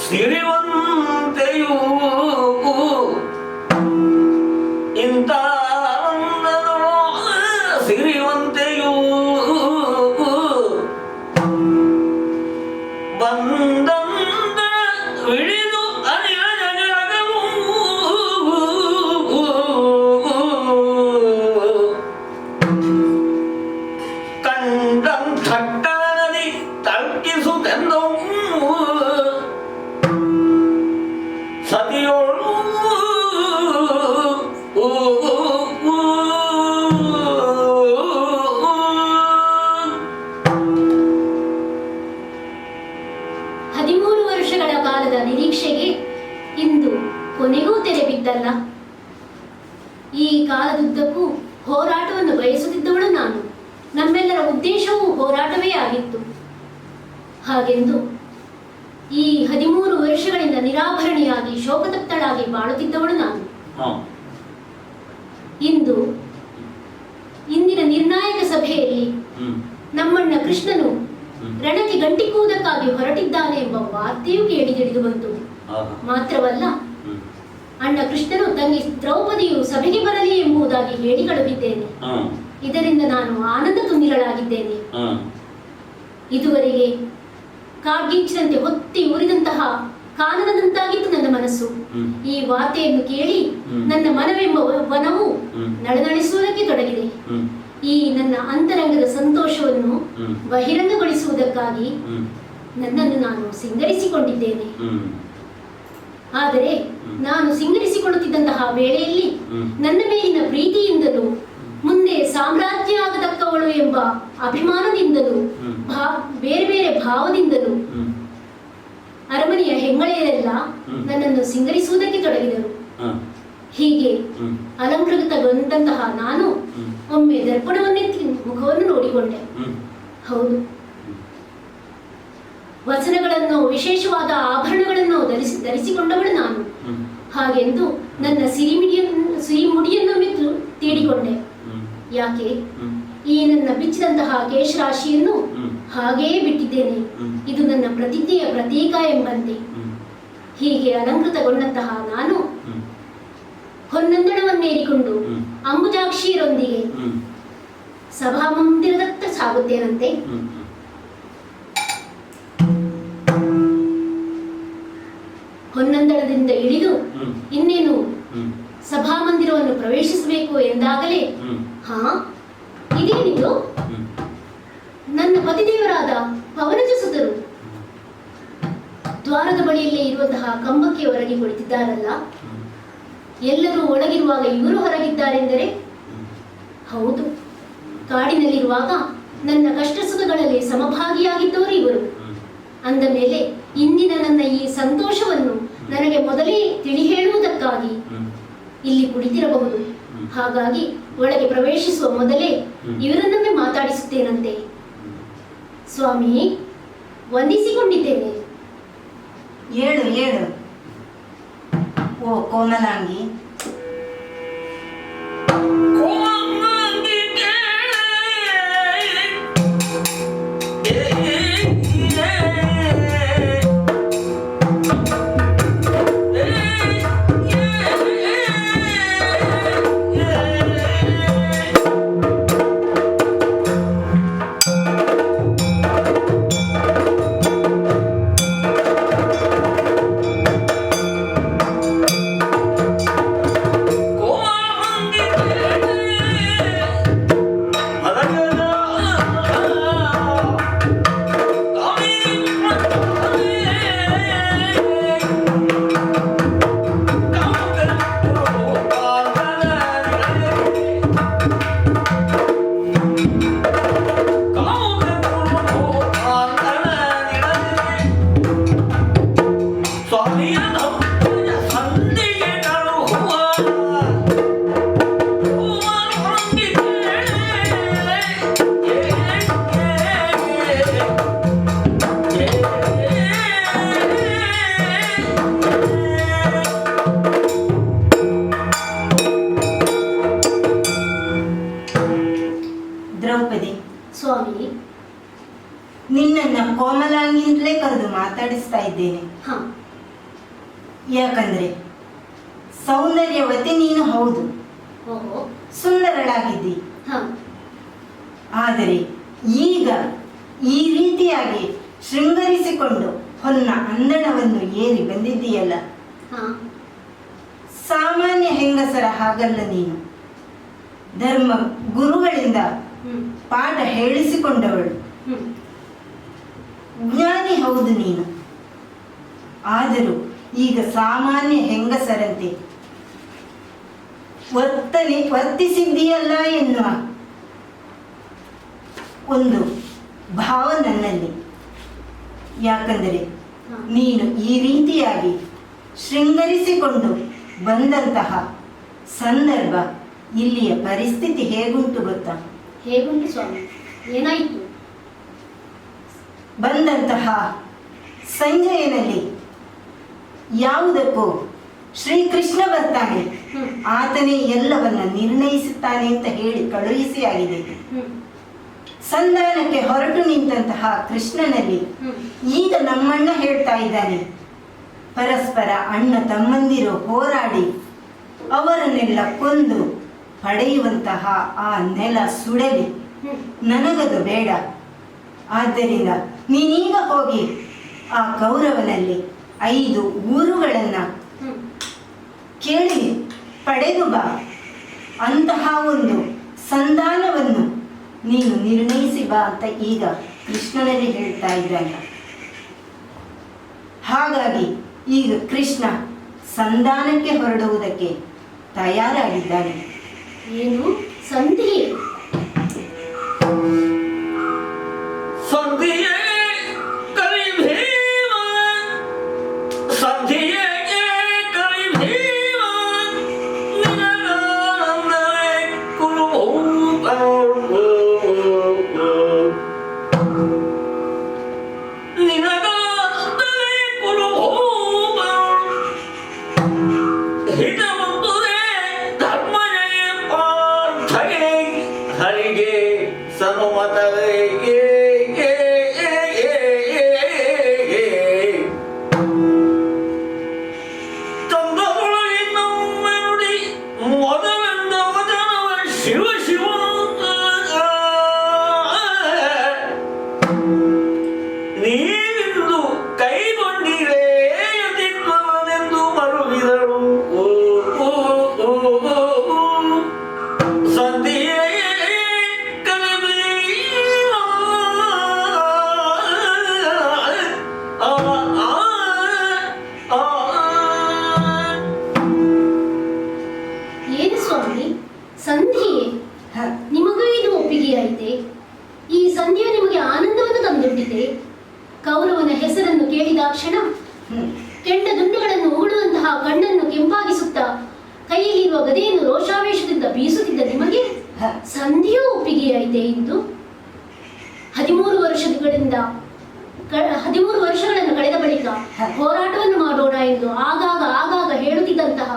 ಸಿರಿವಂತೆಯೂ ಇಂಥ ಸಿರಿವಂತೆಯೂ ಬಂದಂದ ಇಳಿದು ಅನಿಲ ಜಗವು ಕಂಡಂಥಟ್ಟನಲ್ಲಿ ತರ್ಕಿಸುತ್ತೆಂದು ಸತಿಯೋಳು ಕೊನೆಗೂ ತೆರೆ ಬಿದ್ದಲ್ಲ. ಈ ಕಾಲದುದ್ದಕ್ಕೂ ಹೋರಾಟವನ್ನು ಬಯಸುತ್ತಿದ್ದವಳು ನಾನು. ನಮ್ಮೆಲ್ಲರ ಉದ್ದೇಶವೂ ಹೋರಾಟವೇ ಆಗಿತ್ತು. ಹಾಗೆಂದು ಈ 13 ವರ್ಷಗಳಿಂದ ನಿರಾಭರಣಿಯಾಗಿ ಶೋಕತಪ್ತಳಾಗಿ ಬಾಳುತ್ತಿದ್ದವಳು ನಾನು. ಇಂದಿನ ನಿರ್ಣಾಯಕ ಸಭೆಯಲ್ಲಿ ನಮ್ಮಣ್ಣ ಕೃಷ್ಣನು ರಣಕ್ಕೆ ಗಂಟಿಕ್ಕುವುದಕ್ಕಾಗಿ ಹೊರಟಿದ್ದಾನೆ ಎಂಬ ವಾರ್ತೆಯೂ ಕೇಳಿ ತಿಳಿದು ಬಂತು. ಮಾತ್ರವಲ್ಲ, ಅಣ್ಣ ಕೃಷ್ಣನು ತಂಗಿ ದ್ರೌಪದಿಯು ಸಭೆಗೆ ಬರಲಿ ಎಂಬುದಾಗಿ ಹೇಳಿ ಕಳುಹಿದ್ದೇನೆ. ಇದರಿಂದ ನಾನು ಆನಂದ ತುಂಬಿರಳಾಗಿದ್ದೇನೆ. ಇದುವರೆಗೆ ಕಾಡ್ಗಿಚ್ಚಿನಂತೆ ಹೊತ್ತಿ ಉರಿದಂತಹ ಕಾನನದಂತಾಗಿತ್ತು ನನ್ನ ಮನಸ್ಸು. ಈ ವಾರ್ತೆಯನ್ನು ಕೇಳಿ ನನ್ನ ಮನವೆಂಬ ವನವು ನಳನಳಿಸುವುದಕ್ಕೆ ತೊಡಗಿದೆ. ಈ ನನ್ನ ಅಂತರಂಗದ ಸಂತೋಷವನ್ನು ಬಹಿರಂಗಗೊಳಿಸುವುದಕ್ಕಾಗಿ ನನ್ನನ್ನು ನಾನು ಸಿಂಗರಿಸಿಕೊಂಡಿದ್ದೇನೆ. ಆದರೆ ನಾನು ಸಿಂಗರಿಸಿಕೊಳ್ಳುತ್ತಿದ್ದಂತಹ ವೇಳೆಯಲ್ಲಿ ನನ್ನ ಮೇಲಿನ ಪ್ರೀತಿಯಿಂದಲೂ ಮುಂದೆ ಸಾಮ್ರಾಜ್ಯ ಆಗತಕ್ಕವಳು ಎಂಬ ಅಭಿಮಾನದಿಂದಲೂ ಬೇರೆ ಬೇರೆ ಭಾವದಿಂದಲೂ ಅರಮನೆಯ ಹೆಂಗಳೆಯರೆಲ್ಲ ನನ್ನನ್ನು ಸಿಂಗರಿಸುವುದಕ್ಕೆ ತೊಡಗಿದರು. ಹೀಗೆ ಅಲಂಕೃತಗೊಂಡಂತಹ ನಾನು ಒಮ್ಮೆ ದರ್ಪಣವನ್ನೆತ್ತಿ ಮುಖವನ್ನು ನೋಡಿಕೊಂಡೆ. ಹೌದು, ವಚನಗಳನ್ನು ವಿಶೇಷವಾದ ಆಭರಣಗಳನ್ನು ಧರಿಸಿಕೊಂಡವಳು ನಾನು. ಹಾಗೆಂದು ನನ್ನ ಸಿರಿಮುಡಿಯನ್ನು ತೀಡಿಕೊಂಡೆ. ಯಾಕೆ ಈ ನನ್ನ ಬಿಚ್ಚಿದಂತಹ ಕೇಶರಾಶಿಯನ್ನು ಹಾಗೆಯೇ ಬಿಟ್ಟಿದ್ದೇನೆ, ಇದು ನನ್ನ ಪ್ರತಿಜ್ಞೆಯ ಪ್ರತೀಕ ಎಂಬಂತೆ. ಹೀಗೆ ಅಲಂಕೃತಗೊಂಡಂತಹ ನಾನು ಹೊನ್ನಂದಣವನ್ನೇರಿಕೊಂಡು ಅಂಬುಜಾಕ್ಷಿಯರೊಂದಿಗೆ ಸಭಾಮಂದಿರದತ್ತ ಸಾಗುತ್ತೇನಂತೆ. ಹೊನ್ನಂದಳದಿಂದ ಇಳಿದು ಇನ್ನೇನು ಸಭಾಮಂದಿರವನ್ನು ಪ್ರವೇಶಿಸಬೇಕು ಎಂದಾಗಲೇ, ಇದೇನಿದು? ನನ್ನ ಪತಿದೇವರಾದ ಪವನಜ ಸುತರು ದ್ವಾರದ ಬಳಿಯಲ್ಲೇ ಇರುವಂತಹ ಕಂಬಕ್ಕೆ ಹೊರಗೆ ಕುಳಿತಿದ್ದಾರಲ್ಲ. ಎಲ್ಲರೂ ಒಳಗಿರುವಾಗ ಇವರು ಹೊರಗಿದ್ದಾರೆಂದರೆ, ಹೌದು, ಕಾಡಿನಲ್ಲಿರುವಾಗ ನನ್ನ ಕಷ್ಟ ಸುಖಗಳಲ್ಲಿ ಸಮಭಾಗಿಯಾಗಿದ್ದವರು ಇವರು. ಅಂದ ಮೇಲೆ ಇಂದಿನ ನನ್ನ ಈ ಸಂತೋಷವನ್ನು ನನಗೆ ಮೊದಲೇ ತಿಳಿ ಹೇಳುವುದಕ್ಕಾಗಿ ಇಲ್ಲಿ ಕುಳಿತಿರಬಹುದು. ಹಾಗಾಗಿ ಒಳಗೆ ಪ್ರವೇಶಿಸುವ ಮೊದಲೇ ಇವರನ್ನೊಮ್ಮೆ ಮಾತಾಡಿಸುತ್ತೇನಂತೆ. ಸ್ವಾಮಿ, ವಂದಿಸಿಕೊಂಡಿದ್ದೇನೆ. ಹೇಳು ಹೇಳು. ಓ ಕೋಮಲಾಂಗಿ, ದ್ರೌಪದಿ, ಸ್ವಾಮಿ, ನಿನ್ನನ್ನ ಕೋಮಲಾಂಗಿ ಅಂತಲೇ ಕರೆದು ಮಾತಾಡಿಸ್ತಾ ಇದ್ದೇನೆ. ಯಾಕಂದ್ರೆ ಸೌಂದರ್ಯವತಿ ನೀನು ಹೌದು, ಓಹೋ, ಸುಂದರಳಾಗಿದ್ದಿ. ಹಾ, ಆದರೆ ಈಗ ಈ ರೀತಿಯಾಗಿ ಶೃಂಗರಿಸಿಕೊಂಡು ಹೊನ್ನ ಅಂದಣವನ್ನು ಏರಿ ಬಂದಿದ್ದೀಯಲ್ಲ, ಹಾ, ಸಾಮಾನ್ಯ ಹೆಂಗಸರ ಹಾಗಲ್ಲ ನೀನು. ಧರ್ಮ ಗುರುಗಳಿಂದ ಹ್ಮ್, ಪಾಠ ಹೇಳಿಸಿಕೊಂಡವಳು, ಹ್ಮ್, ಜ್ಞಾನಿ ಹೌದು ನೀನು. ಆದರೂ ಈಗ ಸಾಮಾನ್ಯ ಹೆಂಗಸರಂತೆ ವರ್ತಿಸಿದ್ದೀಯಲ್ಲ ಎನ್ನುವ ಒಂದು ಭಾವ ನನ್ನಲ್ಲಿ. ಯಾಕಂದರೆ ಹಾ. ನೀನು ಈ ರೀತಿಯಾಗಿ ಶೃಂಗರಿಸಿಕೊಂಡು ಬಂದಂತಹ ಸಂದರ್ಭ, ಇಲ್ಲಿಯ ಪರಿಸ್ಥಿತಿ ಹೇಗುಂಟು ಗೊತ್ತಾ? ಹೇಗುಂಟು ಸ್ವಾಮಿ? ಏನಾಯಿತು? ಬಂದಂತಹ ಸಂಜಯನಲ್ಲಿ ಯಾವುದಕ್ಕೂ ಶ್ರೀಕೃಷ್ಣ ಬರ್ತಾನೆ, ಹ್ಮ್, ಆತನೇ ಎಲ್ಲವನ್ನ ನಿರ್ಣಯಿಸುತ್ತಾನೆ ಅಂತ ಹೇಳಿ ಕಳುಹಿಸಿ ಆಗಿದೆ. ಹ್ಮ್, ಸಂಧಾನಕ್ಕೆ ಹೊರಟು ನಿಂತಹ ಕೃಷ್ಣನಲ್ಲಿ ಹ್ಮ್, ಈಗ ನಮ್ಮಣ್ಣ ಹೇಳ್ತಾ ಇದ್ದಾನೆ, ಪರಸ್ಪರ ಅಣ್ಣ ತಮ್ಮಂದಿರು ಹೋರಾಡಿ ಅವರನ್ನೆಲ್ಲ ಕೊಂದು ಪಡೆಯುವಂತಹ ಆ ನೆಲ ಸುಡಲಿ, ಹ್ಮ್, ನನಗದು ಬೇಡ. ಆದ್ದರಿಂದ ನೀನೀಗ ಹೋಗಿ ಆ ಕೌರವನಲ್ಲಿ 5 ಊರುಗಳನ್ನು ಹ್ಮ್. ಕೇಳಿ ಪಡೆದು ಬಾ. ಅಂತಹ ಒಂದು ಸಂಧಾನವನ್ನು ನೀನು ನಿರ್ಣಯಿಸಿ ಬಾ ಅಂತ ಈಗ ಕೃಷ್ಣನಲ್ಲಿ ಹೇಳ್ತಾ ಇದ್ದಾನೆ. ಹಾಗಾಗಿ ಈಗ ಕೃಷ್ಣ ಸಂಧಾನಕ್ಕೆ ಹೊರಡುವುದಕ್ಕೆ ತಯಾರಾಗಿದ್ದಾನೆ. ಏನು ಸಂಧಿ? ಸಂಧಿಯೇ ಕರಿ ಭೀಮ, ಸಂಧಿಯೇ ಕರಿ ಭೀಮ, ನಿನಗಾನಂದವೇ ಕುರುಭೂತ. ನಿನಗಾನಂದವೇ ಕುರುಭೂತ. ಹಿತವಂತುರೇ ಧರ್ಮಜಯ ಪಾರ್ಥಗೆ ಹರಿಗೆ ಸನುಮತವೇ ತಂದೊಳಗೆ ನಮ್ಮನುಡಿ ಮೊದಲೆಂದ ವಚನವ ಶಿವ ಶಿವ. ನೀವಿಂದು ಕೈಗೊಂಡಿರೇ ಯತಿತ್ವವನೆಂದು ಮರುಗಿದರು. ಸಂಧಿಯೇ ಏನು ಸ್ವಾಮಿ ಸಂಧಿಯೇ? ಹ, ನಿಮಗೂ ಇದು ಒಪ್ಪಿಗೆಯಾಯಿತೆ? ಈ ಸಂಧಿಯು ನಿಮಗೆ ಆನಂದವನ್ನು ತಂದೊಡ್ಡಿದೆ? ಕೌರವನ ಹೆಸರನ್ನು ಕೇಳಿದಾಕ್ಷಣ ಹ್ಮ್. ಕೆಂಡ ದುಂಡುಗಳನ್ನು ಉಗುಳುವಂತಹ ಕಣ್ಣನ್ನು ಕೆಂಪಾಗಿಸುತ್ತಾ ಕೈಯಲ್ಲಿರುವ ಗದೆಯನ್ನು ರೋಷಾವೇಶದಿಂದ ಬೀಸುತ್ತಿದ್ದ ನಿಮಗೆ ಹ, ಸಂಧಿಯೂ ಒಪ್ಪಿಗೆಯಾಯಿತೆ ಇಂದು? 13 ವರ್ಷಗಳಿಂದ 13 ವರ್ಷಗಳನ್ನು ಕಳೆದ ಬಳಿಕ ಹೋರಾಟವನ್ನು ಮಾಡೋಣ ಎಂದು ಆಗಾಗ ಹೇಳುತ್ತಿದ್ದಂತಹ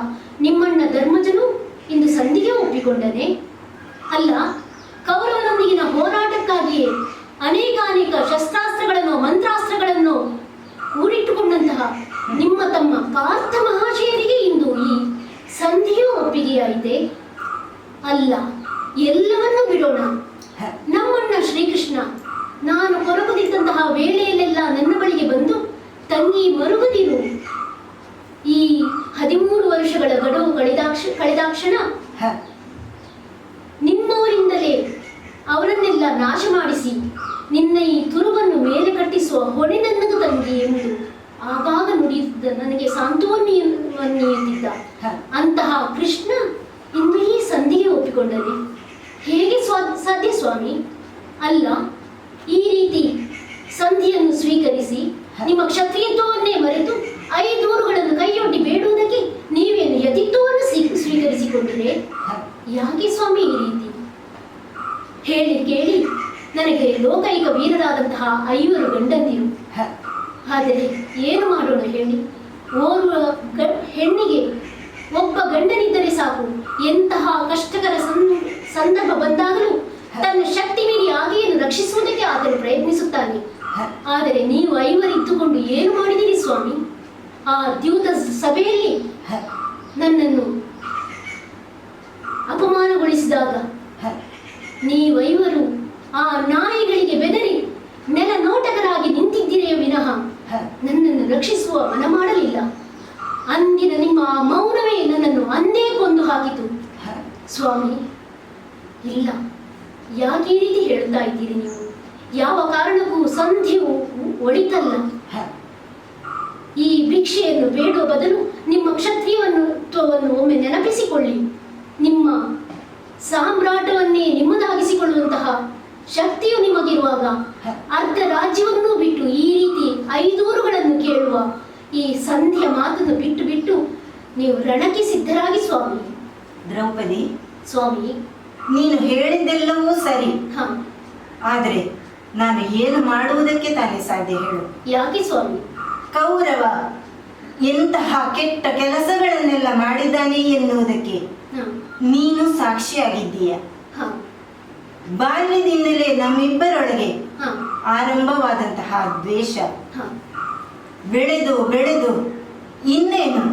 ನಿಮ್ಮಣ್ಣ ಧರ್ಮಜನು ಇಂದು ಸಂಧಿಗೆ ಒಪ್ಪಿಕೊಂಡನೆ? ಅಲ್ಲ, ಕೌರವನೊಂದಿಗಿನ ಹೋರಾಟಕ್ಕಾಗಿಯೇ ಅನೇಕ ಶಸ್ತ್ರಾಸ್ತ್ರಗಳನ್ನು ಮಂತ್ರಾಸ್ತ್ರಗಳನ್ನು ಕೂಡಿಟ್ಟುಕೊಂಡಂತಹ ನಿಮ್ಮ ತಮ್ಮ ಪಾರ್ಥ ಮಹಾಶಯರಿಗೆ ಇಂದು ಈ ಸಂಧಿಯೂ ಒಪ್ಪಿಗೆಯಾಯಿತೆ? ಅಲ್ಲ, ಎಲ್ಲವನ್ನೂ ಬಿಡೋಣ. ಹ, ನಮ್ಮಣ್ಣ ಶ್ರೀಕೃಷ್ಣ ನಾನು ಕೊರಗುತ್ತಿದ್ದಂತಹ ವೇಳೆಯಲ್ಲೆಲ್ಲ ನನ್ನ ಬಳಿಗೆ ಬಂದು ತಂಗಿ ಮರುಗದಿರು, ಈ 13 ವರ್ಷಗಳ ಗಡುವು ಕಳೆದಾಕ್ಷಣ ಹ, ನಿಮ್ಮವರಿಂದಲೇ ಅವರನ್ನೆಲ್ಲ ನಾಶ ಮಾಡಿಸಿ ನಿನ್ನ ಈ ತುರುವನ್ನು ಮೇಲೆ ಕಟ್ಟಿಸುವ ಹೊಣೆ ನನ್ನದು ತಂಗಿ ಎಂದು ಆಗಾಗ ನುಡಿಯುತ್ತಿದ್ದ ನನಗೆ ಸಾಂತ್ವನೀಯುತ್ತಿದ್ದ ಹ. ಅಂತಹ ಕೃಷ್ಣ ಇಂದು ಈ ಸಂಧಿಗೆ ಒಪ್ಪಿಕೊಂಡನೆ? ಹೇಗೆ ಸಾಧ್ಯ ಸ್ವಾಮಿ? ಅಲ್ಲ, ಈ ರೀತಿ ಸಂಧಿಯನ್ನು ಸ್ವೀಕರಿಸಿ ನಿಮ್ಮ ಕ್ಷತ್ರಿಯತ್ವವನ್ನೇ ಮರೆತು 5 ಊರುಗಳನ್ನು ಕೈಯೊಡ್ಡಿ ಬೇಡುವುದಕ್ಕೆ ನೀವೇನು ಯತಿತ್ವವನ್ನು ಸ್ವೀಕರಿಸಿಕೊಂಡಿರೆ? ಯಾಕೆ ಸ್ವಾಮಿ ಈ ರೀತಿ? ಹೇಳಿ ಕೇಳಿ ನನಗೆ ಲೋಕೈಕ ವೀರರಾದಂತಹ 5 ಗಂಡಂದಿರು. ಹ, ಆದರೆ ಏನು ಮಾಡೋಣ ಹೇಳಿ? ಓರ್ವ ಹೆಣ್ಣಿಗೆ ಒಬ್ಬ ಗಂಡನಿದ್ದರೆ ಸಾಕು, ಎಂತಹ ಕಷ್ಟಕರ ಸಂದರ್ಭ ಬಂದಾಗಲೂ ತನ್ನ ಶಕ್ತಿ ಮೀರಿ ಆಕೆಯನ್ನು ರಕ್ಷಿಸುವುದಕ್ಕೆ ಆತನು ಪ್ರಯತ್ನಿಸುತ್ತಾನೆ. ಆದರೆ ನೀವು 5 ಇದ್ದುಕೊಂಡು ಏನು ಮಾಡಿದಿರಿ ಸ್ವಾಮಿ? ಆ ದ್ಯೂತ ಸಭೆಯಲ್ಲಿ ಹ, ನನ್ನನ್ನು ಅಪಮಾನಗೊಳಿಸಿದಾಗ ಹ, ನೀವೈವರು ಆ ನಾಯಿಗಳಿಗೆ ಬೆದರಿ ನೆಲ ನೋಟಕರಾಗಿ ನಿಂತಿದ್ದೀರೆಯೇ ವಿನಃ ಹ. ನನ್ನನ್ನು ರಕ್ಷಿಸುವ ಮನ ಮಾಡಲಿಲ್ಲ. ಅಂದಿನ ನಿಮ್ಮ ಆ ಮೌನವೇ ನನ್ನನ್ನು ಅಂದೇ ಕೊಂದು ಹಾಕಿತು. ಹ. ಸ್ವಾಮಿ, ಇಲ್ಲ, ಯಾಕೆ ಈ ರೀತಿ ಹೇಳ್ತಾ ಇದ್ದೀರಿ ನೀವು? ಯಾವ ಕಾರಣಕ್ಕೂ ಸಂಧಿಯು ಒಳಿತಲ್ಲ. ಹ. ಈ ಭಿಕ್ಷೆಯನ್ನು ಬೇಡುವ ಬದಲು ನಿಮ್ಮ ಕ್ಷತ್ರಿಯತ್ವವನ್ನು ಒಮ್ಮೆ ನೆನಪಿಸಿಕೊಳ್ಳಿ. ನಿಮ್ಮ ಸಾಮ್ರಾಟವನ್ನೇ ನಿಮ್ಮದಾಗಿಸಿಕೊಳ್ಳುವಂತಹ ಶಕ್ತಿಯು ನಿಮಗಿರುವಾಗ ಅರ್ಧ ರಾಜ್ಯವನ್ನೂ ಬಿಟ್ಟು ಈ ರೀತಿ 5 ಊರುಗಳನ್ನು ಕೇಳುವ ಈ ಸಂಧಿಯ ಮಾತನ್ನು ಬಿಟ್ಟು ಬಿಟ್ಟು ನೀವು ರಣಕ್ಕೆ ಸಿದ್ಧರಾಗಿ ಸ್ವಾಮಿ. ದ್ರೌಪದಿ, ಸ್ವಾಮಿ, ನೀನು ಹೇಳಿದ್ದೆಲ್ಲವೂ ಸರಿ, ಹಾ, ಆದರೆ ನಾನು ಏನು ಮಾಡುವುದಕ್ಕೆ ತಾನೇ ಸಾಧ್ಯ ಹೇಳು? ಯಾಕೆ ಸ್ವಾಮಿ? ಕೌರವ ಎಂತಹ ಕೆಟ್ಟ ಕೆಲಸಗಳನ್ನೆಲ್ಲ ಮಾಡಿದ್ದಾನೆ ಎನ್ನುವುದಕ್ಕೆ ಹಾ, ನೀನು ಸಾಕ್ಷಿಯಾಗಿದ್ದೀಯ. ಹಾ, ಬಾಲ್ಯದಿಂದಲೇ ನಮ್ಮಿಬ್ಬರೊಳಗೆ ಹಾ, ಆರಂಭವಾದಂತಹ ದ್ವೇಷ ಹಾ, ಬೆಳೆದು ಬೆಳೆದು ಇನ್ನೇನು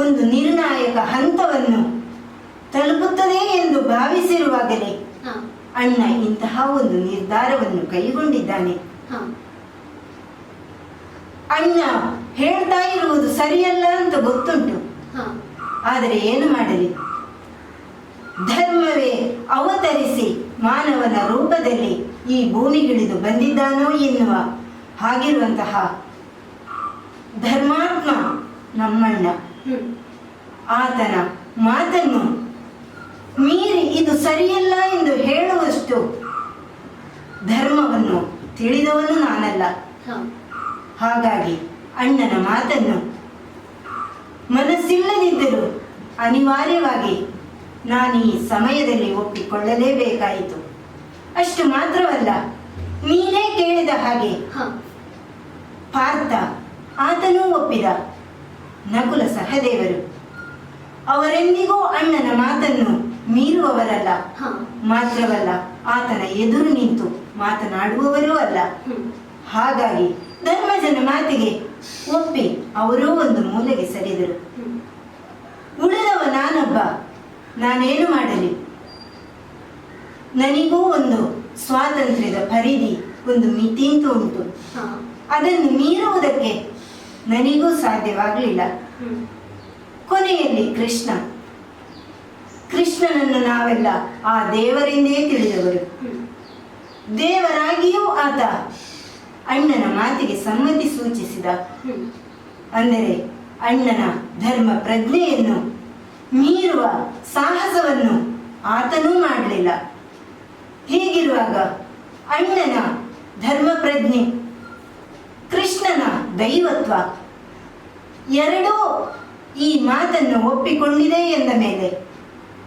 ಒಂದು ನಿರ್ಣಾಯಕ ಹಂತವನ್ನು ತಲುಪುತ್ತದೆ ಎಂದು ಭಾವಿಸಿರುವಾಗಲೇ ಹಾ, ಅಣ್ಣ ಇಂತಹ ಒಂದು ನಿರ್ಧಾರವನ್ನು ಕೈಗೊಂಡಿದ್ದಾನೆ. ಹಾ, ಅಣ್ಣ ಹೇಳ್ತಾ ಇರುವುದು ಸರಿಯಲ್ಲ ಅಂತ ಗೊತ್ತುಂಟು, ಹಾ, ಆದರೆ ಏನು ಮಾಡಲಿ? ಧರ್ಮವೇ ಅವತರಿಸಿ ಮಾನವನ ರೂಪದಲ್ಲಿ ಈ ಭೂಮಿಗಿಳಿದು ಬಂದಿದ್ದಾನೋ ಎನ್ನುವ ಹಾಗಿರುವಂತಹ ಧರ್ಮಾತ್ಮ ನಮ್ಮಣ್ಣ. ಹ್ಮ್, ಆತನ ಮಾತನ್ನು ಮೀರಿ ಇದು ಸರಿಯಲ್ಲ ಎಂದು ಹೇಳುವಷ್ಟು ಧರ್ಮವನ್ನು ತಿಳಿದವನು ನಾನಲ್ಲ. ಹಾ, ಹಾಗಾಗಿ ಅಣ್ಣನ ಮಾತನ್ನು ಮನಸ್ಸಿಲ್ಲದಿದ್ದರೂ ಅನಿವಾರ್ಯವಾಗಿ ನಾನು ಈ ಸಮಯದಲ್ಲಿ ಒಪ್ಪಿಕೊಳ್ಳಲೇಬೇಕಾಯಿತು. ಅಷ್ಟು ಮಾತ್ರವಲ್ಲ, ನೀನೇ ಕೇಳಿದ ಹಾಗೆ ಹಾ, ಪಾರ್ಥ ಆತನೂ ಒಪ್ಪಿದ. ನಕುಲ ಸಹದೇವರು ಅವರೆಂದಿಗೂ ಅಣ್ಣನ ಮಾತನ್ನು ಮೀರುವವರಲ್ಲ. ಹಾ, ಮಾತ್ರವಲ್ಲ, ಆತನ ಎದುರು ನಿಂತು ಮಾತನಾಡುವವರೂ ಅಲ್ಲ. ಹ್ಮ್, ಹಾಗಾಗಿ ಧರ್ಮಜನ ಮಾತಿಗೆ ಒಪ್ಪಿ ಅವರೂ ಒಂದು ಮೂಲೆಗೆ ಸರಿದರು. ಹ್ಮ್, ಉಳಿದವ ನಾನೊಬ್ಬ, ನಾನೇನು ಮಾಡಲಿ? ನನಗೂ ಒಂದು ಸ್ವಾತಂತ್ರ್ಯದ ಪರಿಧಿ, ಒಂದು ಮಿತಿಂತೂ ಉಂಟು. ಹಾ, ಅದನ್ನು ಮೀರುವುದಕ್ಕೆ ನನಗೂ ಸಾಧ್ಯವಾಗಲಿಲ್ಲ. ಹ್ಮ್, ಕೊನೆಯಲ್ಲಿ ಕೃಷ್ಣನನ್ನು ನಾವೆಲ್ಲ ಆ ದೇವರೆಂದೇ ತಿಳಿದವರು. ಹ್ಮ್, ದೇವರಾಗಿಯೂ ಆತ ಅಣ್ಣನ ಮಾತಿಗೆ ಸಮ್ಮತಿ ಸೂಚಿಸಿದ. ಹ್ಮ್, ಅಂದರೆ ಅಣ್ಣನ ಧರ್ಮ ಪ್ರಜ್ಞೆಯನ್ನು ಮೀರುವ ಸಾಹಸವನ್ನು ಆತನೂ ಮಾಡಲಿಲ್ಲ. ಹೀಗಿರುವಾಗ ಅಣ್ಣನ ಧರ್ಮ ಪ್ರಜ್ಞೆ, ಕೃಷ್ಣನ ದೈವತ್ವ ಎರಡೂ ಈ ಮಾತನ್ನು ಒಪ್ಪಿಕೊಂಡಿದೆ ಎಂದ ಮೇಲೆ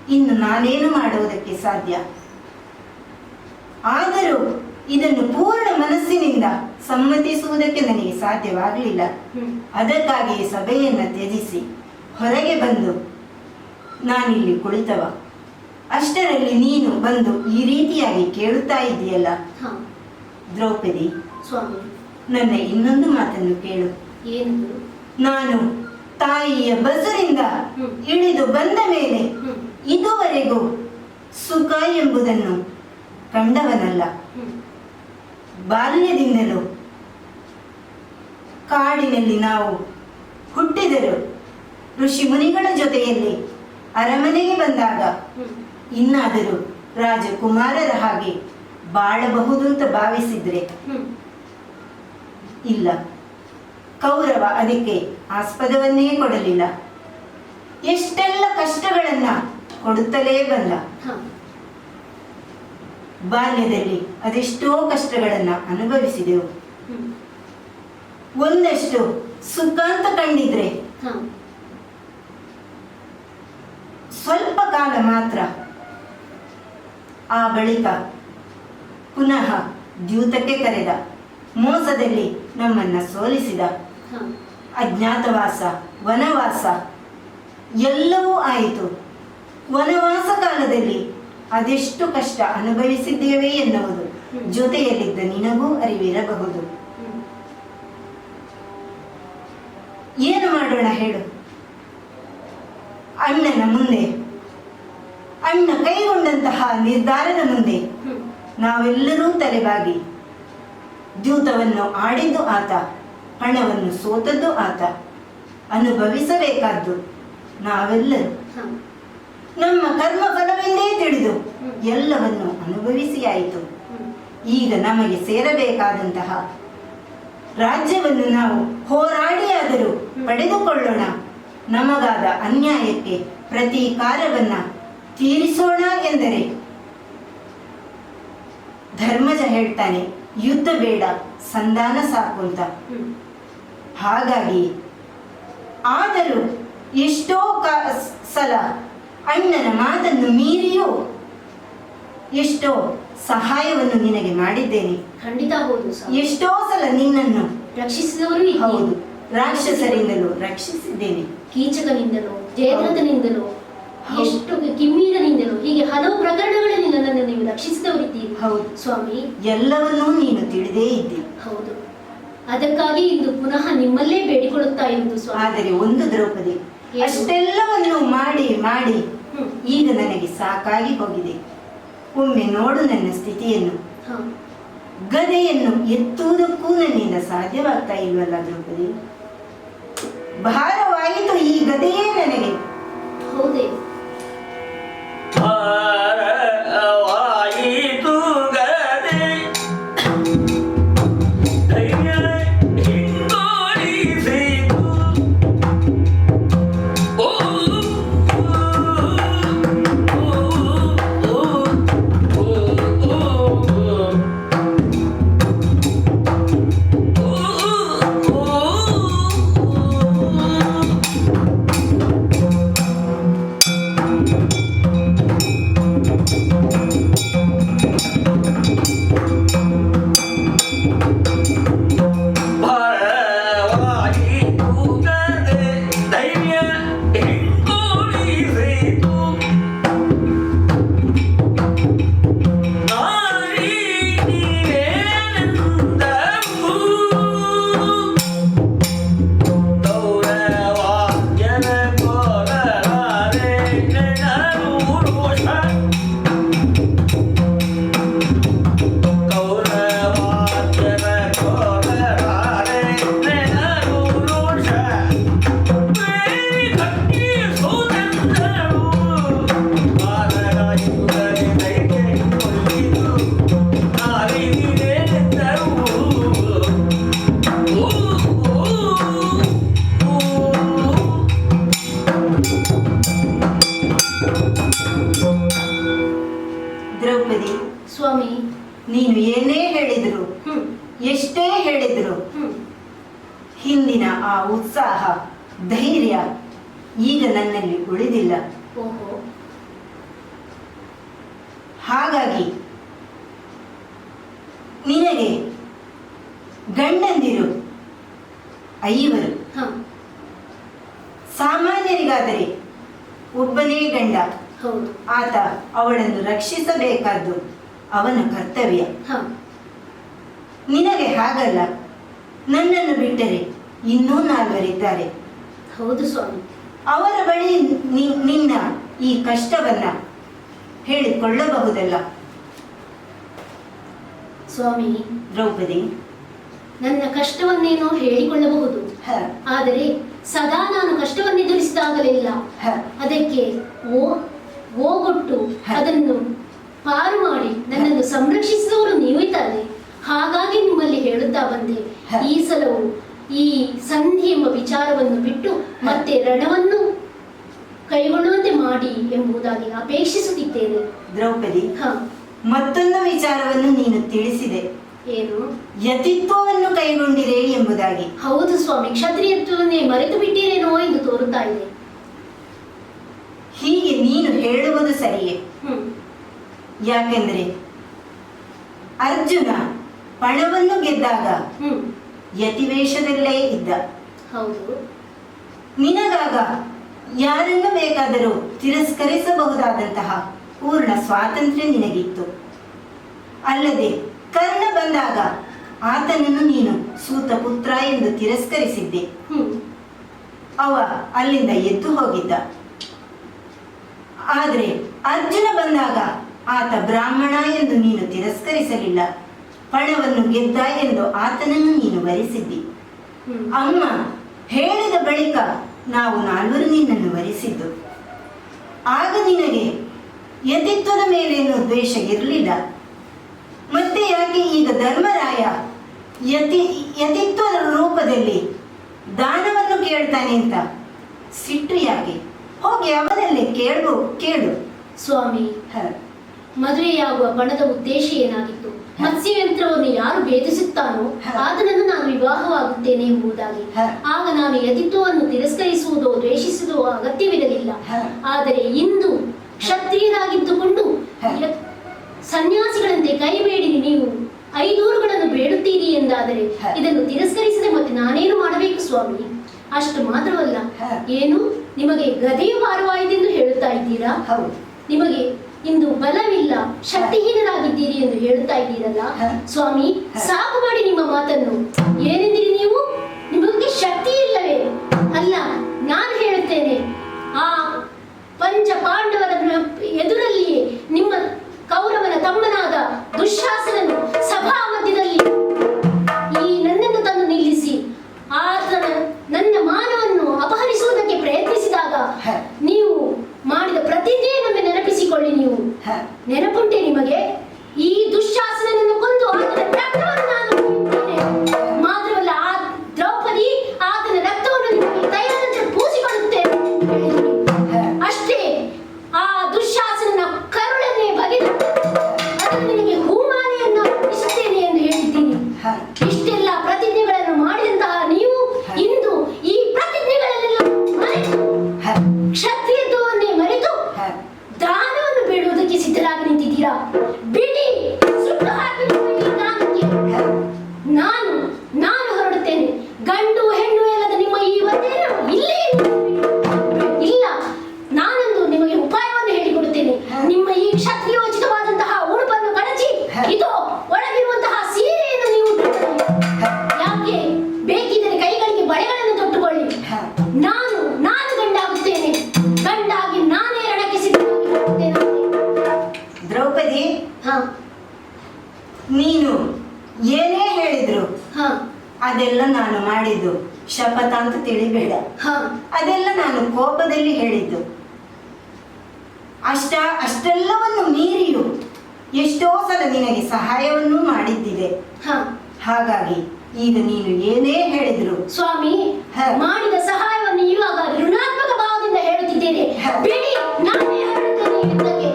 ಇನ್ನು ನಾನೇನು ಮಾಡುವುದಕ್ಕೆ ಸಾಧ್ಯ? ಆದರೂ ಇದನ್ನು ಪೂರ್ಣ ಮನಸ್ಸಿನಿಂದ ಸಮ್ಮತಿಸುವುದಕ್ಕೆ ನನಗೆ ಸಾಧ್ಯವಾಗಲಿಲ್ಲ. ಹ್ಮ್, ಅದಕ್ಕಾಗಿ ಸಭೆಯನ್ನು ತ್ಯಜಿಸಿ ಹೊರಗೆ ಬಂದು ನಾನಿಲ್ಲಿ ಕುಳಿತವ. ಅಷ್ಟರಲ್ಲಿ ನೀನು ಬಂದು ಈ ರೀತಿಯಾಗಿ ಕೇಳುತ್ತಾ ಇದ್ದೀಯಲ್ಲ. ಹಾ, ದ್ರೌಪದಿ, ಸ್ವಾಮಿ, ನನ್ನ ಇನ್ನೊಂದು ಮಾತನ್ನು ಕೇಳು. ಏನದು? ನಾನು ತಾಯಿಯ ಬಸರಿಂದ ಹ್ಮ್. ಇಳಿದು ಬಂದ ಮೇಲೆ ಹ್ಮ್, ಇದುವರೆಗೂ ಸುಖ ಎಂಬುದನ್ನು ಕಂಡವನಲ್ಲ. ಹ್ಮ್, ಬಾಲ್ಯದಿಂದಲೂ ಕಾಡಿನಲ್ಲಿ ನಾವು ಹುಟ್ಟಿದರು. ಋಷಿ ಮುನಿಗಳ ಜೊತೆಯಲ್ಲಿ ಅರಮನೆಗೆ ಬಂದಾಗ ಹ್ಮ್, ಇನ್ನಾದರೂ ರಾಜಕುಮಾರರ ಹಾಗೆ ಬಾಳಬಹುದು ಅಂತ ಭಾವಿಸಿದ್ರೆ ಹ್ಮ್, ಇಲ್ಲ. ಕೌರವ ಅದಕ್ಕೆ ಆಸ್ಪದವನ್ನೇ ಕೊಡಲಿಲ್ಲ. ಎಷ್ಟೆಲ್ಲ ಕಷ್ಟಗಳನ್ನ ಕೊಡುತ್ತಲೇ ಬಂದ. ಹಾ, ಬಾಲ್ಯದಲ್ಲಿ ಅದೆಷ್ಟೋ ಕಷ್ಟಗಳನ್ನ ಅನುಭವಿಸಿದೆವು. ಹ್ಮ್, ಒಂದಷ್ಟು ಸುಖ ಅಂತ ಕಂಡಿದ್ರೆ ಹಾ, ಸ್ವಲ್ಪ ಕಾಲ ಮಾತ್ರ. ಆ ಬಳಿಕ ಪುನಃ ದ್ಯೂತಕ್ಕೆ ಕರೆದ. ಮೋಸದಲ್ಲಿ ನಮ್ಮನ್ನ ಸೋಲಿಸಿದ. ಹಾ, ಅಜ್ಞಾತವಾಸ, ವನವಾಸ ಎಲ್ಲವೂ ಆಯಿತು. ವನವಾಸ ಕಾಲದಲ್ಲಿ ಅದೆಷ್ಟು ಕಷ್ಟ ಅನುಭವಿಸಿದ್ದೇವೆ ಎನ್ನುವುದು ಜೊತೆಯಲ್ಲಿದ್ದ ನಿನಗೂ ಅರಿವಿರಬಹುದು. ಹ್ಮ್, ಏನು ಮಾಡೋಣ ಹೇಳು? ಅಣ್ಣನ ಮುಂದೆ, ಅಣ್ಣ ಕೈಗೊಂಡಂತಹ ನಿರ್ಧಾರದ ಮುಂದೆ ನಾವೆಲ್ಲರೂ ತಲೆಬಾಗಿ, ದ್ಯೂತವನ್ನು ಆಡಿದ್ದು ಆತ, ಹಣವನ್ನು ಸೋತದ್ದು ಆತ, ಅನುಭವಿಸಬೇಕಾದ್ದು ನಾವೆಲ್ಲರೂ. ನಮ್ಮ ಕರ್ಮ ಫಲವೆಂದೇ ತಿಳಿದು ಎಲ್ಲವನ್ನು ಅನುಭವಿಸಿಯಾಯಿತು. ಈಗ ನಮಗೆ ಸೇರಬೇಕಾದಂತಹ ರಾಜ್ಯವನ್ನು ನಾವು ಹೋರಾಡಿಯಾದರೂ ಪಡೆದುಕೊಳ್ಳೋಣ. ನಮಗಾದ ಅನ್ಯಾಯಕ್ಕೆ ಪ್ರತೀಕಾರವನ್ನ ತೀರಿಸೋಣ ಎಂದರೆ ಧರ್ಮಜ ಹೇಳ್ತಾನೆ, ಯುದ್ಧ ಬೇಡ, ಸಂಧಾನ ಸಾಕು ಅಂತ. ಹಾಗಾಗಿ ಆದರೂ ಎಷ್ಟೋ ಸಲ ಅಣ್ಣನ ಮಾತನ್ನು ಮೀರಿಯೂ ಎಷ್ಟೋ ಸಹಾಯವನ್ನು ನಿನಗೆ ಮಾಡಿದ್ದೇನೆ. ಖಂಡಿತ ಹೌದು. ಎಷ್ಟೋ ಸಲ ನಿನ್ನನ್ನು ರಕ್ಷಿಸಿದವರು ಹೌದು, ರಾಕ್ಷಸರಿಂದಲೂ ರಕ್ಷಿಸಿದ್ದೇನೆ, ಕೀಚಕನಿಂದಲೂ, ಜಯದ್ರಥನಿಂದಲೂ, ಎಷ್ಟು ಕಿಮ್ಮೀರನಿಂದಲೂ, ಹೀಗೆ ಹಲವು ಪ್ರಕರಣಗಳಲ್ಲಿ ನನ್ನನ್ನು ನೀವು ರಕ್ಷಿಸಿದವರಿದ್ದೀರಿ. ಹೌದು ಸ್ವಾಮಿ, ಎಲ್ಲವನ್ನೂ ನೀನು ತಿಳಿದೇ ಇದ್ದಿ. ಹೌದು, ಅದಕ್ಕಾಗಿ ಇಂದು ಪುನಃ ನಿಮ್ಮಲ್ಲೇ ಬೇಡಿಕೊಳ್ಳುತ್ತಾ ಇರುವುದು ಸ್ವಾಮಿ. ಆದರೆ ಒಂದು ದ್ರೌಪದಿ, ಅಷ್ಟೆಲ್ಲವನ್ನು ಮಾಡಿ ಮಾಡಿ ಈಗ ನನಗೆ ಸಾಕಾಗಿ ಹೋಗಿದೆ. ಒಮ್ಮೆ ನೋಡು ನನ್ನ ಸ್ಥಿತಿಯನ್ನು. ಗದೆಯನ್ನು ಎತ್ತುವುದಕ್ಕೂ ನನ್ನಿಂದ ಸಾಧ್ಯವಾಗ್ತಾ ಇಲ್ವಲ್ಲ ದ್ರೌಪದಿ. ಭಾರವಾಯಿತು ಈ ಗದೆಯೇ ನನಗೆ. ಹೌದೇ? ಭಾರವಾಯಿತು ಗದೆ ಧೈರ್ಯ ಹಿಂಗೋರಿಸಿತು. ಓ ದ್ರೌಪದಿ, ಸ್ವಾಮಿ, ನೀನು ಏನೇ ಹೇಳಿದ್ರು, ಎಷ್ಟೇ ಹೇಳಿದ್ರು, ಹಿಂದಿನ ಆ ಉತ್ಸಾಹ, ಧೈರ್ಯ ಈಗ ನನ್ನಲ್ಲಿ ಉಳಿದಿಲ್ಲ. ಓಹೋ. ಹಾಗಾಗಿ ನಿನಗೆ ಗಂಡಂದಿರು 5. ಸಾಮಾನ್ಯರಿಗಾದರೆ ಒಬ್ಬನೇ ಗಂಡ, ಹೌದು, ಆತ ಅವಳನ್ನು ರಕ್ಷಿಸಬೇಕಾದ್ದು ಅವನ ಕರ್ತವ್ಯ. ನಿನಗೆ ಹಾಗಲ್ಲ, ನನ್ನನ್ನು ಬಿಟ್ಟರೆ ಇನ್ನೂ 4 ಹೌದು ಸ್ವಾಮಿ. ಅವರ ಬಳಿ ನಿನ್ನ ಈ ಕಷ್ಟವನ್ನ ಹೇಳಿಕೊಳ್ಳಬಹುದಲ್ಲ. ಸ್ವಾಮಿ, ದ್ರೌಪದಿ, ನನ್ನ ಕಷ್ಟವನ್ನೇನೋ ಹೇಳಿಕೊಳ್ಳಬಹುದು, ಆದರೆ ಸದಾ ನಾನು ಕಷ್ಟವನ್ನು ಎದುರಿಸಿದಾಗಲಿಲ್ಲ ಅದಕ್ಕೆ ಓಗೊಟ್ಟು ಅದನ್ನು ಪಾರು ಮಾಡಿ ನನ್ನನ್ನು ಸಂರಕ್ಷಿಸಿದವರು ನೀವೇ ತಾನೆ. ಹಾಗಾಗಿ ನಿಮ್ಮಲ್ಲಿ ಹೇಳುತ್ತಾ ಬಂದೆ, ಈ ಸಲವು ಈ ಸಂಧಿ ಎಂಬ ವಿಚಾರವನ್ನು ಬಿಟ್ಟು ಮತ್ತೆ ರಣವನ್ನು ಕೈಗೊಳ್ಳುವಂತೆ ಮಾಡಿ ಎಂಬುದಾಗಿ ಅಪೇಕ್ಷಿಸುತ್ತಿದ್ದೇನೆ. ದ್ರೌಪದಿ, ಮತ್ತೊಂದು ವಿಚಾರವನ್ನು ನೀನು ತಿಳಿಸಿದೆ. ಏನು? ಯತಿತ್ವವನ್ನು ಕೈಗೊಂಡಿರೆ ಎಂಬುದಾಗಿ. ಹೌದು ಸ್ವಾಮಿ, ಕ್ಷತ್ರಿಯತ್ವವನ್ನೇ ಮರೆತು ಬಿಟ್ಟಿರೇನೋ ಎಂದು ತೋರುತ್ತಾ ಇದೆ. ಹೀಗೆ ನೀನು ಹೇಳುವುದು ಸರಿಯೇ. ಯಾಕೆಂದ್ರೆ ಅರ್ಜುನ ಪಣವನ್ನು ಗೆದ್ದಾಗ ಯತಿವೇಷದಲ್ಲೇ ಇದ್ದ. ಹೌದು. ನಿನಗಾಗ ಯಾರನ್ನು ಬೇಕಾದರೂ ತಿರಸ್ಕರಿಸಬಹುದಾದಂತಹ ಪೂರ್ಣ ಸ್ವಾತಂತ್ರ್ಯ ನಿನಗಿತ್ತು. ಅಲ್ಲದೆ ಕರ್ಣ ಬಂದಾಗ ಆತನನ್ನು ನೀನು ಸೂತ ಪುತ್ರ ಎಂದು ತಿರಸ್ಕರಿಸಿದ್ದೆ. ಅವ ಅಲ್ಲಿಂದ ಎದ್ದು ಹೋಗಿದ್ದ. ಆದರೆ ಅರ್ಜುನ ಬಂದಾಗ ಆತ ಬ್ರಾಹ್ಮಣ ಎಂದು ನೀನು ತಿರಸ್ಕರಿಸಲಿಲ್ಲ. ಪಣವನ್ನು ಗೆದ್ದ ಎಂದು ಆತನನ್ನು ನೀನು ವರಿಸಿದ್ದಿ. ಅಮ್ಮ ಹೇಳಿದ ಬಳಿಕ ನಾವು ನಾಲ್ವರು ನಿನ್ನನ್ನು ವರಿಸಿದ್ದು. ಆಗ ನಿನಗೆ ಯತಿತ್ವದ ಮೇಲೇನು ದ್ವೇಷ ಇರಲಿಲ್ಲ. ಮತ್ತೆ ಯಾಕೆ ಈಗ ಧರ್ಮರಾಯ ಯತಿತ್ವದ ರೂಪದಲ್ಲಿ ದಾನವನ್ನು ಕೇಳ್ತಾನೆ ಅಂತ ಸಿಟ್ಟು ಯಾಕೆ? ಹೋಗಿ ಅವನಲ್ಲೇ ಕೇಳು. ಸ್ವಾಮಿ, ಮದುವೆಯಾಗುವ ಬಣದ ಉದ್ದೇಶ ಏನಾಗಿತ್ತು? ಮತ್ಸ್ಯಯಂತ್ರವನ್ನು ಯಾರು ಭೇದಿಸುತ್ತಾನೋ ಆತನನ್ನು ನಾನು ವಿವಾಹವಾಗುತ್ತೇನೆ ಎಂಬುದಾಗಿ. ಆಗ ನಾನು ಯತಿತ್ವವನ್ನು ತಿರಸ್ಕರಿಸುವುದೋ ದ್ವೇಷಿಸುವುದೋ ಅಗತ್ಯವಿರಲಿಲ್ಲ. ಆದರೆ ಇಂದು ಕ್ಷತ್ರಿಯರಾಗಿದ್ದುಕೊಂಡು ಸನ್ಯಾಸಿಗಳಂತೆ ಕೈಬೇಡಿ ನೀವು 5 ಊರುಗಳನ್ನು ಬೇಡುತ್ತೀರಿ ಎಂದಾದರೆ ಇದನ್ನು ತಿರಸ್ಕರಿಸದೆ ಮತ್ತೆ ನಾನೇನು ಮಾಡಬೇಕು ಸ್ವಾಮಿ? ಅಷ್ಟು ಮಾತ್ರವಲ್ಲ, ಏನು ನಿಮಗೆ ಗದೆಯು ಭಾರವಾಯಿತೆಂದು ಹೇಳುತ್ತಾ ಇದ್ದೀರಾ? ನಿಮಗೆ ಇಂದು ಬಲವಿಲ್ಲ, ಶಕ್ತಿಹೀನರಾಗಿದ್ದೀರಿ ಎಂದು ಹೇಳುತ್ತಾ ಇದ್ದೀರಲ್ಲ ಸ್ವಾಮಿ. ಸಾಕು ಮಾಡಿ ನಿಮ್ಮ ಮಾತನ್ನು. ಏನೆಂದಿರಿ ನೀವು? ನಿಮಗೆ ಶಕ್ತಿ ಇಲ್ಲವೇ? ಅಲ್ಲ, ನಾನು ಹೇಳುತ್ತೇನೆ, ಆ ಪಂಚ ಪಾಂಡವರ ಎದುರಲ್ಲಿಯೇ ನಿಮ್ಮ ಕೌರವನ ತಮ್ಮನಾದ ದುಶ್ಯಾಸನನು ಸಭಾ ಮಧ್ಯದಲ್ಲಿ ಈ ನನ್ನನ್ನು ತಂದು ನಿಲ್ಲಿಸಿ ಆತನ ನನ್ನ ಮಾನವನ್ನು ಅಪಹರಿಸುವುದಕ್ಕೆ ಪ್ರಯತ್ನಿಸಿದಾಗ ನೀವು ಮಾಡಿದ ಪ್ರತಿಜ್ಞೆ ನಮಗೆ ನೆನಪಿಸಿಕೊಳ್ಳಿ. ನೀವು ನೆನಪುಂಟೆ ನಿಮಗೆ? ಈ ದುಶ್ಯಾಸನನನ್ನು ಕೊಂದು ಆತನ ರಕ್ತವನ್ನು ನಾನು ಕುಡಿಯುತ್ತೇನೆ. ಮಾತ್ರವಲ್ಲ, ಆ ದ್ರೌಪದಿ ಆತನ ರಕ್ತವನ್ನು ನಿಮಗೆ ತೈಲದಂತೆ ಪೂಸಿಕೊಳ್ಳುತ್ತೇನೆ. ಅಷ್ಟೇ, ಆ ದುಶ್ಯಾಸನನ ಕರುಳನ್ನೇ ಬಗೆದು ಅದನ್ನು ನಿನಗೆ ಹೂಮಾಲೆಯನ್ನು ಉಡಿಸುತ್ತೇನೆ ಎಂದು ಹೇಳಿದ್ದೀನಿ. ಇಷ್ಟೆಲ್ಲ ಪ್ರತಿಜ್ಞೆಗಳನ್ನು ಮಾಡಿದಂತಹ ನೀವು ಇಂದು ಈ ಪ್ರತಿಜ್ಞೆಗಳನ್ನೆಲ್ಲ ಮರೆತು ಕ್ಷತ್ರಿಯತ್ವವನ್ನೇ ಮರೆತು ದಾನವನ್ನು ಬೇಡುವುದಕ್ಕೆ ಸಿದ್ಧರಾಗಿ ನಿಂತಿದ್ದೀರಾ. ಬಿಡಿ, ಸುಟ್ಟು ಹಾಕಿ ಈ ದಾನಕ್ಕೆ. ನಾನು ಹೊರಡುತ್ತೇನೆ. ಗಂಡು ಹೆಣ್ಣು ಎಲ್ಲದ ನಿಮ್ಮ ಈ ವಧೆಯನ್ನು ಇಲ್ಲೇ ಇಲ್ಲ. ನಾನೊಂದು ನಿಮಗೆ ಉಪಾಯವನ್ನು ಹೇಳಿಕೊಡುತ್ತೇನೆ. ನಿಮ್ಮ ಈ ಕ್ಷತ್ರಿಯೋಚಿತವಾದಂತಹ ಉಡುಪನ್ನು ಕಳಚಿ ಇದು ಒಳಗಿರುವಂತಹ ಸೀರೆಯನ್ನು ನೀವು ಯಾಕೆ ಬೇಕಿದ್ದರೆ ಕೈಗಳಿಗೆ ಬಳೆಗಳನ್ನು ತೊಟ್ಟುಕೊಳ್ಳಿ. ನಾನು ಗಂಡಾಗುತ್ತೇನೆ. ಗಂಡಾಗಿ ನಾನೇ ರಣಕ್ಕೆ ಸಿದ್ಧವಾಗಿರುತ್ತೇನೆ. ದ್ರೌಪದಿ, ನೀನು ಏನೇ ಹೇಳಿದ್ರು ಅದೆಲ್ಲ ನಾನು ಮಾಡಿದ್ದು ಶಪಥ ಅಂತ ತಿಳಿಬೇಡ. ಅದೆಲ್ಲ ನಾನು ಕೋಪದಲ್ಲಿ ಹೇಳಿದ್ದು. ಅಷ್ಟೆಲ್ಲವನ್ನು ಮೀರಿಯೂ ಎಷ್ಟೋ ಸಲ ನಿನಗೆ ಸಹಾಯವನ್ನು ಮಾಡಿದ್ದಿದೆ. ಹಾಗಾಗಿ ಈಗ ನೀನು ಏನೇ ಹೇಳಿದ್ರು ಸ್ವಾಮಿ, ಮಾಡಿದ ಸಹಾಯವನ್ನು ಇವಾಗ ಋಣಾತ್ಮಕ ಭಾವದಿಂದ ಹೇಳುತ್ತಿದ್ದೇನೆ. ಬಿಡಿ, ನಾನೇ ಹೊರಡುತ್ತೇನೆ ಯುದ್ಧಕ್ಕೆ.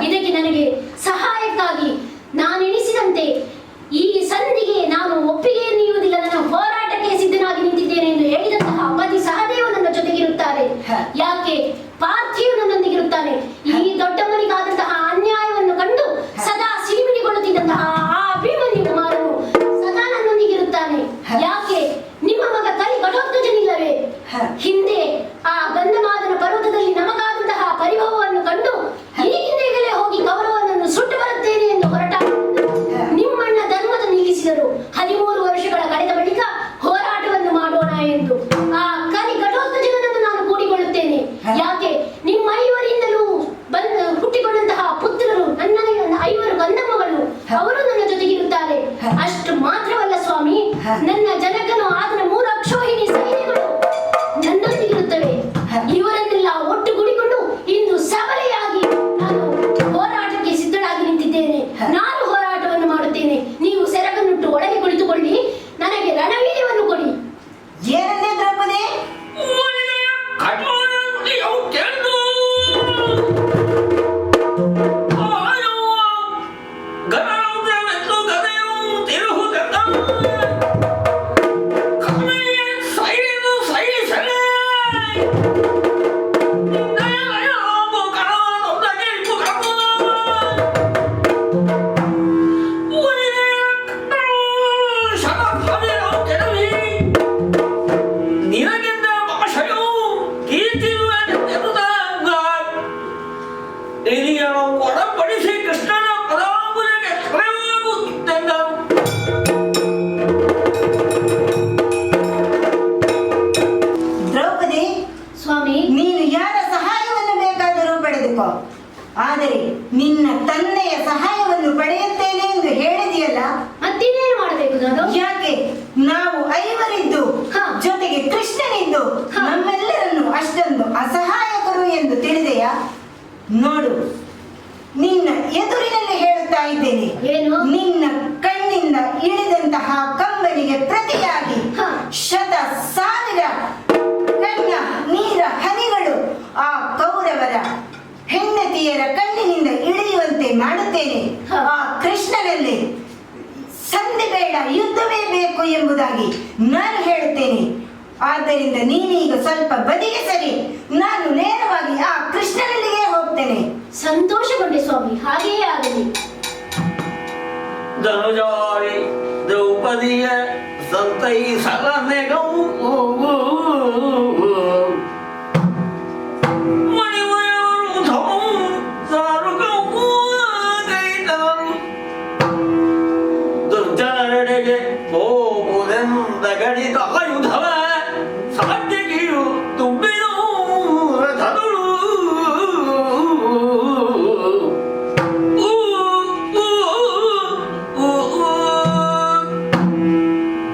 ಇದಕ್ಕೆ ನನಗೆ ಸಹಾಯಕ್ಕಾಗಿ ನಾನು ಎಣಿಸಿದಂತೆ ಈ ಸಂಧಿಗೆ ನಾನು ಒಪ್ಪಿಗೆ ನೀಡುವುದಿಲ್ಲ, ನನ್ನ ಹೋರಾಟಕ್ಕೆ ಸಿದ್ಧನಾಗಿ ನಿಂತಿದ್ದೇನೆ ಎಂದು ಹೇಳಿದಂತಹ ಪತಿ ಸಹದೇವ ನನ್ನ ಜೊತೆಗಿರುತ್ತಾರೆ. ಯಾಕೆ? ಪಾರ್ಥಿವ ನನ್ನೊಂದಿಗಿರುತ್ತಾನೆ. ಈ ದೊಡ್ಡವನಿಗಾದಂತಹ ಅನ್ಯಾಯವನ್ನು ಕಂಡು ಸದಾ ಸಿಡಿಮಿಡಿಗೊಳ್ಳುತ್ತಿದ್ದಂತಹ ಆ ಅಭಿಮನ್ಯು ಕುಮಾರನು ಸದಾ ನನ್ನೊಂದಿಗಿರುತ್ತಾನೆ. ಯಾಕೆ? ನಿಮ್ಮ ಮಗ ಕಲಿ ಘಟೋತ್ಕಚನಿಲ್ಲವೇ? ಹಿಂದೆ ಆ ಗಂಧಮಾದನ ಪರ್ವತದಲ್ಲಿ ನಮಗಾದಂತಹ ಪರಿಭವವನ್ನು ಕಂಡು ಈಗಿಂದಲೇ ಹೋಗಿ ಕೌರವನನ್ನು ಸುಟ್ಟು ಬರುತ್ತೇನೆ ಎಂದು ಹೊರಟ ನಿಮ್ಮಣ್ಣ ಧರ್ಮದ ನಿಲ್ಲಿಸಿದರು. 13 ವರ್ಷಗಳ ಕಳೆದ ಬಳಿಕ ಹೋರಾಟವನ್ನು ಮಾಡೋಣ ಎಂದು ಆ ಕಲಿ ಘಟೋತ್ಕಚನನ್ನು ನಾನು ಕೂಡಿಕೊಳ್ಳುತ್ತೇನೆ. ಯಾಕೆ? ಪಡೆದುಕೋ. ಆದರೆ ನಿನ್ನ ತಂದೆಯ ಸಹಾಯವನ್ನು ಪಡೆಯುತ್ತೇನೆ ಎಂದು ಹೇಳಿದೆಯಲ್ಲ, ಮತ್ತಿನ್ನೇನು ಮಾಡಬೇಕು ನಾನು? ಯಾಕೆ ನಾವು ಐವರಿದ್ದು ಜೊತೆಗೆ ಕೃಷ್ಣನಿದ್ದು ನಮ್ಮೆಲ್ಲರನ್ನು ಅಷ್ಟೊಂದು ಅಸಹಾಯಕರು ಎಂದು ತಿಳಿದೆಯಾ? ನೋಡು, ನಿನ್ನ ಎದುರಿನಲ್ಲಿ ಹೇಳುತ್ತಾ ಇದ್ದೇನೆ, ಏನು? ನಿನ್ನ ಕಣ್ಣಿಂದ ಇಳಿದಂತಹ ಕಂಬನಿಗೆ ಪ್ರತಿಯಾಗಿ ಶತ ಸಾವಿರ ಕಣ್ಣ ನೀರ ಹನಿಗಳು ಆ ಕೌರವರ ಹೆಂಡತಿಯರ ಕಣ್ಣಿನಿಂದ ಇಳಿಯುವಂತೆ ಮಾಡುತ್ತೇನೆ. ಆ ಕೃಷ್ಣನಲ್ಲಿ ಸಂಧಿ ಬೇಡ, ಯುದ್ಧವೇ ಬೇಕು ಎಂಬುದಾಗಿ ನಾನು ಹೇಳುತ್ತೇನೆ. ಆದ್ದರಿಂದ ನೀನೀಗ ಸ್ವಲ್ಪ ಬದಿಗೆ ಸರಿ, ನಾನು ನೇರವಾಗಿ ಆ ಕೃಷ್ಣನಲ್ಲಿಗೆ ಹೋಗ್ತೇನೆ. ಸಂತೋಷಗೊಂಡೆ ಸ್ವಾಮಿ, ಹಾಗೆಯೇ ಆಗಲಿ. ಧನುಜಾರಿ ದ್ರೌಪದಿಯ ಸಂತೈಸಲನೆಗೌ ದುರ್ಜನರೆಡೆಗೆ ಹೋಗುವುದೆಂದ ಗಣಿತ ಆಯುಧವ ಸಾಧ್ಯಗಿಯು ತುಂಬಿದೂ ರಥಗಳು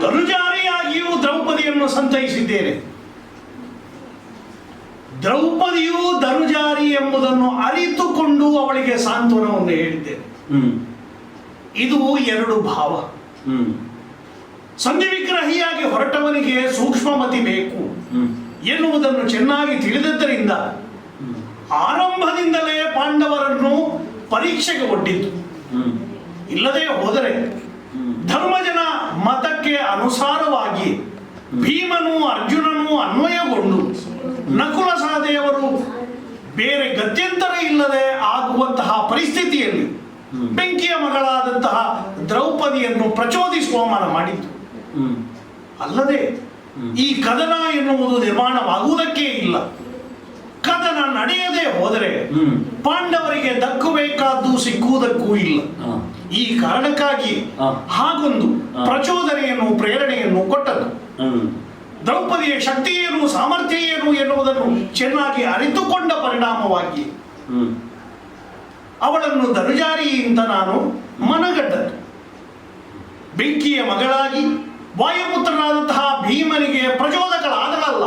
ಧನುಜಾರಿಯಾಗಿಯೂ ದ್ರೌಪದಿಯನ್ನು ಸಂತೈಸಿದ್ದೇನೆ. ದ್ರೌಪದಿಯು ಧನುಜಾರಿ ಎಂಬುದನ್ನು ಅರಿತುಕೊಂಡು ಅವಳಿಗೆ ಸಾಂತ್ವನವನ್ನು ಹೇಳಿದ್ದೇನೆ. ಇದು ಎರಡು ಭಾವ. ಸಂಧಿ ವಿಗ್ರಹಿಯಾಗಿ ಹೊರಟವನಿಗೆ ಸೂಕ್ಷ್ಮಮತಿ ಬೇಕು ಎನ್ನುವುದನ್ನು ಚೆನ್ನಾಗಿ ತಿಳಿದದ್ದರಿಂದ ಆರಂಭದಿಂದಲೇ ಪಾಂಡವರನ್ನು ಪರೀಕ್ಷೆಗೆ ಒಡ್ಡಿದ್ದು. ಇಲ್ಲದೆ ಹೋದರೆ ಧರ್ಮಜನ ಮತಕ್ಕೆ ಅನುಸಾರವಾಗಿ ಭೀಮನು ಅರ್ಜುನನು ಅನ್ವಯಗೊಂಡು ನಕುಲ ಸಹದೇವರು ಬೇರೆ ಗತ್ಯಂತರ ಇಲ್ಲದೆ ಆಗುವಂತಹ ಪರಿಸ್ಥಿತಿಯಲ್ಲಿ ಬೆಂಕಿಯ ಮಗಳಾದಂತಹ ದ್ರೌಪದಿಯನ್ನು ಪ್ರಚೋದಿಸುವ ಮನ ಮಾಡಿದ್ದು. ಅಲ್ಲದೆ ಈ ಕದನ ಎನ್ನುವುದು ನಿರ್ಮಾಣವಾಗುವುದಕ್ಕೆ ಇಲ್ಲ. ಕದನ ನಡೆಯದೆ ಹೋದರೆ ಪಾಂಡವರಿಗೆ ದಕ್ಕಬೇಕಾದ್ದು ಸಿಕ್ಕುವುದಕ್ಕೂ ಇಲ್ಲ. ಈ ಕಾರಣಕ್ಕಾಗಿ ಹಾಗೊಂದು ಪ್ರಚೋದನೆಯನ್ನು ಪ್ರೇರಣೆಯನ್ನು ಕೊಟ್ಟದ್ದು. ದ್ರೌಪದಿಯ ಶಕ್ತಿ ಏನು, ಸಾಮರ್ಥ್ಯ ಏನು ಎನ್ನುವುದನ್ನು ಚೆನ್ನಾಗಿ ಅರಿತುಕೊಂಡ ಪರಿಣಾಮವಾಗಿ ಅವಳನ್ನು ಧನುಜಾರಿ ಅಂತ ನಾನು ಮನಗಟ್ಟದ್ದು. ಬೆಂಕಿಯ ಮಗಳಾಗಿ ವಾಯುಪುತ್ರನಾದಂತಹ ಭೀಮನಿಗೆ ಪ್ರಚೋದಕಳಾದಳಲ್ಲ,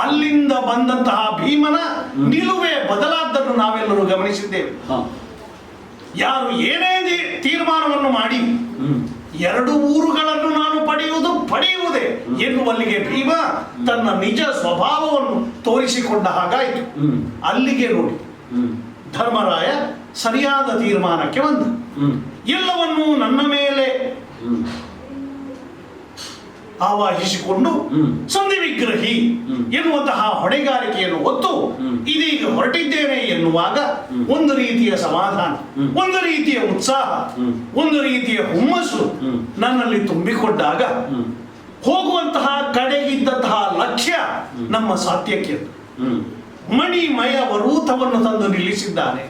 ಅಲ್ಲಿಂದ ಬಂದಂತಹ ಭೀಮನ ನಿಲುವೆ ಬದಲಾದ್ದನ್ನು ನಾವೆಲ್ಲರೂ ಗಮನಿಸಿದ್ದೇವೆ. ಯಾರು ಏನೇ ತೀರ್ಮಾನವನ್ನು ಮಾಡಿ ಎರಡು ಊರುಗಳನ್ನು ನಾನು ಪಡೆಯುವುದೇ ಎನ್ನುವಲ್ಲಿಗೆ ಭೀಮ ತನ್ನ ನಿಜ ಸ್ವಭಾವವನ್ನು ತೋರಿಸಿಕೊಂಡ ಹಾಗಾಯಿತು. ಅಲ್ಲಿಗೆ ನೋಡಿ ಧರ್ಮರಾಯ ಸರಿಯಾದ ತೀರ್ಮಾನಕ್ಕೆ ಬಂದ. ಎಲ್ಲವನ್ನೂ ನನ್ನ ಮೇಲೆ ಆವಾಹಿಸಿಕೊಂಡು ಸಂಧಿ ವಿಗ್ರಹಿ ಎನ್ನುವಂತಹ ಹೊಣೆಗಾರಿಕೆಯನ್ನು ಹೊತ್ತು ಇದೀಗ ಹೊರಟಿದ್ದೇನೆ ಎನ್ನುವಾಗ ಒಂದು ರೀತಿಯ ಸಮಾಧಾನ, ಒಂದು ರೀತಿಯ ಉತ್ಸಾಹ, ಒಂದು ರೀತಿಯ ಹುಮ್ಮಸ್ಸು ನನ್ನಲ್ಲಿ ತುಂಬಿಕೊಂಡಾಗ ಹೋಗುವಂತಹ ಕಡೆಗಿದ್ದಂತಹ ಲಕ್ಷ್ಯ ನಮ್ಮ ಸಾತ್ಯಕ್ಕೆ ಮಣಿಮಯ ವರೂಥವನ್ನು ತಂದು ನಿಲ್ಲಿಸಿದ್ದಾನೆ.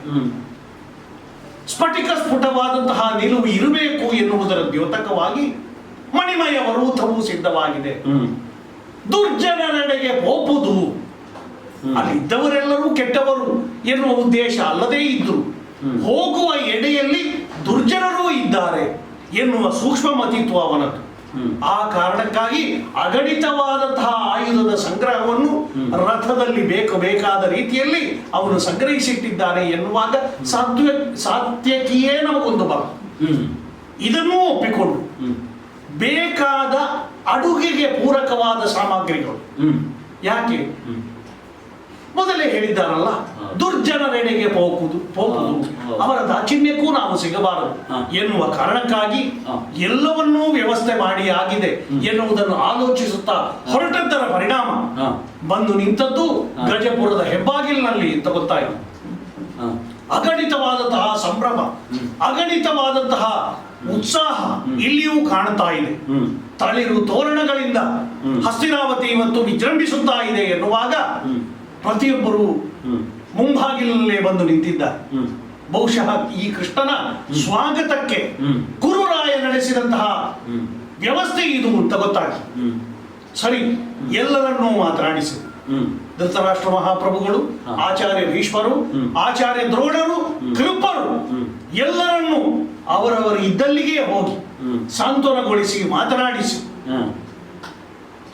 ಸ್ಫಟಿಕ ಸ್ಫುಟವಾದಂತಹ ನಿಲುವು ಇರಬೇಕು ಎನ್ನುವುದರ ದ್ಯೋತಕವಾಗಿ ಮಣಿಮಯ ವರೂಥವು ಸಿದ್ಧವಾಗಿದೆ. ದುರ್ಜನರೆಡೆಗೆ ಹೋಗುವುದು, ಅಲ್ಲಿದ್ದವರೆಲ್ಲರೂ ಕೆಟ್ಟವರು ಎನ್ನುವ ಉದ್ದೇಶ ಅಲ್ಲದೇ ಇದ್ರು ಹೋಗುವ ಎಡೆಯಲ್ಲಿ ದುರ್ಜನರೂ ಇದ್ದಾರೆ ಎನ್ನುವ ಸೂಕ್ಷ್ಮಮತಿತ್ವ ಅವನದ್ದು. ಆ ಕಾರಣಕ್ಕಾಗಿ ಅಗಣಿತವಾದಂತಹ ಆಯುಧದ ಸಂಗ್ರಹವನ್ನು ರಥದಲ್ಲಿ ಬೇಕಾದ ರೀತಿಯಲ್ಲಿ ಅವನು ಸಂಗ್ರಹಿಸಿಟ್ಟಿದ್ದಾನೆ ಎನ್ನುವಾಗ ಸಾತ್ಯಕಿಯೇ ನಮಗೊಂದು ಬಲ. ಇದನ್ನೂ ಒಪ್ಪಿಕೊಂಡು ಬೇಕಾದ ಅಡುಗೆಗೆ ಪೂರಕವಾದ ಸಾಮಗ್ರಿಗಳು, ಯಾಕೆ ಮೊದಲೇ ಹೇಳಿದ್ದಾರಲ್ಲ, ದುರ್ಜನರೆಡೆಗೆ ಹೋಗುವುದು ಅವರ ದಾಚಿನ್ಯಕ್ಕೂ ನಾವು ಸಿಗಬಾರದು ಎನ್ನುವ ಕಾರಣಕ್ಕಾಗಿ ಎಲ್ಲವನ್ನೂ ವ್ಯವಸ್ಥೆ ಮಾಡಿ ಆಗಿದೆ ಎನ್ನುವುದನ್ನು ಆಲೋಚಿಸುತ್ತಾ ಹೊರಟದ್ದರ ಪರಿಣಾಮ ಬಂದು ನಿಂತದ್ದು ಗಜಪುರದ ಹೆಬ್ಬಾಗಿಲಿನಲ್ಲಿ ಅಂತ ಗೊತ್ತಾಯಿತು. ಅಗಣಿತವಾದಂತಹ ಸಂಭ್ರಮ, ಅಗಣಿತವಾದಂತಹ ಉತ್ಸಾಹ ಇಲ್ಲಿಯೂ ಕಾಣ್ತಾ ಇದೆ. ತಳಿರು ತೋರಣಗಳಿಂದ ಹಸ್ತಿನಾವತಿ ಇವತ್ತು ವಿಜೃಂಭಿಸುತ್ತಾ ಇದೆ ಎನ್ನುವಾಗ ಪ್ರತಿಯೊಬ್ಬರು ಮುಂಭಾಗಿಲಲ್ಲೇ ಬಂದು ನಿಂತಿದ್ದಾರೆ. ಬಹುಶಃ ಈ ಕೃಷ್ಣನ ಸ್ವಾಗತಕ್ಕೆ ಗುರುರಾಯ ನಡೆಸಿದಂತಹ ವ್ಯವಸ್ಥೆ ಇದು ಅಂತ ಗೊತ್ತಾಗಿ ಸರಿ ಎಲ್ಲರನ್ನೂ ಮಾತನಾಡಿಸಿ ಧೃತರಾಷ್ಟ್ರ ಮಹಾಪ್ರಭುಗಳು, ಆಚಾರ್ಯ ಭೀಷ್ಮರು, ಆಚಾರ್ಯ ದ್ರೋಣರು, ಕೃಪರು ಎಲ್ಲರನ್ನೂ ಅವರವರ ಇದ್ದಲ್ಲಿಗೆ ಹೋಗಿ ಸಾಂತ್ವನಗೊಳಿಸಿ ಮಾತನಾಡಿಸಿ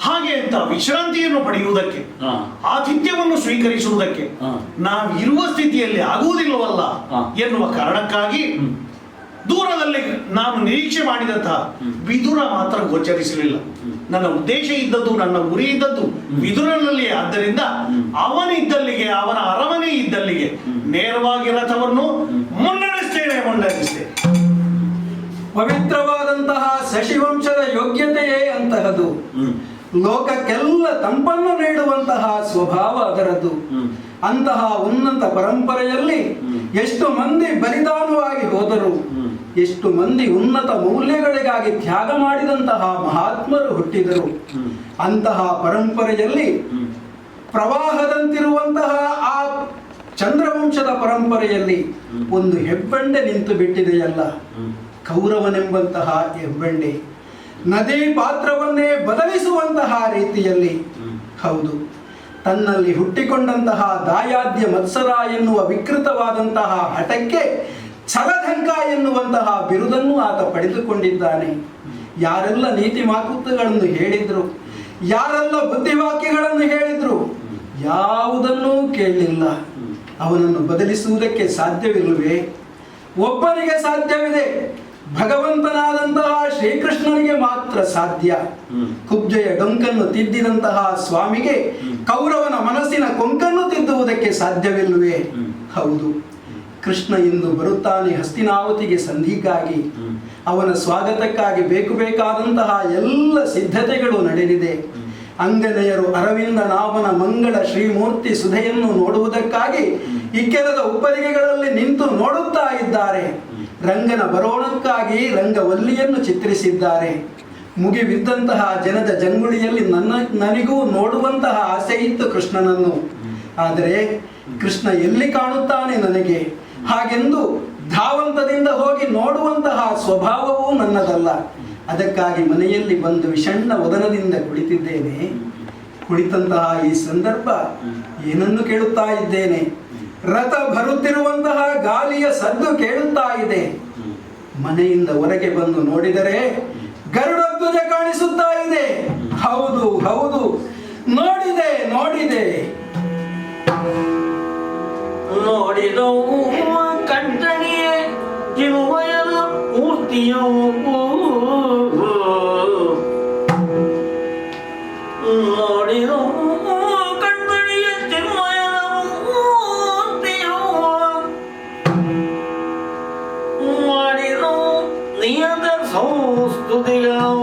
ಹಾಗೆ ಅಂತ ವಿಶ್ರಾಂತಿಯನ್ನು ಪಡೆಯುವುದಕ್ಕೆ, ಆತಿಥ್ಯವನ್ನು ಸ್ವೀಕರಿಸುವುದಕ್ಕೆ ನಾವು ಇರುವ ಸ್ಥಿತಿಯಲ್ಲಿ ಆಗುವುದಿಲ್ಲವಲ್ಲ ಎನ್ನುವ ಕಾರಣಕ್ಕಾಗಿ ದೂರದಲ್ಲಿ ನಾನು ನಿರೀಕ್ಷೆ ಮಾಡಿದಂತಹ ವಿದುರ ಮಾತ್ರ ಗೋಚರಿಸಲಿಲ್ಲ. ನನ್ನ ಉದ್ದೇಶ ಇದ್ದದ್ದು, ನನ್ನ ಗುರಿ ಇದ್ದದ್ದು ವಿದುರನಲ್ಲಿ. ಆದ್ದರಿಂದ ಅವನಿದ್ದಲ್ಲಿಗೆ, ಅವನ ಅರಮನೆ ಇದ್ದಲ್ಲಿಗೆ ನೇರವಾಗಿ ರಥವನ್ನು ಮುನ್ನಡೆಸ್ತೇನೆ. ಪವಿತ್ರವಾದಂತಹ ಶಶಿವಂಶದ ಯೋಗ್ಯತೆಯೇ ಅಂತಹದು. ಲೋಕಕ್ಕೆಲ್ಲ ತಂಪನ್ನು ನೀಡುವಂತಹ ಸ್ವಭಾವ ಅದರದ್ದು. ಅಂತಹ ಉನ್ನತ ಪರಂಪರೆಯಲ್ಲಿ ಎಷ್ಟು ಮಂದಿ ಬಲಿದಾನವಾಗಿ ಹೋದರು, ಎಷ್ಟು ಮಂದಿ ಉನ್ನತ ಮೌಲ್ಯಗಳಿಗಾಗಿ ತ್ಯಾಗ ಮಾಡಿದಂತಹ ಮಹಾತ್ಮರು ಹುಟ್ಟಿದರು. ಅಂತಹ ಪರಂಪರೆಯಲ್ಲಿ ಪ್ರವಾಹದಂತಿರುವಂತಹ ಆ ಚಂದ್ರವಂಶದ ಪರಂಪರೆಯಲ್ಲಿ ಒಂದು ಹೆಬ್ಬಂಡೆ ನಿಂತು ಬಿಟ್ಟಿದೆಯಲ್ಲ, ಕೌರವನೆಂಬಂತಹ ಹೆಬ್ಬಂಡೆ ನದಿ ಪಾತ್ರವನ್ನೇ ಬದಲಿಸುವಂತಹ ರೀತಿಯಲ್ಲಿ. ಹೌದು, ತನ್ನಲ್ಲಿ ಹುಟ್ಟಿಕೊಂಡಂತಹ ದಾಯಾದ್ಯ ಮತ್ಸರ ಎನ್ನುವ ವಿಕೃತವಾದಂತಹ ಹಠಕ್ಕೆ ಛಲಧಂಕ ಎನ್ನುವಂತಹ ಬಿರುದನ್ನು ಆತ ಪಡೆದುಕೊಂಡಿದ್ದಾನೆ. ಯಾರೆಲ್ಲ ನೀತಿ ಮಾತುಗಳನ್ನು ಹೇಳಿದ್ರು, ಯಾರೆಲ್ಲ ಬುದ್ಧಿವಾಕ್ಯಗಳನ್ನು ಹೇಳಿದ್ರು, ಯಾವುದನ್ನೂ ಕೇಳಲಿಲ್ಲ. ಅವನನ್ನು ಬದಲಿಸುವುದಕ್ಕೆ ಸಾಧ್ಯವಿಲ್ಲವೇ? ಒಬ್ಬನಿಗೆ ಸಾಧ್ಯವಿದೆ, ಭಗವಂತನಾದಂತಹ ಶ್ರೀಕೃಷ್ಣನಿಗೆ ಮಾತ್ರ ಸಾಧ್ಯ. ಕುಬ್ಜೆಯ ಡೊಂಕನ್ನು ತಿದ್ದಿದಂತಹ ಸ್ವಾಮಿಗೆ ಕೌರವನ ಮನಸ್ಸಿನ ಕೊಂಕನ್ನು ತಿದ್ದುವುದಕ್ಕೆ ಸಾಧ್ಯವಿಲ್ಲವೇ? ಹೌದು, ಕೃಷ್ಣ ಇಂದು ಬರುತ್ತಾನೆ ಹಸ್ತಿನಾವತಿಗೆ ಸಂಧಿಗಾಗಿ. ಅವನ ಸ್ವಾಗತಕ್ಕಾಗಿ ಬೇಕಾದಂತಹ ಎಲ್ಲ ಸಿದ್ಧತೆಗಳು ನಡೆದಿದೆ. ಅಂಗನೆಯರು ಅರವಿಂದ ನಾಭನ ಮಂಗಳ ಶ್ರೀಮೂರ್ತಿ ಸುಧೆಯನ್ನು ನೋಡುವುದಕ್ಕಾಗಿ ಇಕ್ಕೆಲದ ಉಪ್ಪರಿಗೆಗಳಲ್ಲಿ ನಿಂತು ನೋಡುತ್ತಾ ಇದ್ದಾರೆ. ರಂಗನ ಬರೋಣಕ್ಕಾಗಿ ರಂಗವಲ್ಲಿಯನ್ನು ಚಿತ್ರಿಸಿದ್ದಾರೆ. ಮುಗಿಬಿದ್ದಂತಹ ಜನದ ಜಂಗುಳಿಯಲ್ಲಿ ನನಗೂ ನೋಡುವಂತಹ ಆಸೆ ಇತ್ತು ಕೃಷ್ಣನನ್ನು. ಆದರೆ ಕೃಷ್ಣ ಎಲ್ಲಿ ಕಾಣುತ್ತಾನೆ ನನಗೆ? ಹಾಗೆಂದು ಧಾವಂತದಿಂದ ಹೋಗಿ ನೋಡುವಂತಹ ಸ್ವಭಾವವೂ ನನ್ನದಲ್ಲ. ಅದಕ್ಕಾಗಿ ಮನೆಯಲ್ಲಿ ಬಂದು ವಿಷಣ್ಣ ವದನದಿಂದ ಕುಳಿತಿದ್ದೇನೆ. ಕುಳಿತಂತಹ ಈ ಸಂದರ್ಭ ಏನನ್ನು ಕೇಳುತ್ತಾ ಇದ್ದೇನೆ? ರಥ ಬರುತ್ತಿರುವಂತಹ ಗಾಳಿಯ ಸದ್ದು ಕೇಳುತ್ತಾ ಇದೆ. ಮನೆಯಿಂದ ಹೊರಗೆ ಬಂದು ನೋಡಿದರೆ ಗರುಡ ಧ್ವಜ ಕಾಣಿಸುತ್ತಾ ಇದೆ. ಹೌದು ಹೌದು, ನೋಡಿದೆ ನೋಡಿದವು ಕಂಠಣಿಯೇ ಚಿನ್ಮಯನ ಮೂರ್ತಿಯು. ನೋಡಿದವು ಕಂಠಣಿಯ ಚಿನ್ಮಯನ ಮೂರ್ತಿಯು. ಮಾಡಿದವು ನಿಯತ ಸಂಸ್ತುತಿಗಳು.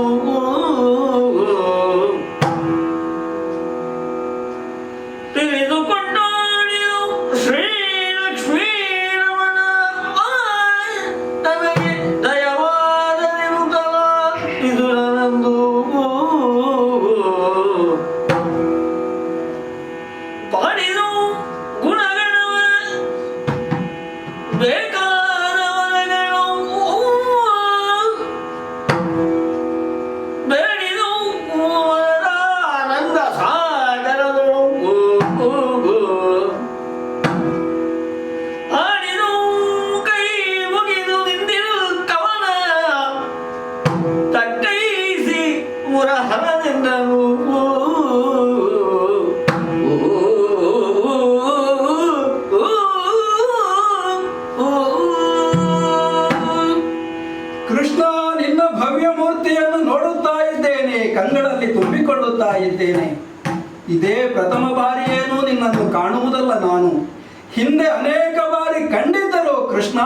ಕೃಷ್ಣ, ನಿನ್ನ ಭವ್ಯ ಮೂರ್ತಿಯನ್ನು ನೋಡುತ್ತಾ ಇದ್ದೇನೆ, ಕಂಗಳಲ್ಲಿ ತುಂಬಿಕೊಳ್ಳುತ್ತಾ ಇದ್ದೇನೆ. ಇದೇ ಪ್ರಥಮ ಬಾರಿಯೇನು ನಿನ್ನನ್ನು ಕಾಣುವುದಲ್ಲ ನಾನು. ಹಿಂದೆ ಅನೇಕ ಬಾರಿ ಕಂಡಿದ್ದರು ಕೃಷ್ಣ.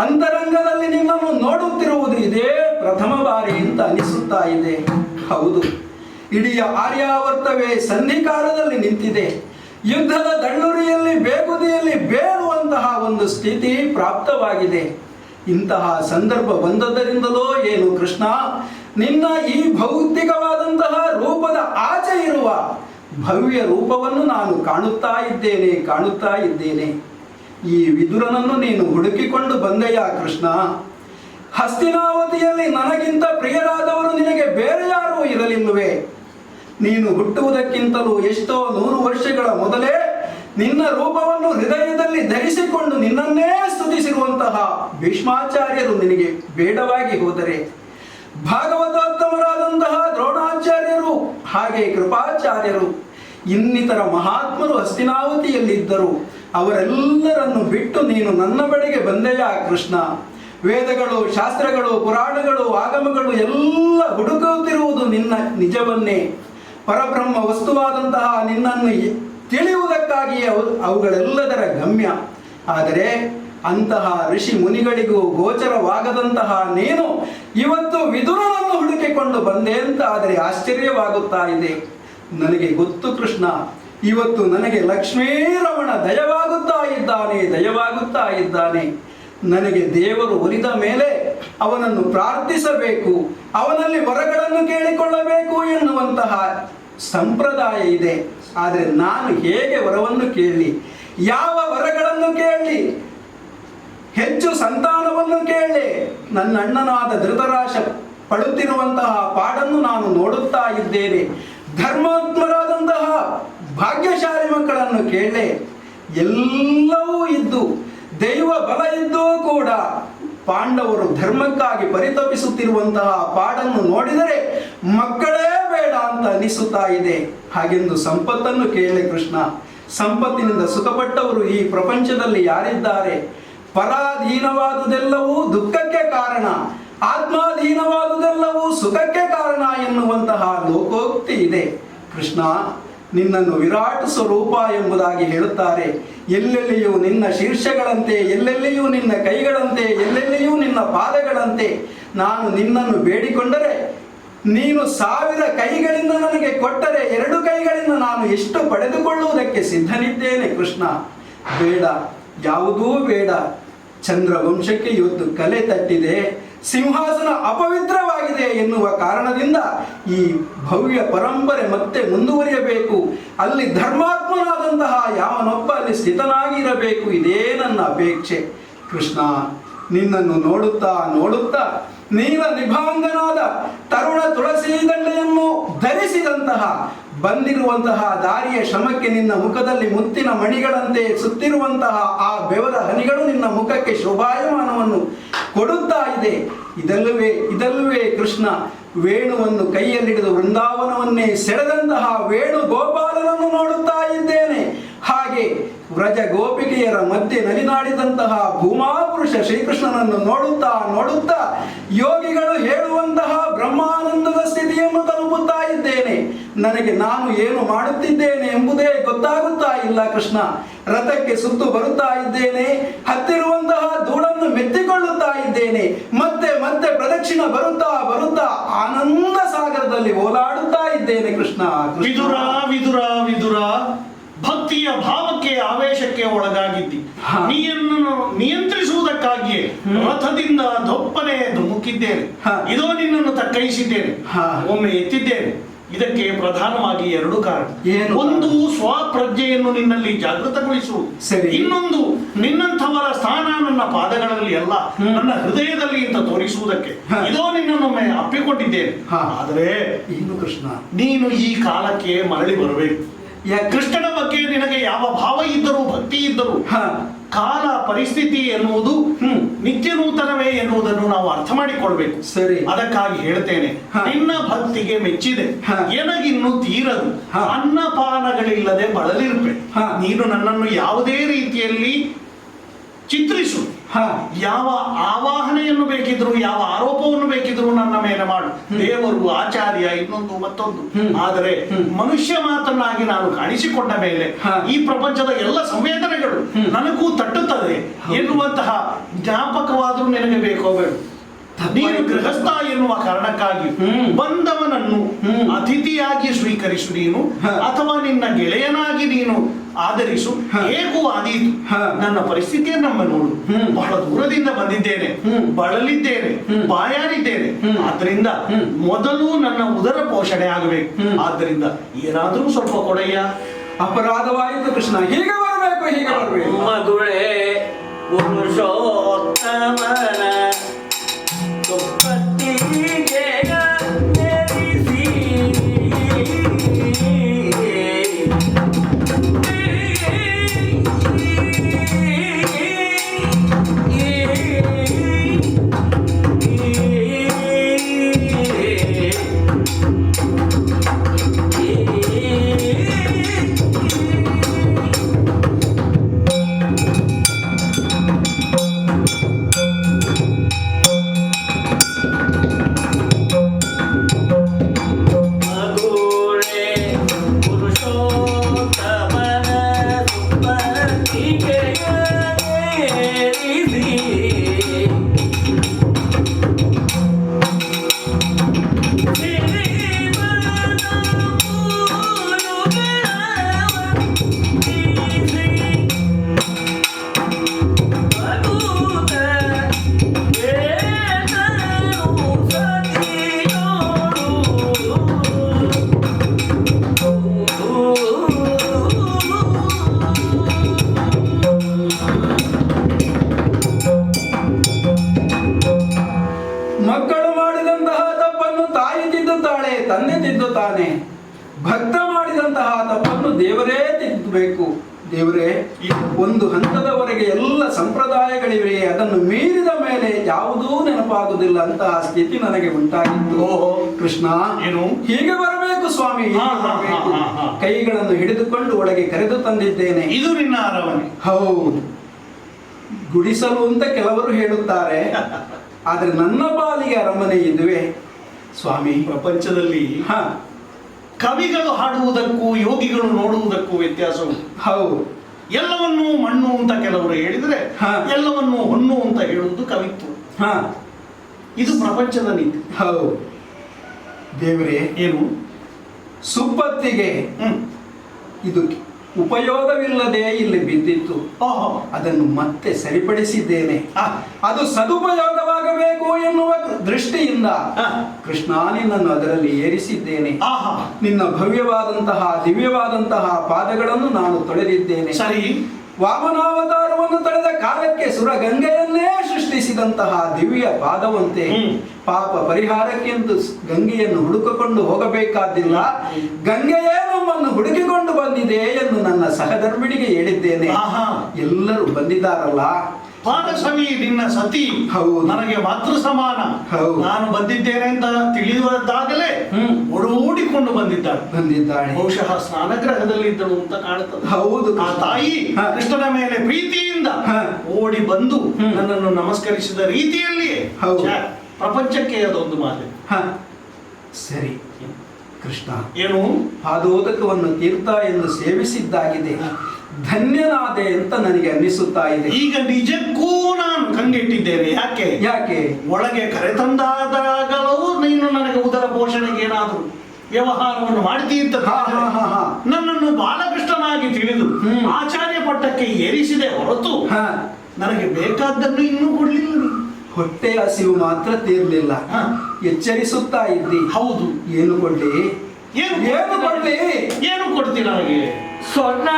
ಅಂತರಂಗದಲ್ಲಿ ನಿನ್ನನ್ನು ನೋಡುತ್ತಿರುವುದು ಇದೇ ಪ್ರಥಮ ಬಾರಿ ಅಂತ ಅನಿಸುತ್ತಾ ಇದೆ. ಹೌದು, ಇಡೀ ಆರ್ಯಾವರ್ತವೇ ಸಂಧಿಕಾಲದಲ್ಲಿ ನಿಂತಿದೆ. ಯುದ್ಧದ ದಳ್ಳುರಿಯಲ್ಲಿ ಬೇಗುದಿಯಲ್ಲಿ ಬೇರುವಂತಹ ಒಂದು ಸ್ಥಿತಿ ಪ್ರಾಪ್ತವಾಗಿದೆ. ಇಂತಹ ಸಂದರ್ಭ ಬಂದದ್ದರಿಂದಲೋ ಏನು ಕೃಷ್ಣ, ನಿನ್ನ ಈ ಭೌತಿಕವಾದಂತಹ ರೂಪದ ಆಚೆ ಇರುವ ಭವ್ಯ ರೂಪವನ್ನು ನಾನು ಕಾಣುತ್ತಾ ಇದ್ದೇನೆ. ಈ ವಿದುರನನ್ನು ನೀನು ಹುಡುಕಿಕೊಂಡು ಬಂದೆಯಾ ಕೃಷ್ಣ? ಹಸ್ತಿನಾವತಿಯಲ್ಲಿ ನನಗಿಂತ ಪ್ರಿಯರಾದವರು ನಿನಗೆ ಬೇರೆ ಯಾರೂ ಇರಲಿಲ್ಲವೇ? ನೀನು ಹುಟ್ಟುವುದಕ್ಕಿಂತಲೂ ಎಷ್ಟೋ 100 ವರ್ಷಗಳ ಮೊದಲೇ ನಿನ್ನ ರೂಪವನ್ನು ಹೃದಯದಲ್ಲಿ ಧರಿಸಿಕೊಂಡು ನಿನ್ನನ್ನೇ ಸ್ತುತಿಸಿರುವಂತಹ ಭೀಷ್ಮಾಚಾರ್ಯರು ನಿನಗೆ ಬೇಡವಾಗಿ ಹೋದರೆ, ಭಾಗವತೋತ್ತಮರಾದಂತಹ ದ್ರೋಣಾಚಾರ್ಯರು, ಹಾಗೆ ಕೃಪಾಚಾರ್ಯರು, ಇನ್ನಿತರ ಮಹಾತ್ಮರು ಹಸ್ತಿನಾವತಿಯಲ್ಲಿದ್ದರು. ಅವರೆಲ್ಲರನ್ನು ಬಿಟ್ಟು ನೀನು ನನ್ನ ಬಳಿಗೆ ಬಂದೆಯಾ ಕೃಷ್ಣ? ವೇದಗಳು, ಶಾಸ್ತ್ರಗಳು, ಪುರಾಣಗಳು, ಆಗಮಗಳು ಎಲ್ಲ ಹುಡುಕುತ್ತಿರುವುದು ನಿನ್ನ ನಿಜವನ್ನೇ. ಪರಬ್ರಹ್ಮ ವಸ್ತುವಾದಂತಹ ನಿನ್ನನ್ನು ತಿಳಿಯುವುದಕ್ಕಾಗಿಯೇ ಅವುಗಳೆಲ್ಲದರ ಗಮ್ಯ. ಆದರೆ ಅಂತಹ ಋಷಿ ಮುನಿಗಳಿಗೂ ಗೋಚರವಾಗದಂತಹ ನೀನು ಇವತ್ತು ವಿದುರನನ್ನು ಹುಡುಕಿಕೊಂಡು ಬಂದೆ ಅಂತ ಆದರೆ ಆಶ್ಚರ್ಯವಾಗುತ್ತಾ ಇದೆ. ನನಗೆ ಗೊತ್ತು ಕೃಷ್ಣ, ಇವತ್ತು ನನಗೆ ಲಕ್ಷ್ಮೀರಮಣ ದಯವಾಗುತ್ತಾ ಇದ್ದಾನೆ. ನನಗೆ ದೇವರು ಒಲಿದ ಮೇಲೆ ಅವನನ್ನು ಪ್ರಾರ್ಥಿಸಬೇಕು, ಅವನಲ್ಲಿ ವರಗಳನ್ನು ಕೇಳಿಕೊಳ್ಳಬೇಕು ಎನ್ನುವಂತಹ ಸಂಪ್ರದಾಯ ಇದೆ. ಆದರೆ ನಾನು ಹೇಗೆ ವರವನ್ನು ಕೇಳಲಿ? ಯಾವ ವರಗಳನ್ನು ಕೇಳಲಿ? ಹೆಚ್ಚು ಸಂತಾನವನ್ನು ಕೇಳಲಿ? ನನ್ನ ಅಣ್ಣನಾದ ಧೃತರಾಷ್ಟ್ರ ಪಡುತ್ತಿರುವಂತಹ ಪಾಡನ್ನು ನಾನು ನೋಡುತ್ತಾ ಇದ್ದೇನೆ. ಧರ್ಮಾತ್ಮರಾದಂತಹ ಭಾಗ್ಯಶಾಲಿ ಮಕ್ಕಳನ್ನು ಕೇಳಲೆ? ಎಲ್ಲವೂ ಇದ್ದು ದೈವ ಬಲ ಇದ್ದೂ ಕೂಡ ಪಾಂಡವರು ಧರ್ಮಕ್ಕಾಗಿ ಪರಿತಪಿಸುತ್ತಿರುವಂತಹ ಪಾಡನ್ನು ನೋಡಿದರೆ ಮಕ್ಕಳೇ ಬೇಡ ಅಂತ ಅನಿಸುತ್ತಾ ಇದೆ. ಹಾಗೆಂದು ಸಂಪತ್ತನ್ನು ಕೇಳಲೆ ಕೃಷ್ಣ? ಸಂಪತ್ತಿನಿಂದ ಸುಖಪಟ್ಟವರು ಈ ಪ್ರಪಂಚದಲ್ಲಿ ಯಾರಿದ್ದಾರೆ? ಪರಾಧೀನವಾದುದೆಲ್ಲವೂ ದುಃಖಕ್ಕೆ ಕಾರಣ, ಆತ್ಮಾಧೀನವಾದುದೆಲ್ಲವೂ ಸುಖಕ್ಕೆ ಕಾರಣ ಎನ್ನುವಂತಹ ಲೋಕೋಕ್ತಿ ಇದೆ. ಕೃಷ್ಣ, ನಿನ್ನನ್ನು ವಿರಾಟ್ ಸ್ವರೂಪ ಎಂಬುದಾಗಿ ಹೇಳುತ್ತಾರೆ. ಎಲ್ಲೆಲ್ಲಿಯೂ ನಿನ್ನ ಶೀರ್ಷಗಳಂತೆ, ಎಲ್ಲೆಲ್ಲಿಯೂ ನಿನ್ನ ಕೈಗಳಂತೆ, ಎಲ್ಲೆಲ್ಲಿಯೂ ನಿನ್ನ ಪಾದಗಳಂತೆ. ನಾನು ನಿನ್ನನ್ನು ಬೇಡಿಕೊಂಡರೆ ನೀನು 1000 ಕೈಗಳಿಂದ ನನಗೆ ಕೊಟ್ಟರೆ 2 ಕೈಗಳಿಂದ ನಾನು ಎಷ್ಟು ಪಡೆದುಕೊಳ್ಳುವುದಕ್ಕೆ ಸಿದ್ಧನಿದ್ದೇನೆ ಕೃಷ್ಣ. ಬೇಡ, ಯಾವುದೂ ಬೇಡ. ಚಂದ್ರವಂಶಕ್ಕೆ ಇವತ್ತು ಕಲೆ ತಟ್ಟಿದೆ, ಸಿಂಹಾಸನ ಅಪವಿತ್ರವಾಗಿದೆ ಎನ್ನುವ ಕಾರಣದಿಂದ ಈ ಭವ್ಯ ಪರಂಪರೆ ಮತ್ತೆ ಮುಂದುವರಿಯಬೇಕು. ಅಲ್ಲಿ ಧರ್ಮಾತ್ಮನಾದಂತಹ ಯಾವನೊಬ್ಬ ಅಲ್ಲಿ ಸ್ಥಿತನಾಗಿರಬೇಕು. ಇದೇ ನನ್ನ ಅಪೇಕ್ಷೆ ಕೃಷ್ಣ. ನಿನ್ನನ್ನು ನೋಡುತ್ತಾ ನೋಡುತ್ತಾ ನೀಲ ನಿಭಾಂಗನಾದ ತರುಣ ತುಳಸಿ ದಂಡೆಯನ್ನು ಧರಿಸಿದಂತಹ ಬಂದಿರುವಂತಹ ದಾರಿಯ ಶ್ರಮಕ್ಕೆ ನಿನ್ನ ಮುಖದಲ್ಲಿ ಮುತ್ತಿನ ಮಣಿಗಳಂತೆ ಸುತ್ತಿರುವಂತಹ ಆ ಬೆವರ ಹನಿಗಳು ನಿನ್ನ ಮುಖಕ್ಕೆ ಶೋಭಾಯಮಾನವನ್ನು ಕೊಡುತ್ತಾ ಇದೆ. ಇದಲ್ಲವೇ ಕೃಷ್ಣ ವೇಣುವನ್ನು ಕೈಯಲ್ಲಿಡಿದು ವೃಂದಾವನವನ್ನೇ ಸೆಳೆದಂತಹ ವೇಣು ಗೋಪಾಲನನ್ನು ನೋಡುತ್ತಾ ಇದ್ದೇನೆ. ಹಾಗೆ ವ್ರಜ ಗೋಪಿಕೆಯರ ಮಧ್ಯೆ ನಲಿದಾಡಿದಂತಹ ಭೂಮಾಪುರುಷ ಶ್ರೀಕೃಷ್ಣನನ್ನು ನೋಡುತ್ತಾ ಯೋಗಿಗಳು ಹೇಳುವಂತಹ ಬ್ರಹ್ಮಾನಂದದ ಸ್ಥಿತಿಯನ್ನು ತಲುಪುತ್ತಾ ಇದ್ದೇನೆ. ನನಗೆ ನಾನು ಏನು ಮಾಡುತ್ತಿದ್ದೇನೆ ಎಂಬುದೇ ಗೊತ್ತಾಗುತ್ತಾ ಇಲ್ಲ ಕೃಷ್ಣ. ರಥಕ್ಕೆ ಸುತ್ತು ಬರುತ್ತಾ ಇದ್ದೇನೆ, ಹತ್ತಿರುವಂತಹ ಧೂಳನ್ನು ಮೆತ್ತಿಕೊಳ್ಳುತ್ತಾ ಇದ್ದೇನೆ. ಮತ್ತೆ ಮತ್ತೆ ಪ್ರದಕ್ಷಿಣ ಬರುತ್ತಾ ಆನಂದ ಸಾಗರದಲ್ಲಿ ಓಲಾಡುತ್ತಾ ಇದ್ದೇನೆ ಕೃಷ್ಣ. ವಿದುರ ಭಕ್ತಿಯ ಭಾವಕ್ಕೆ ಆವೇಶಕ್ಕೆ ಒಳಗಾಗಿದ್ದಿ. ನೀಯನ್ನು ನಿಯಂತ್ರಿಸುವುದಕ್ಕಾಗಿಯೇ ರಥದಿಂದ ದೊಪ್ಪನೆ ಧುಮುಕಿದ್ದೇನೆ. ಇದೋ ನಿನ್ನನ್ನು ತಕ್ಕೈಸಿದ್ದೇನೆ, ಒಮ್ಮೆ ಎತ್ತಿದ್ದೇನೆ. ಇದಕ್ಕೆ ಪ್ರಧಾನವಾಗಿ 2 ಕಾರಣ. ಒಂದು, ಸ್ವಪ್ರಜ್ಞೆಯನ್ನು ನಿನ್ನಲ್ಲಿ ಜಾಗೃತಗೊಳಿಸುವುದು. ಇನ್ನೊಂದು, ನಿನ್ನಂಥವರ ಸ್ಥಾನ ನನ್ನ ಪಾದಗಳಲ್ಲಿ ಅಲ್ಲ, ನನ್ನ ಹೃದಯದಲ್ಲಿ ಅಂತ ತೋರಿಸುವುದಕ್ಕೆ. ಇದೋ ನಿನ್ನನ್ನೊಮ್ಮೆ ಅಪ್ಪಿಕೊಂಡಿದ್ದೇನೆ. ಆದರೆ ಏನು ಕೃಷ್ಣ, ನೀನು ಈ ಕಾಲಕ್ಕೆ ಮರಳಿ ಬರಬೇಕು. ಕೃಷ್ಣನ ಬಗ್ಗೆ ನಿನಗೆ ಯಾವ ಭಾವ ಇದ್ದರೂ, ಭಕ್ತಿ ಇದ್ದರೂ, ಕಾಲ ಪರಿಸ್ಥಿತಿ ಎನ್ನುವುದು ನಿತ್ಯ ನೂತನವೇ ಎನ್ನುವುದನ್ನು ನಾವು ಅರ್ಥ ಮಾಡಿಕೊಳ್ಬೇಕು. ಸರಿ, ಅದಕ್ಕಾಗಿ ಹೇಳ್ತೇನೆ, ನಿನ್ನ ಭಕ್ತಿಗೆ ಮೆಚ್ಚಿದೆ, ಎನಗಿನ್ನು ತೀರದು, ಅನ್ನಪಾನಗಳಿಲ್ಲದೆ ಬಳಲಿರ್ಪೆ. ನೀನು ನನ್ನನ್ನು ಯಾವುದೇ ರೀತಿಯಲ್ಲಿ ಚಿತ್ರಿಸು, ಯಾವ ಆವಾಹನೆಯನ್ನು ಬೇಕಿದ್ರು, ಯಾವ ಆರೋಪವನ್ನು ಬೇಕಿದ್ರು ನನ್ನ ಮೇಲೆ ಮಾಡು. ದೇವರು, ಆಚಾರ್ಯ, ಇನ್ನೊಂದು ಮತ್ತೊಂದು. ಆದರೆ ಮನುಷ್ಯ ಮಾತನ್ನಾಗಿ ನಾನು ಕಾಣಿಸಿಕೊಂಡ ಮೇಲೆ ಈ ಪ್ರಪಂಚದ ಎಲ್ಲ ಸಂವೇದನೆಗಳು ನನಗೂ ತಟ್ಟುತ್ತದೆ ಎನ್ನುವಂತಹ ಜ್ಞಾಪಕವಾದರೂ ನಿನಗೆ ಬೇಕೋ ಬೇಡ. ನೀನು ಗೃಹಸ್ಥ ಎನ್ನುವ ಕಾರಣಕ್ಕಾಗಿ ಬಂದವನನ್ನು ಅತಿಥಿಯಾಗಿ ಸ್ವೀಕರಿಸು ನೀನು, ಅಥವಾ ನಿನ್ನ ಗೆಳೆಯನಾಗಿ ನೀನು ಆದರಿಸು. ಹೇಗೂ ಆದೀತು. ನನ್ನ ಪರಿಸ್ಥಿತಿಯನ್ನಮ್ಮ ನೋಡು. ಬಹಳ ದೂರದಿಂದ ಬಂದಿದ್ದೇನೆ, ಬಳಲಿದ್ದೇನೆ, ಬಾಯಾರಿದ್ದೇನೆ. ಆದ್ದರಿಂದ ಮೊದಲು ನನ್ನ ಉದರ ಪೋಷಣೆ ಆಗಬೇಕು. ಆದ್ದರಿಂದ ಏನಾದ್ರೂ ಸ್ವಲ್ಪ ಕೊಡಯ್ಯ. ಅಪರಾಧವಾಯಿತು ಕೃಷ್ಣ, ಹೀಗೆ ಬರಬೇಕು. ಮಗುಳೇ ಪುರುಷೋತ್ತಮನ ತುಪ್ಪತ್ತಿಗೆ ಮೆರಿಸಿ ಮಕ್ಕಳು ಮಾಡಿದಂತಹ ತಪ್ಪನ್ನು ತಾಯಿ ತಿದ್ದುತ್ತಾಳೆ, ತಂದೆ ತಿದ್ದುತ್ತಾನೆ. ಭಕ್ತ ಮಾಡಿದಂತಹ ತಪ್ಪನ್ನು ದೇವರೇ ತಿದ್ದಬೇಕು. ದೇವರೇ, ಒಂದು ಹಂತದವರೆಗೆ ಎಲ್ಲ ಸಂಪ್ರದಾಯಗಳಿವೆ, ಅದನ್ನು ಮೀರಿದ ಮೇಲೆ ಯಾವುದೂ ನೆನಪಾಗುವುದಿಲ್ಲ ಅಂತಹ ಸ್ಥಿತಿ ನನಗೆ ಉಂಟಾಗಿತ್ತು. ಕೃಷ್ಣ, ಏನು ಹೀಗೆ ಬರಬೇಕು ಸ್ವಾಮಿ, ಹೀಗೆ ಬರಬೇಕು. ಕೈಗಳನ್ನು ಹಿಡಿದುಕೊಂಡು ಒಳಗೆ ಕರೆದು ತಂದಿದ್ದೇನೆ. ಇದು ನಿನ್ನ ಅರಮನೆ? ಹೌದು. ಗುಡಿಸಲು ಅಂತ ಕೆಲವರು ಹೇಳುತ್ತಾರೆ, ಆದ್ರೆ ನನ್ನ ಪಾಲಿಗೆ ಅರಮನೆ ಇದುವೆ ಸ್ವಾಮಿ. ಪ್ರಪಂಚದಲ್ಲಿ ಕವಿಗಳು ಹಾಡುವುದಕ್ಕೂ ಯೋಗಿಗಳು ನೋಡುವುದಕ್ಕೂ ವ್ಯತ್ಯಾಸವು. ಹೌದು. ಎಲ್ಲವನ್ನೂ ಮಣ್ಣು ಅಂತ ಕೆಲವರು ಹೇಳಿದರೆ, ಎಲ್ಲವನ್ನೂ ಹೊನ್ನು ಅಂತ ಹೇಳುವುದು ಕವಿತ್ವ. ಇದು ಪ್ರಪಂಚದ ನೀತಿ. ಹೌದು. ದೇವರೇ, ಏನು ಸುಪ್ಪತ್ತಿಗೆ ಇದು ಉಪಯೋಗವಿಲ್ಲದೆ ಇಲ್ಲಿ ಬಿದ್ದಿತ್ತು, ಅದನ್ನು ಮತ್ತೆ ಸರಿಪಡಿಸಿದ್ದೇನೆ. ಅದು ಸದುಪಯೋಗವಾಗಬೇಕು ಎನ್ನುವ ದೃಷ್ಟಿಯಿಂದ ಕೃಷ್ಣ ನಿನ್ನನ್ನು ಅದರಲ್ಲಿ ಏರಿಸಿದ್ದೇನೆ. ನಿನ್ನ ಭವ್ಯವಾದಂತಹ ದಿವ್ಯವಾದಂತಹ ಪಾದಗಳನ್ನು ನಾನು ತೊಳೆದಿದ್ದೇನೆ. ಸರಿ. ವಾಮನಾವತಾರವನ್ನು ತಳೆದ ಕಾಲಕ್ಕೆ ಸುರಗಂಗೆಯನ್ನೇ ಸೃಷ್ಟಿಸಿದಂತಹ ದಿವ್ಯ ಪಾದವಂತೆ ಪಾಪ ಪರಿಹಾರಕ್ಕೆಂದು ಗಂಗೆಯನ್ನು ಹುಡುಕಿಕೊಂಡು ಹೋಗಬೇಕಾದಿಲ್ಲ, ಗಂಗೆಯೇ ನಮ್ಮನ್ನು ಹುಡುಕಿಕೊಂಡು ಬಂದಿದೆ ಎಂದು ನನ್ನ ಸಹಧರ್ಮಿಣಿಗೆ ಹೇಳಿದ್ದೇನೆ. ಎಲ್ಲರೂ ಬಂದಿದ್ದಾರಲ್ಲ. ಪಾದಸವಿ ನಿನ್ನ ಸತಿ. ಹೌದು. ನನಗೆ ಮಾತೃ ಸಮಾನ. ಹೌದು. ನಾನು ಬಂದಿದ್ದೇನೆ ಅಂತ ತಿಳಿಯುವುದಾಗಲೇ ಓಡೋಡಿಕೊಂಡು ಬಂದಿದ್ದಾಳೆ. ಬಹುಶಃ ಸ್ನಾನಗ್ರಹದಲ್ಲಿ ಇದ್ದಳು ಅಂತ ಕಾಣುತ್ತದೆ. ಹೌದು. ಆ ತಾಯಿ ಕೃಷ್ಣನ ಮೇಲೆ ಪ್ರೀತಿಯಿಂದ ಓಡಿ ಬಂದು ನನ್ನನ್ನು ನಮಸ್ಕರಿಸಿದ ರೀತಿಯಲ್ಲಿಯೇ ಪ್ರಪಂಚಕ್ಕೆ ಅದೊಂದು ಮಾತು. ಸರಿ ಕೃಷ್ಣ, ಏನು ಪಾದೋದಕವನ್ನು ತೀರ್ಥ ಎಂದು ಸೇವಿಸಿದ್ದಾಗಿದೆ, ಧನ್ಯನಾದೆ ಅಂತ ನನಗೆ ಅನ್ನಿಸುತ್ತಾ ಇದೆ. ಈಗ ನಿಜಕ್ಕೂ ನಾನು ಕಂಗೆಟ್ಟಿದ್ದೇನೆ. ಯಾಕೆ ಒಳಗೆ ಕರೆತಂದಾಗಲೂ ನೀನು ನನಗೆ ಉದರ ಪೋಷಣೆಗೆ ಏನಾದರೂ ವ್ಯವಹಾರವನ್ನು ಮಾಡ್ತೀಂತ ನನ್ನನ್ನು ಬಾಲಕೃಷ್ಣನಾಗಿ ತಿಳಿದು ಆಚಾರ್ಯ ಪಟ್ಟಕ್ಕೆ ಏರಿಸಿದೆ ಹೊರತು ನನಗೆ ಬೇಕಾದ್ದನ್ನು ಇನ್ನೂ ಕೊಡ್ಲಿಲ್ಲ. ಹೊಟ್ಟೆ ಹಸಿವು ಮಾತ್ರ ತೀರ್ಲಿಲ್ಲ, ಎಚ್ಚರಿಸುತ್ತಾ ಇದ್ದಿ. ಹೌದು. ಏನು ಕೊಡ್ಲಿ? ಏನು ಕೊಡ್ಲಿ? ಏನು ಕೊಡ್ತೀನಿ ನನಗೆ? ಸ್ವರ್ಣ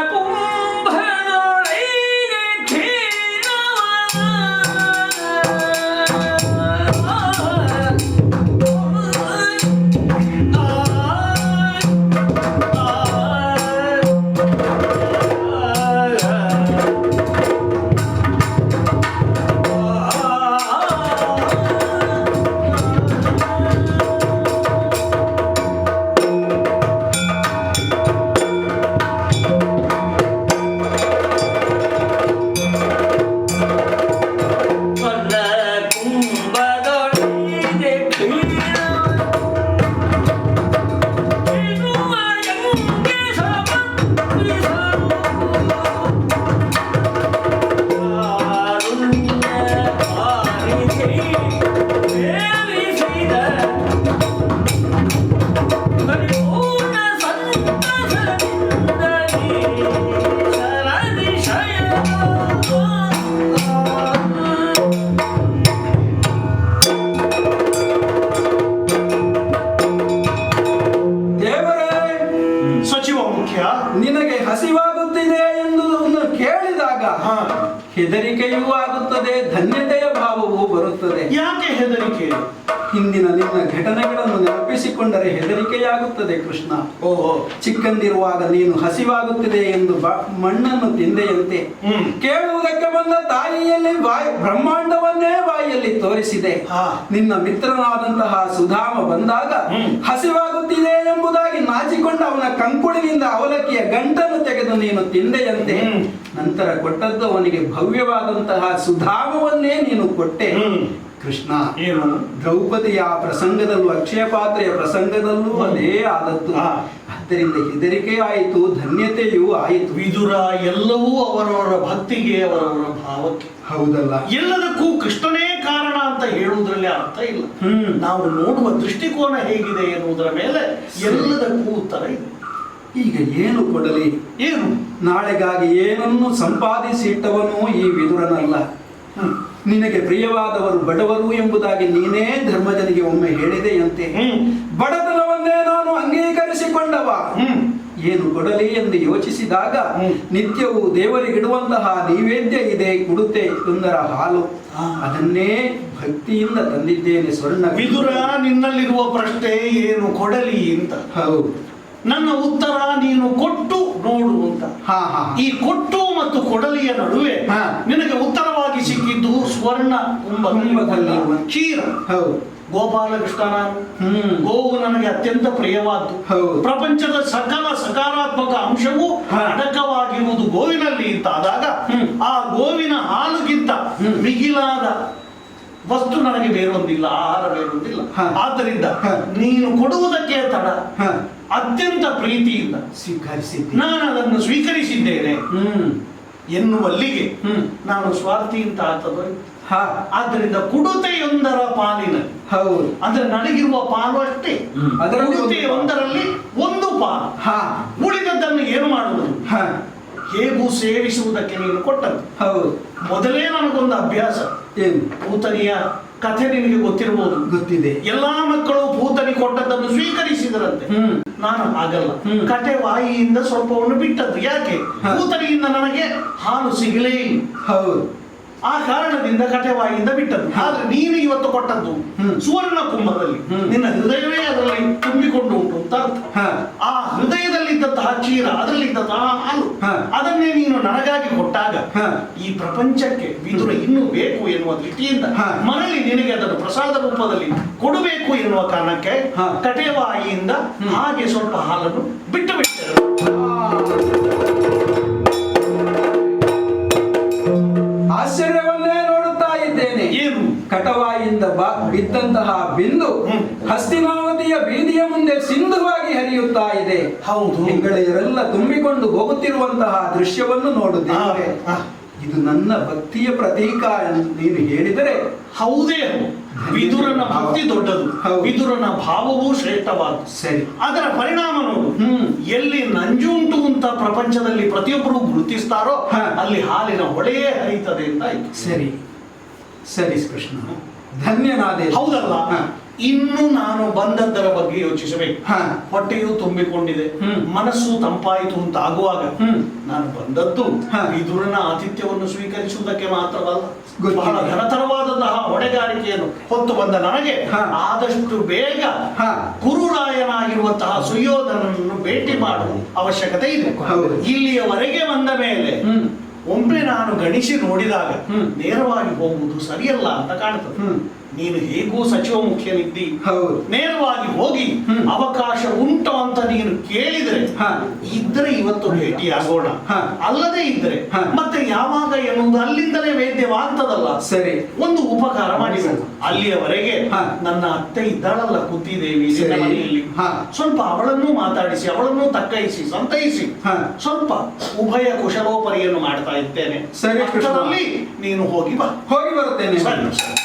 ನಿನಗೆ ಹಸಿವಾಗುತ್ತಿದೆ ಎಂದು ಕೇಳಿದಾಗ ಹೆದರಿಕೆಯೂ ಆಗುತ್ತದೆ, ಧನ್ಯತೆಯ ಭಾವವೂ ಬರುತ್ತದೆ. ಯಾಕೆ ಹೆದರಿಕೆ? ಹಿಂದಿನ ನಿನ್ನ ಘಟನೆಗಳನ್ನು ನೆನಪಿಸಿಕೊಂಡರೆ ಹೆದರಿಕೆಯಾಗುತ್ತದೆ ಕೃಷ್ಣ. ಚಿಕ್ಕಂದಿರುವಾಗ ನೀನು ಹಸಿವಾಗುತ್ತಿದೆ ಎಂದು ಮಣ್ಣನ್ನು ತಿಂದೆಯಂತೆ ಕೇಳುವುದಕ್ಕೆ ಬಂದ ತಾಯಿಯಲ್ಲಿ ಬ್ರಹ್ಮಾಂಡವನ್ನೇ ಬಾಯಿಯಲ್ಲಿ ತೋರಿಸಿದೆ. ನಿನ್ನ ಮಿತ್ರನಾದಂತಹ ಸುಧಾಮ ಬಂದಾಗ ಹಸಿವಾಗುತ್ತಿದೆ ಎಂಬುದಾಗಿ ನಾಚಿಕೊಂಡ ಅವನ ಕಂಕುಳಿನಿಂದ ಅವಲಕ್ಕಿಯ ಗಂಟನ್ನು ತೆಗೆದು ನೀನು ತಿಂದೆಯಂತೆ. ನಂತರ ಕೊಟ್ಟದ್ದು ಅವನಿಗೆ ಭವ್ಯವಾದಂತಹ ಸುಧಾಮವನ್ನೇ ನೀನು ಕೊಟ್ಟೆ ಕೃಷ್ಣ. ದ್ರೌಪದಿಯ ಪ್ರಸಂಗದಲ್ಲೂ ಅಕ್ಷಯ ಪಾತ್ರೆಯ ಪ್ರಸಂಗದಲ್ಲೂ ಅದೇ ಆದದ್ದು. ಆದ್ದರಿಂದ ಹೆದರಿಕೆ ಆಯಿತು, ಧನ್ಯತೆಯೂ ಆಯಿತು. ವಿದುರ ಎಲ್ಲವೂ ಅವರವರ ಭಕ್ತಿಗೆ, ಅವರವರ ಭಾವಕ್ಕೆ. ಹೌದಲ್ಲ? ಎಲ್ಲದಕ್ಕೂ ಕೃಷ್ಣನೇ ಕಾರಣ ಅಂತ ಹೇಳುವುದರಲ್ಲಿ ಅರ್ಥ ಇಲ್ಲ. ನಾವು ನೋಡುವ ದೃಷ್ಟಿಕೋನ ಹೇಗಿದೆ ಎನ್ನುವುದರ ಮೇಲೆ ಎಲ್ಲದಕ್ಕೂ ಉತ್ತರ ಇದೆ. ಈಗ ಏನು ಕೊಡಲಿ? ಏನು? ನಾಳೆಗಾಗಿ ಏನನ್ನು ಸಂಪಾದಿಸಿ ಇಟ್ಟವನು ಈ ವಿದುರನಲ್ಲ. ನಿನಗೆ ಪ್ರಿಯವಾದವರು ಬಡವರು ಎಂಬುದಾಗಿ ನೀನೇ ಧರ್ಮಜನಿಗೆ ಒಮ್ಮೆ ಹೇಳಿದೆಯಂತೆ. ಬಡತನವನ್ನೇ ನಾನು ಅಂಗೀಕರಿಸಿಕೊಂಡವ. ಏನು ಕೊಡಲಿ ಎಂದು ಯೋಚಿಸಿದಾಗ ನಿತ್ಯವೂ ದೇವರಿಗಿಡುವಂತಹ ನೈವೇದ್ಯ ಇದೆ, ಕುಡುತೆ ಸುಂದರ ಹಾಲು, ಅದನ್ನೇ ಭಕ್ತಿಯಿಂದ ತಂದಿದ್ದೇನೆ. ಸ್ವರ್ಣ. ವಿದುರ, ನಿನ್ನಲ್ಲಿರುವ ಪ್ರಶ್ನೆ ಏನು ಕೊಡಲಿ ಅಂತ. ಹೌದು. ನನ್ನ ಉತ್ತರ ನೀನು ಕೊಟ್ಟು ನೋಡು ಅಂತ. ಈ ಕೊಟ್ಟು ಮತ್ತು ಕೊಡಲಿಯ ನಡುವೆ ನಿನಗೆ ಉತ್ತರವಾಗಿ ಸಿಕ್ಕಿದ್ದು ಸ್ವರ್ಣ ಕುಂಭದಲ್ಲಿ ಕ್ಷೀರ. ಹೌದು. ಗೋಪಾಲಕೃಷ್ಣ ನಾನು, ಗೋವು ನನಗೆ ಅತ್ಯಂತ ಪ್ರಿಯವಾದ್ದು. ಪ್ರಪಂಚದ ಸಕಲ ಸಕಾರಾತ್ಮಕ ಅಂಶವೂ ಅಡಕವಾಗಿರುವುದು ಗೋವಿನಲ್ಲಿ ಅಂತಾದಾಗ ಆ ಗೋವಿನ ಹಾಲುಗಿಂತ ಮಿಗಿಲಾದ ವಸ್ತು ನನಗೆ ಬೇರೊಂದಿಲ್ಲ, ಆಹಾರ ಬೇರೊಂದಿಲ್ಲ. ಆದ್ದರಿಂದ ನೀನು ಕೊಡುವುದಕ್ಕೆ ತಡ, ಅತ್ಯಂತ ಪ್ರೀತಿಯಿಂದ ಸ್ವೀಕರಿಸಿದ್ದೆ, ನಾನು ಅದನ್ನು ಸ್ವೀಕರಿಸಿದ್ದೇನೆ ಎನ್ನುವಲ್ಲಿಗೆ ನಾನು ಸ್ವಾರ್ಥಿ ಅಂತ ಆಗ್ತದೆ. ಆದ್ದರಿಂದ ಕುಡುತೆಯೊಂದರ ಪಾಲಿನ, ಹೌದು, ಅಂದ್ರೆ ನನಗಿರುವ ಪಾಲು ಅಷ್ಟೇ. ಕುಡುತೆಯೊಂದರಲ್ಲಿ ಒಂದು ಪಾಲು, ಉಳಿದದ್ದನ್ನು ಏನು ಮಾಡುವುದು? ಹೇಗೂ ಸೇವಿಸುವುದಕ್ಕೆ ನೀನು ಕೊಟ್ಟದ್ದು. ಹೌದು. ಮೊದಲೇ ನನಗೊಂದು ಅಭ್ಯಾಸ. ಏನು? ಪೂತನಿಯ ಕಥೆ ನಿನಗೆ ಗೊತ್ತಿರಬಹುದು. ಗೊತ್ತಿದೆ. ಎಲ್ಲಾ ಮಕ್ಕಳು ಪೂತನಿ ಕೊಟ್ಟದ್ದನ್ನು ಸ್ವೀಕರಿಸಿದರಂತೆ. ನಾನು ಹಾಗಲ್ಲ, ಕಟೆ ವಾಯಿಯಿಂದ ಸ್ವಲ್ಪವನ್ನು ಬಿಟ್ಟದ್ದು. ಯಾಕೆ? ಪೂತನಿಯಿಂದ ನನಗೆ ಹಾಲು ಸಿಗಲೇ ಇಲ್ಲ. ಹೌದು. ಆ ಕಾರಣದಿಂದ ಕಟೆವಾಯಿಯಿಂದ ಬಿಟ್ಟದ್ದು. ಆದ್ರೆ ನೀನು ಇವತ್ತು ಕೊಟ್ಟದ್ದು ಸುವರ್ಣ ಕುಂಭದಲ್ಲಿ ನಿನ್ನ ಹೃದಯವೇ ಅದರಲ್ಲಿ ತುಂಬಿಕೊಂಡು ಉಂಟು ಅಂತ ಅರ್ಥ. ಆ ಹೃದಯದಲ್ಲಿದ್ದಂತಹ ಕ್ಷೀರ, ಅದರಲ್ಲಿದ್ದಂತಹ ಹಾಲು, ಅದನ್ನೇ ನೀನು ನನಗಾಗಿ ಕೊಟ್ಟಾಗ ಈ ಪ್ರಪಂಚಕ್ಕೆ ವಿದುರ ಇನ್ನೂ ಬೇಕು ಎನ್ನುವ ದೃಷ್ಟಿಯಿಂದ ಮರಳಿ ನಿನಗೆ ಅದನ್ನು ಪ್ರಸಾದ ರೂಪದಲ್ಲಿ ಕೊಡಬೇಕು ಎನ್ನುವ ಕಾರಣಕ್ಕೆ ಕಟೆವಾಯಿಯಿಂದ ಹಾಗೆ ಸ್ವಲ್ಪ ಹಾಲನ್ನು ಬಿಟ್ಟು ಬಿಟ್ಟರು. ಆಶ್ಚರ್ಯವನ್ನೇ ನೋಡುತ್ತಾ ಇದ್ದೇನೆ. ಏನು? ಕಟವಾಯಿಂದ ಬಿದ್ದಂತಹ ಬಿಂದು ಹಸ್ತಿನಾವತಿಯ ಬೀದಿಯ ಮುಂದೆ ಸಿಂಧುವಾಗಿ ಹರಿಯುತ್ತಾ ಇದೆ. ಹೌದು. ಹೆಂಗಳೆಯರೆಲ್ಲ ತುಂಬಿಕೊಂಡು ಹೋಗುತ್ತಿರುವಂತಹ ದೃಶ್ಯವನ್ನು ನೋಡುತ್ತೇವೆ. ಇದು ನನ್ನ ಭಕ್ತಿಯ ಪ್ರತೀಕ ಎಂದು ನೀನು ಹೇಳಿದರೆ ಹೌದೇ. ವಿದುರನ ಭಕ್ತಿ ದೊಡ್ಡದು, ವಿದುರನ ಭಾವವೂ ಶ್ರೇಷ್ಠವಾದ್ದು. ಸರಿ. ಅದರ ಪರಿಣಾಮ ನೋಡು. ಎಲ್ಲಿ ನಂಜುಂಟು ಅಂತ ಪ್ರಪಂಚದಲ್ಲಿ ಪ್ರತಿಯೊಬ್ಬರು ಗುರುತಿಸ್ತಾರೋ ಅಲ್ಲಿ ಹಾಲಿನ ಹೊಳೆಯೇ ಹರಿಯುತ್ತದೆ ಅಂತ ಆಯ್ತು. ಸರಿ ಸರಿ ಕೃಷ್ಣ, ಧನ್ಯನಾದೆ. ಹೌದಲ್ಲ? ಇನ್ನು ನಾನು ಬಂದದ್ದರ ಬಗ್ಗೆ ಯೋಚಿಸಬೇಕು. ಹೊಟ್ಟೆಯು ತುಂಬಿಕೊಂಡಿದೆ, ಮನಸ್ಸು ತಂಪಾಯಿತು ಅಂತ ಆಗುವಾಗ ನಾನು ಬಂದದ್ದು ವಿದುರನ ಆತಿಥ್ಯವನ್ನು ಸ್ವೀಕರಿಸುವುದಕ್ಕೆ ಮಾತ್ರವಲ್ಲ, ಬಹಳ ಘನತರವಾದಂತಹ ಹೊಣೆಗಾರಿಕೆಯನ್ನು ಹೊತ್ತು ಬಂದ ನನಗೆ ಆದಷ್ಟು ಬೇಗ ಕುರುರಾಯನಾಗಿರುವಂತಹ ಸುಯೋಧನನನ್ನು ಭೇಟಿ ಮಾಡುವ ಅವಶ್ಯಕತೆ ಇದೆ. ಇಲ್ಲಿಯವರೆಗೆ ಬಂದ ಮೇಲೆ ಒಮ್ಮೆ ನಾನು ಗಣಿಸಿ ನೋಡಿದಾಗ ನೇರವಾಗಿ ಹೋಗುವುದು ಸರಿಯಲ್ಲ ಅಂತ ಕಾಣುತ್ತದೆ. ನೀನು ಹೇಗೂ ಸಚಿವ ಮುಖ್ಯನಿದ್ದಿ, ನೇರವಾಗಿ ಹೋಗಿ ಅವಕಾಶ ಉಂಟು ಅಂತ ನೀನು ಕೇಳಿದ್ರೆ ಇದ್ರೆ ಇವತ್ತು ಭೇಟಿಯಾಗೋಣ, ಅಲ್ಲದೆ ಇದ್ರೆ ಮತ್ತೆ ಯಾವಾಗ ಎನ್ನುವುದು ಅಲ್ಲಿಂದಲೇ ವೇದ್ಯವಾಗ್ತದಲ್ಲ. ಸರಿ, ಒಂದು ಉಪಕಾರ ಮಾಡಿಬೇಕು. ಅಲ್ಲಿಯವರೆಗೆ ನನ್ನ ಅತ್ತೆ ಇದ್ದಾಳಲ್ಲ ಕುಂತಿದೇವಿ ಮನೆಯಲ್ಲಿ, ಸ್ವಲ್ಪ ಅವಳನ್ನು ಮಾತಾಡಿಸಿ, ಅವಳನ್ನು ತಕ್ಕೈಸಿ ಸಂತೈಸಿ ಸ್ವಲ್ಪ ಉಭಯ ಕುಶಲೋಪರಿಯನ್ನು ಮಾಡ್ತಾ ಇದ್ದೇನೆ. ಸರಿ, ನೀನು ಹೋಗಿ ಬಾ. ಹೋಗಿ ಬರುತ್ತೇನೆ. ಸರಿ.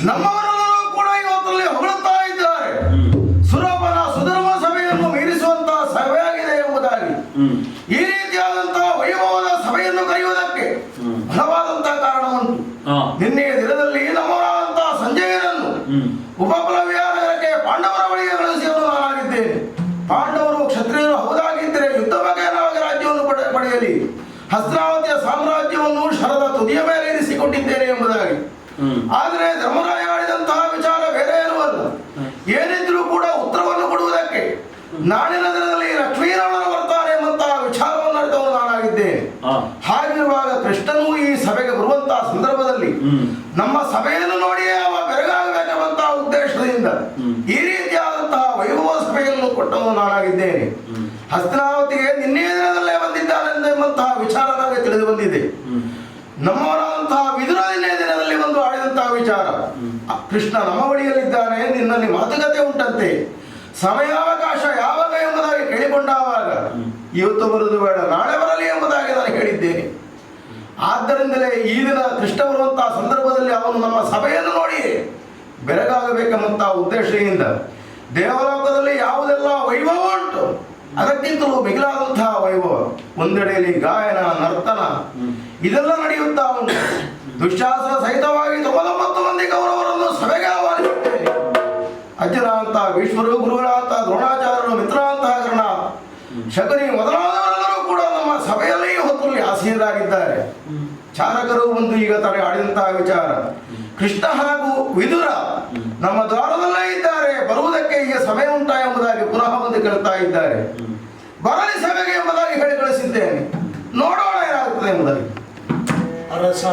ನಮ್ಮವರೆಲ್ಲರೂ ಕೂಡ ಇವತ್ತಲ್ಲಿ ಹೊಗಳುತ್ತಾ ಇದ್ದಾರೆ. ಸುರಪನ ಸುಧರ್ಮ ಸಭೆಯನ್ನು ಮೀರಿಸುವಂತಹ ಸಭೆಯಾಗಿದೆ ಎಂಬುದಾಗಿ. ಈ ರೀತಿಯಾದಂತಹ ವೈಭವದ ಸಭೆಯನ್ನು ಕರೆಯುವುದಕ್ಕೆ ಬಲವಾದಂತಹ ಕಾರಣ ಉಂಟು. ನಿನ್ನೆಯ ದಿನದಲ್ಲಿ ನಮ್ಮವರಾದಂತಹ ಸಂಜಯನನ್ನು ಉಪಪ್ಲವ್ಯ ನಗರಕ್ಕೆ ಪಾಂಡವರ ಬಳಿಗೆ ಕಳಿಸಿಯವರು ನಾನಾಗಿದ್ದೇನೆ. ಪಾಂಡವರು ಕ್ಷತ್ರಿಯರು ಹೌದಾಗಿದ್ದರೆ ಯುದ್ಧ ಬಗೆಯನಾಗಿ ರಾಜ್ಯವನ್ನು ಪಡೆಯಲಿ, ಹಸ್ತಿನಾವತಿಯ ಸಾಮ್ರಾಜ್ಯವನ್ನು ಶರದ ತುದಿಯ ಮೇಲೆ ಇರಿಸಿಕೊಂಡಿದ್ದೇನೆ ಎಂಬುದಾಗಿ. ಆದರೆ ಧರ್ಮರಾಯ ಆಡಿದಂತಹ ವಿಚಾರ ಬೇರೆ ಏನೂ ಅಲ್ಲ. ಏನಿದ್ರೂ ಕೂಡ ಉತ್ತರವನ್ನು ಕೊಡುವುದಕ್ಕೆ ನಾಳಿನ ದಿನದಲ್ಲಿ ಲಕ್ಷ್ಮೀನಾರಾಯಣ ಬರ್ತಾರೆ ಎಂಬಂತಹ ವಿಚಾರವನ್ನು ಅರಿತವನು ನಾನಾಗಿದ್ದೇನೆ. ಹಾಗಿರುವಾಗ ಕೃಷ್ಣನು ಈ ಸಭೆಗೆ ಬರುವಂತಹ ಸಂದರ್ಭದಲ್ಲಿ ಸಂದರ್ಭದಲ್ಲಿ ನಮ್ಮ ಸಭೆಯನ್ನು ನೋಡಿಯೇ ಅವ ಬೆರಗಾಗಬೇಕೆಂಬಂತಹ ಉದ್ದೇಶದಿಂದ ಈ ರೀತಿಯಾದಂತಹ ವೈಭವ ಸಭೆಯನ್ನು ಕೊಟ್ಟವನು ನಾನಾಗಿದ್ದೇನೆ. ಹಸ್ತಿನಾವತಿಗೆ ನಿನ್ನೆ ದಿನದಲ್ಲೇ ಬಂದಿದ್ದಾನೆಂಬಂತಹ ವಿಚಾರ ನಮಗೆ ತಿಳಿದು ಬಂದಿದೆ. ನಮ್ಮವರಾದಂತಹ ವಿದುರ ನಿನ್ನೆ ದಿನದಲ್ಲಿ ಬಂದು ಆಡಿದಂತಹ ವಿಚಾರ, ಕೃಷ್ಣ ನಮ್ಮ ಬಳಿಯಲ್ಲಿದ್ದಾನೆ, ನಿನ್ನಲ್ಲಿ ಮಾತುಕತೆ ಉಂಟಂತೆ, ಸಮಯಾವಕಾಶ ಯಾವಾಗ ಎಂಬುದಾಗಿ ಕೇಳಿಕೊಂಡಾಗ ಇವತ್ತು ಬರುವುದು ಬೇಡ, ನಾಳೆ ಬರಲಿ ಎಂಬುದಾಗಿ ನಾನು ಹೇಳಿದ್ದೇನೆ. ಆದ್ದರಿಂದಲೇ ಈ ದಿನ ಕೃಷ್ಣ ಬರುವಂತಹ ಸಂದರ್ಭದಲ್ಲಿ ಅವನು ನಮ್ಮ ಸಭೆಯನ್ನು ನೋಡಿ ಬೆರಗಾಗಬೇಕೆಂಬಂತಹ ಉದ್ದೇಶದಿಂದ ದೇವಲೋಕದಲ್ಲಿ ಯಾವುದೆಲ್ಲ ವೈಭವ ಉಂಟು ಅದಕ್ಕಿಂತಲೂ ಮಿಗಿಲಾದಂತಹ ವೈಭವ, ಒಂದೆಡೆಯಲ್ಲಿ ಗಾಯನ, ನರ್ತನ ಇದೆಲ್ಲ ನಡೆಯುತ್ತಾ ಉಂಟು. ದುಶ್ಯಾಸನ ಸಹಿತವಾಗಿ 99 ಮಂದಿ ಕೌರವರನ್ನು ಸಭೆಗೆ ಆಹ್ವಾನಿಸುತ್ತೇನೆ. ಅಜ್ಜನಾಂತ ಭೀಷ್ಮರು, ಗುರುಗಳಾಂತ ದ್ರೋಣಾಚಾರ್ಯರು, ಮಿತ್ರನಾಂತಹ ಕರ್ಣ, ಶಕುನಿ ಮೊದಲಾದವರೆಲ್ಲರೂ ಕೂಡ ನಮ್ಮ ಸಭೆಯಲ್ಲಿ ಹೊತ್ತಲ್ಲಿ ಆಸೀನರಾಗಿದ್ದಾರೆ. ಚಾರಕರು ಬಂದು ಈಗ ತಾನೇ ಆಡಿದಂತಹ ವಿಚಾರ, ಕೃಷ್ಣ ಹಾಗೂ ವಿದುರ ನಮ್ಮ ದ್ವಾರದಲ್ಲೇ ಇದ್ದಾರೆ, ಬರುವುದಕ್ಕೆ ಈಗ ಸಮಯ ಉಂಟಾ ಎಂಬುದಾಗಿ ಪುನಃ ಬಂದು ಕೇಳ್ತಾ ಇದ್ದಾರೆ. ಬರಲಿ ಸಭೆಗೆ ಎಂಬುದಾಗಿ ಹೇಳಿ ಕಳಿಸಿದ್ದೇನೆ, ನೋಡೋಣ ಏನಾಗುತ್ತದೆ ಎಂಬುದಾಗಿ. ಅರಸ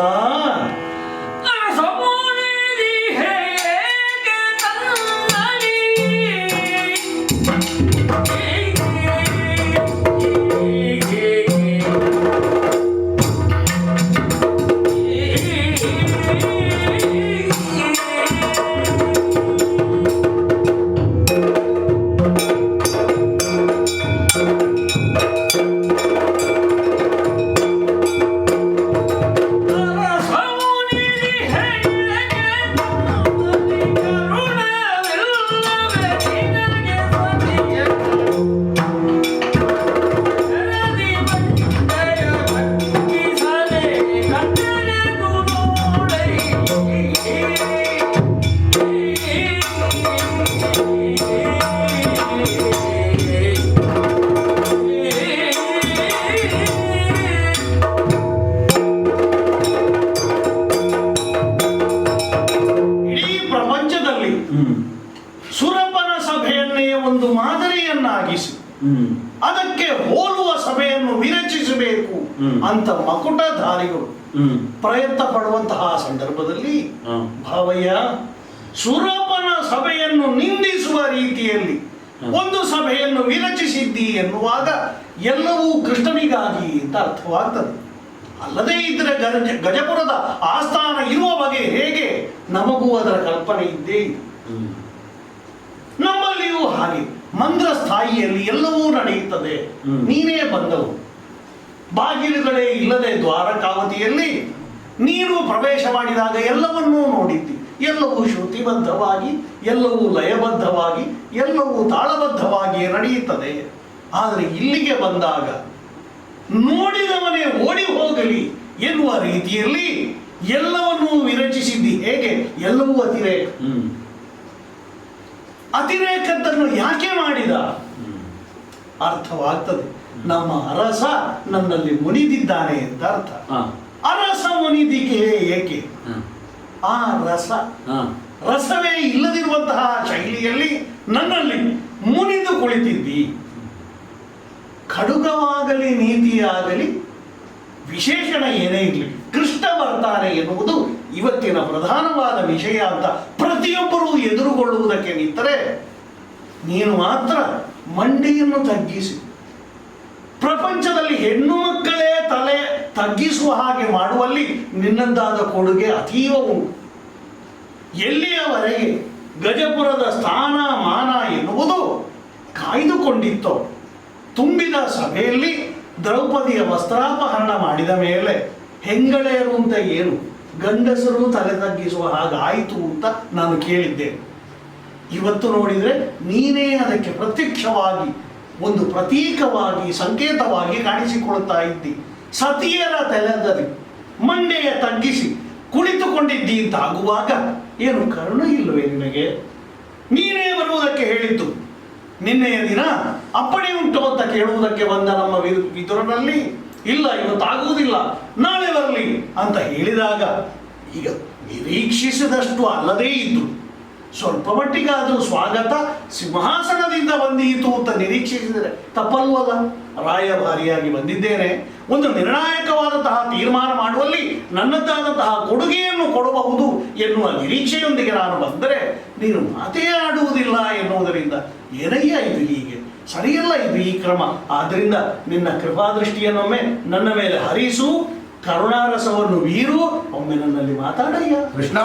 ಸುರಪನ ಸಭೆಯನ್ನೇ ಒಂದು ಮಾದರಿಯನ್ನಾಗಿಸಿ ಅದಕ್ಕೆ ಹೋಲುವ ಸಭೆಯನ್ನು ವಿರಚಿಸಬೇಕು ಅಂತ ಮಕುಟಧಾರಿಗಳು ಪ್ರಯತ್ನ ಪಡುವಂತಹ ಸಂದರ್ಭದಲ್ಲಿ ಭಾವಯ್ಯ ಸುರಪನ ಸಭೆಯನ್ನು ನಿಂದಿಸುವ ರೀತಿಯಲ್ಲಿ ಒಂದು ಸಭೆಯನ್ನು ವಿರಚಿಸಿದ್ದಿ ಎನ್ನುವಾಗ ಎಲ್ಲವೂ ಕೃಷ್ಣನಿಗಾಗಿ ಅಂತ ಅರ್ಥವಾಗ್ತದೆ. ಅಲ್ಲದೇ ಇದ್ರೆ ಗಜಪುರದ ಆಸ್ಥಾನ ಇರುವ ಬಗೆ ಹೇಗೆ ನಮಗೂ ಅದರ ಕಲ್ಪನೆ ಇದ್ದೇ ಇದೆ. ನಮ್ಮಲ್ಲಿಯೂ ಹಾಗೆ ಮಂದ್ರ ಸ್ಥಾಯಿಯಲ್ಲಿ ಎಲ್ಲವೂ ನಡೆಯುತ್ತದೆ. ನೀನೇ ಬಂದವು, ಬಾಗಿಲುಗಳೇ ಇಲ್ಲದೆ ದ್ವಾರಕಾವತಿಯಲ್ಲಿ ನೀನು ಪ್ರವೇಶ ಮಾಡಿದಾಗ ಎಲ್ಲವನ್ನೂ ನೋಡಿದ್ದಿ. ಎಲ್ಲವೂ ಶ್ರುತಿಬದ್ಧವಾಗಿ, ಎಲ್ಲವೂ ಲಯಬದ್ಧವಾಗಿ, ಎಲ್ಲವೂ ತಾಳಬದ್ಧವಾಗಿ ನಡೆಯುತ್ತದೆ. ಆದರೆ ಇಲ್ಲಿಗೆ ಬಂದಾಗ ನೋಡಿದವನೇ ಓಡಿ ಹೋಗಲಿ ಎನ್ನುವ ರೀತಿಯಲ್ಲಿ ಎಲ್ಲವನ್ನೂ ವಿರಚಿಸಿದ್ದಿ. ಹೇಗೆ? ಎಲ್ಲವೂ ಅತಿರೇಕ. ಅತಿರೇಕದ್ದನ್ನು ಯಾಕೆ ಮಾಡಿದ ಅರ್ಥವಾಗ್ತದೆ. ನಮ್ಮ ಅರಸ ನನ್ನಲ್ಲಿ ಮುನಿದಿದ್ದಾನೆ ಅಂತ ಅರ್ಥ. ಅರಸ ಮುನಿದಿಗೆ ಏಕೆ? ಆ ರಸವೇ ಇಲ್ಲದಿರುವಂತಹ ಶೈಲಿಯಲ್ಲಿ ನನ್ನಲ್ಲಿ ಮುನಿದು ಕುಳಿತಿದ್ದಿ. ಖಡುಗವಾಗಲಿ ನೀತಿಯಾಗಲಿ ವಿಶೇಷಣ ಏನೇ ಇರಲಿ, ಕೃಷ್ಣ ಬರ್ತಾನೆ ಎನ್ನುವುದು ಇವತ್ತಿನ ಪ್ರಧಾನವಾದ ವಿಷಯ ಅಂತ ಪ್ರತಿಯೊಬ್ಬರೂ ಎದುರುಗೊಳ್ಳುವುದಕ್ಕೆ ನಿಂತರೆ ನೀನು ಮಾತ್ರ ಮಂಡಿಯನ್ನು ತಗ್ಗಿಸಿ ಪ್ರಪಂಚದಲ್ಲಿ ಹೆಣ್ಣು ಮಕ್ಕಳೇ ತಲೆ ತಗ್ಗಿಸುವ ಹಾಗೆ ಮಾಡುವಲ್ಲಿ ನಿನ್ನದ್ದಾದ ಕೊಡುಗೆ ಅತೀವ ಉಂಟು. ಎಲ್ಲಿಯವರೆಗೆ ಗಜಪುರದ ಸ್ಥಾನ ಮಾನ ಎನ್ನುವುದು ಕಾಯ್ದುಕೊಂಡಿತ್ತೋ, ತುಂಬಿದ ಸಭೆಯಲ್ಲಿ ದ್ರೌಪದಿಯ ವಸ್ತ್ರಾಪಹರಣ ಮಾಡಿದ ಮೇಲೆ ಹೆಂಗಳೆಯರು ಅಂತ ಏನು ಗಂಡಸರು ತಲೆ ತಗ್ಗಿಸುವ ಹಾಗಾಯಿತು ಅಂತ ನಾನು ಕೇಳಿದ್ದೇನೆ. ಇವತ್ತು ನೋಡಿದರೆ ನೀನೇ ಅದಕ್ಕೆ ಪ್ರತ್ಯಕ್ಷವಾಗಿ ಒಂದು ಪ್ರತೀಕವಾಗಿ ಸಂಕೇತವಾಗಿ ಕಾಣಿಸಿಕೊಳ್ತಾ ಇದ್ದಿ. ಸತಿಯರ ತಲೆದಲ್ಲಿ ಮಂಡೆಯ ತಗ್ಗಿಸಿ ಕುಳಿತುಕೊಂಡಿದ್ದಿ ಅಂತ ಆಗುವಾಗ ಏನು ಕರುಣೆ ಇಲ್ಲವೇ ನಿನಗೆ? ನೀನೇ ಬರುವುದಕ್ಕೆ ಹೇಳಿದ್ದು. ನಿನ್ನೆಯ ದಿನ ಅಪ್ಪಣೆ ಉಂಟು ಅಂತ ಕೇಳುವುದಕ್ಕೆ ಬಂದ ನಮ್ಮ ವಿದುರನಲ್ಲಿ ಇಲ್ಲ ಇವತ್ತಾಗುವುದಿಲ್ಲ ನಾಳೆ ಬರಲಿ ಅಂತ ಹೇಳಿದಾಗ ಈಗ ನಿರೀಕ್ಷಿಸಿದಷ್ಟು ಅಲ್ಲದೇ ಇದ್ದು ಸ್ವಲ್ಪ ಮಟ್ಟಿಗಾದರೂ ಸ್ವಾಗತ ಸಿಂಹಾಸನದಿಂದ ಬಂದೀತು ಅಂತ ನಿರೀಕ್ಷಿಸಿದರೆ ತಪ್ಪಲ್ವಲ್ಲ. ರಾಯಭಾರಿಯಾಗಿ ಬಂದಿದ್ದೇನೆ, ಒಂದು ನಿರ್ಣಾಯಕವಾದಂತಹ ತೀರ್ಮಾನ ಮಾಡುವಲ್ಲಿ ನನ್ನದಾದಂತಹ ಕೊಡುಗೆಯನ್ನು ಕೊಡಬಹುದು ಎನ್ನುವ ನಿರೀಕ್ಷೆಯೊಂದಿಗೆ ನಾನು ಬಂದರೆ ನೀನು ಮಾತೇ ಆಡುವುದಿಲ್ಲ ಎನ್ನುವುದರಿಂದ ಏನಯ್ಯ ಇದು ಹೀಗೆ? ಸರಿಯಲ್ಲ ಇದು ಈ ಕ್ರಮ. ಆದ್ದರಿಂದ ನಿನ್ನ ಕೃಪಾದೃಷ್ಟಿಯನ್ನೊಮ್ಮೆ ನನ್ನ ಮೇಲೆ ಹರಿಸು, ಕರುಣಾರಸವನ್ನು ಬೀರು, ಒಮ್ಮೆ ನನ್ನಲ್ಲಿ ಮಾತಾಡಯ್ಯ. ಕೃಷ್ಣ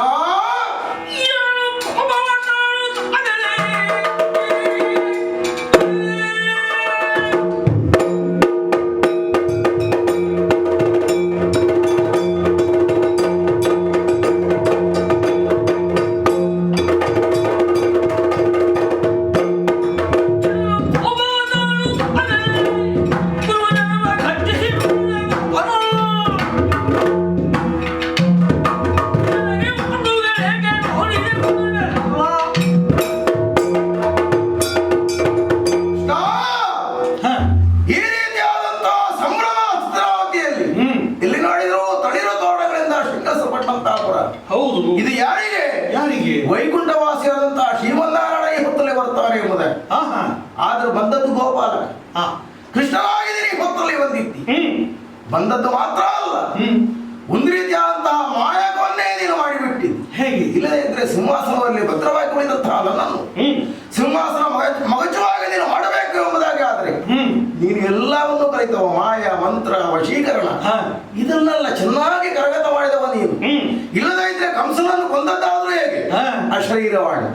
ಈ ರೀತಿಯಾದಂತಹ ಸಂಭ್ರಮ ಚಿತ್ರಾವತಿಯಲ್ಲಿ ಎಲ್ಲಿ ನೋಡಿದ್ರು ತಳಿರು ತೋರಣಗಳಿಂದ ಶೃಂಗಸಪಟ್ಟಂತಹ ಪುರ. ಹೌದು, ಇದು ಯಾರಿಗೆ? ಯಾರಿಗೆ? ವೈಕುಂಠವಾಸಿಯಾದಂತಹ ಶ್ರೀಮನ್ನಾರಾಯಣ ಈ ಹೊತ್ತಲ್ಲಿ ಬರ್ತಾರೆ ಎಂಬುದೇ. ಆದ್ರೆ ಬಂದದ್ದು ಗೋಪಾಲ ಕೃಷ್ಣನಾಗಿದೆ, ಈ ಹೊತ್ತಲ್ಲಿ ಬಂದಿದ್ದಿ. ಬಂದದ್ದು ಮಾತ್ರ ಅಲ್ಲ, ಒಂದು ರೀತಿಯಾದಂತಹ ಮಾಯಕವನ್ನೇ ನೀನು ಮಾಡಿಬಿಟ್ಟಿದ್ದಿ. ಹೇಗೆ? ಇಲ್ಲದೇ ಇದ್ರೆ ಸಿಂಹಾಸನದಲ್ಲಿ ಭದ್ರವಾಗಿ ಕುಳಿತಂತಹ ನನ್ನನ್ನು ಸಿಂಹಾಸನ ಮಗಚುವಾಗಿ ನೀನು ಮಾಡಬೇಕು ಎಂಬುದಾಗಿ ಆದ್ರೆ ನೀನು ಎಲ್ಲವನ್ನು ಕಲಿತವ ಮಾಯ ಮಂತ್ರ ವಶೀಕರಣ ಇದನ್ನೆಲ್ಲ ಚೆನ್ನಾಗಿ ಕರಗತ ಮಾಡಿದವ ನೀನು. ಇಲ್ಲದೇ ಇದ್ರೆ ಕಂಸನನ್ನು ಕೊಂದದ್ದಾದ್ರೂ ಹೇಗೆ? ಅಶರೀರವಾಣಿ.